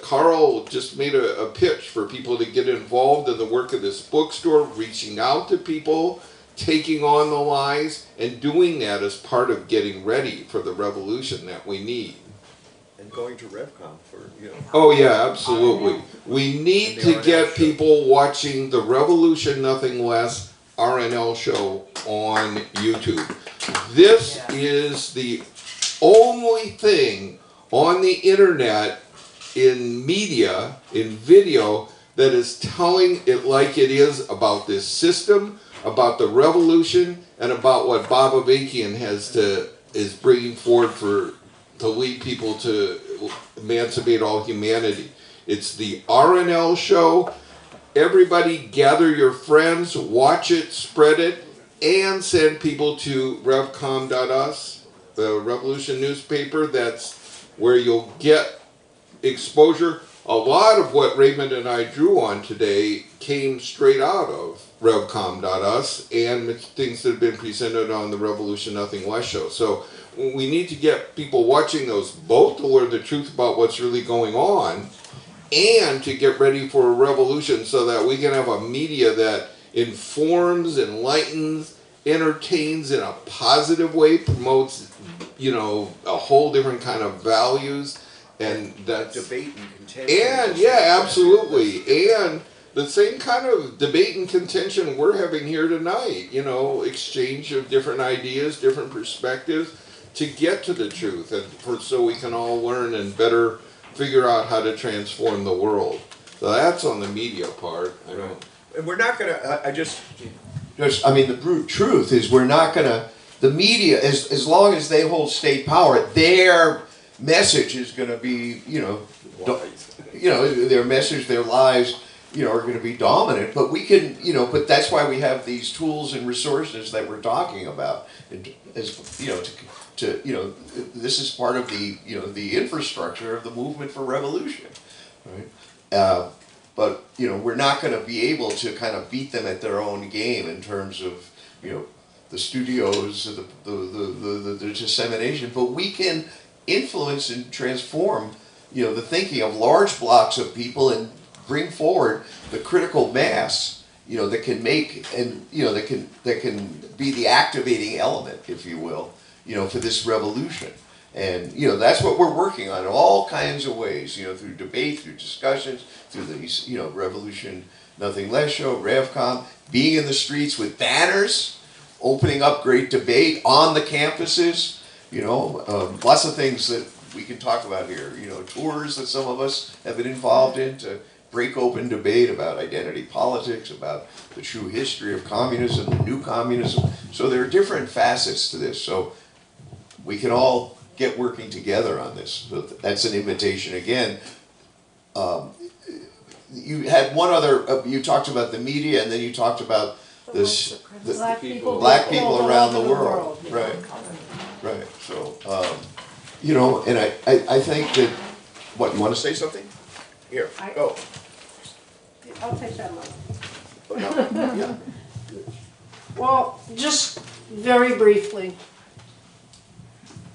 Carl just made a pitch for people to get involved in the work of this bookstore, reaching out to people, taking on the lies, and doing that as part of getting ready for the revolution that we need. And going to RevCom for, Oh yeah, absolutely. We need to get people watching the Revolution Nothing Less RNL show on YouTube. This is the only thing on the internet, in media, in video, that is telling it like it is about this system, about the revolution, and about what Bob Avakian is bringing forward for to lead people to emancipate all humanity. It's the RNL show. Everybody gather your friends, watch it, spread it, and send people to revcom.us, the Revolution newspaper. That's where you'll get exposure. A lot of what Raymond and I drew on today came straight out of revcom.us and things that have been presented on the Revolution Nothing Less show. So we need to get people watching those both to learn the truth about what's really going on and to get ready for a revolution so that we can have a media that informs, enlightens, entertains in a positive way, promotes, you know, a whole different kind of values. And that's debate and contention. And yeah, absolutely. And the same kind of debate and contention we're having here tonight, you know, exchange of different ideas, different perspectives to get to the truth and so we can all learn and better figure out how to transform the world. So that's on the media part. I know. And we're not going to, I mean, the brute truth is we're not going to, the media, as long as they hold state power, their message is going to be, you know, their message, their lives, you know, are going to be dominant. But we can, you know, but that's why we have these tools and resources that we're talking about. And as you know, you know, this is part of the, you know, the infrastructure of the movement for revolution, right? But you know, we're not going to be able to kind of beat them at their own game in terms of, you know, the studios, the dissemination. But we can influence and transform, you know, the thinking of large blocks of people and bring forward the critical mass, you know, that can make and, you know, that can be the activating element, if you will, you know, for this revolution. And, you know, that's what we're working on in all kinds of ways, you know, through debate, through discussions, through the, you know, Revolution Nothing Less show, RevCom, being in the streets with banners, opening up great debate on the campuses, you know, lots of things that we can talk about here, you know, tours that some of us have been involved in to break open debate about identity politics, about the true history of communism, the new communism. So there are different facets to this. So we can all get working together on this. So that's an invitation again. You had one other, you talked about the media and then you talked about this, black people around the world. Right, right. So, you know, and I think that, what, you want to say something? Here, go. I'll take that one. Yeah. Well, just very briefly,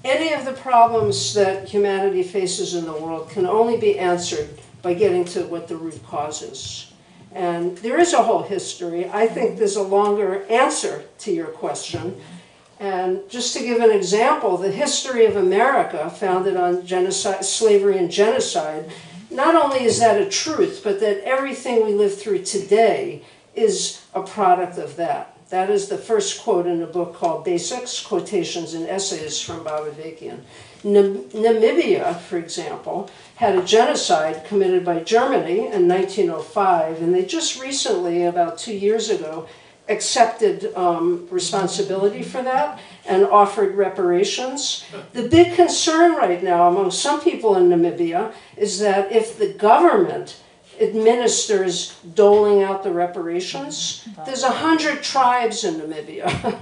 any of the problems that humanity faces in the world can only be answered by getting to what the root cause is. And there is a whole history. I think there's a longer answer to your question. And just to give an example, the history of America, founded on genocide, slavery and genocide, not only is that a truth, but that everything we live through today is a product of that. That is the first quote in a book called Basics, Quotations and Essays from Bob Avakian. Namibia, for example, had a genocide committed by Germany in 1905, and they just recently, about 2 years ago, accepted responsibility for that and offered reparations. The big concern right now among some people in Namibia is that if the government administers doling out the reparations, there's 100 tribes in Namibia.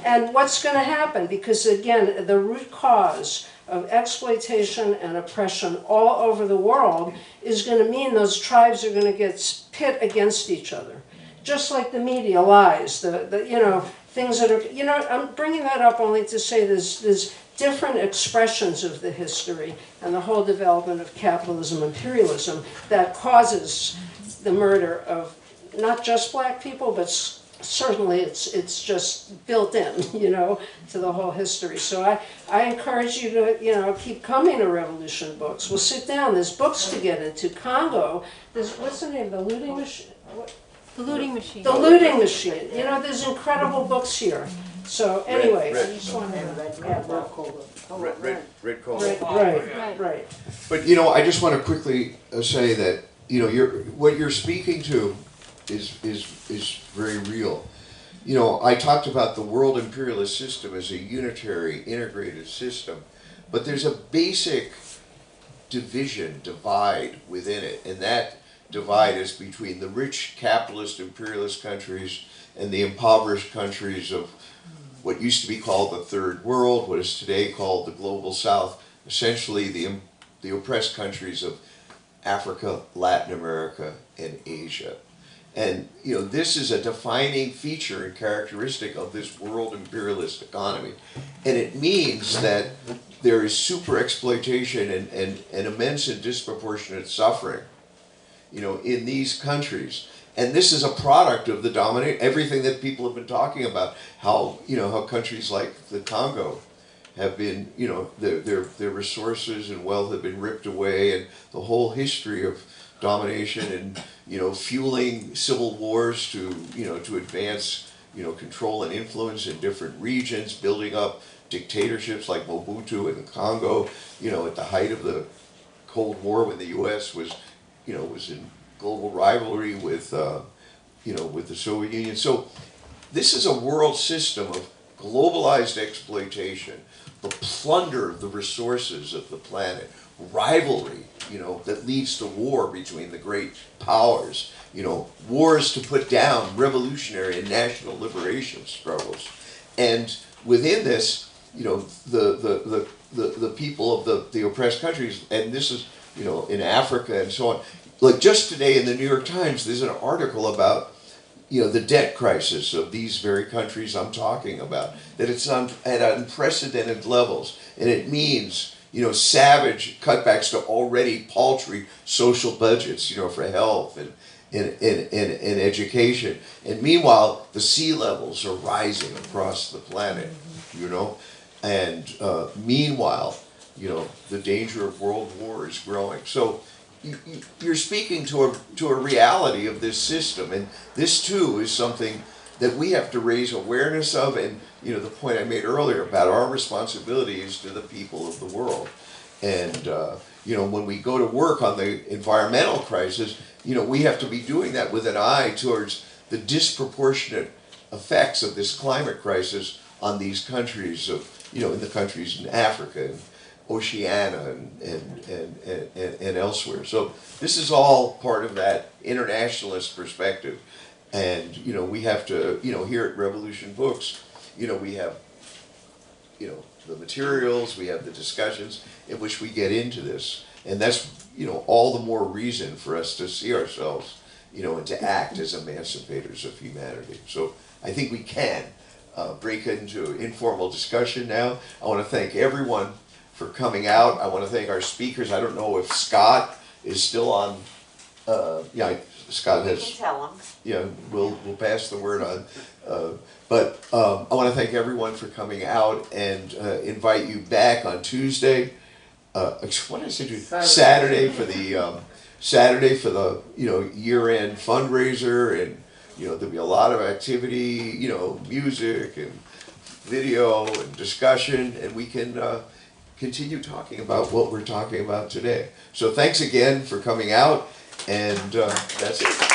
And what's going to happen? Because again, the root cause of exploitation and oppression all over the world is going to mean those tribes are going to get pit against each other. Just like the media lies, you know, things that are, you know, I'm bringing that up only to say there's different expressions of the history and the whole development of capitalism, imperialism, that causes the murder of not just black people, but certainly it's just built in, you know, to the whole history. So I encourage you to, you know, keep coming to Revolution books. We'll sit down. There's books to get into. Congo, there's, what's the name, The Looting Machine? The Looting Machine. The Looting Machine. You know, there's incredible books here. So anyway, I just wanted to add that. Red cola. Right. But you know, I just want to quickly say that, you know, what you're speaking to is very real. You know, I talked about the world imperialist system as a unitary, integrated system, but there's a basic divide within it, and that divide is between the rich capitalist imperialist countries and the impoverished countries of what used to be called the Third World, what is today called the Global South, essentially the oppressed countries of Africa, Latin America, and Asia. And this is a defining feature and characteristic of this world imperialist economy. And it means that there is super exploitation and immense and disproportionate suffering, in these countries. And this is a product of the everything that people have been talking about, how countries like the Congo have been, their resources and wealth have been ripped away, and the whole history of domination and, fueling civil wars to advance, control and influence in different regions, building up dictatorships like Mobutu in the Congo, at the height of the Cold War when the U.S. was in global rivalry with, with the Soviet Union. So this is a world system of globalized exploitation, the plunder of the resources of the planet, rivalry, that leads to war between the great powers, wars to put down revolutionary and national liberation struggles. And within this, the people of the oppressed countries, and this is, in Africa and so on. Like just today in the New York Times, there's an article about, the debt crisis of these very countries I'm talking about, that it's at unprecedented levels, and it means, savage cutbacks to already paltry social budgets, for health and education. And meanwhile, the sea levels are rising across the planet, and meanwhile, the danger of world war is growing. So you're speaking to a reality of this system, and this too is something that we have to raise awareness of, and the point I made earlier about our responsibilities to the people of the world. And when we go to work on the environmental crisis, we have to be doing that with an eye towards the disproportionate effects of this climate crisis on these countries of, in the countries in Africa and Oceania and elsewhere. So this is all part of that internationalist perspective. And, we have to, here at Revolution Books, we have, the materials, we have the discussions in which we get into this. And that's, all the more reason for us to see ourselves, and to act as emancipators of humanity. So I think we can break into informal discussion now. I want to thank everyone for coming out. I want to thank our speakers. I don't know if Scott is still on. Scott has. You can tell him. Yeah, we'll pass the word on. But I want to thank everyone for coming out and invite you back on Tuesday. What did I say to you? Saturday for the year-end fundraiser, and there'll be a lot of activity. Music and video and discussion, and we can continue talking about what we're talking about today. So thanks again for coming out, and that's it.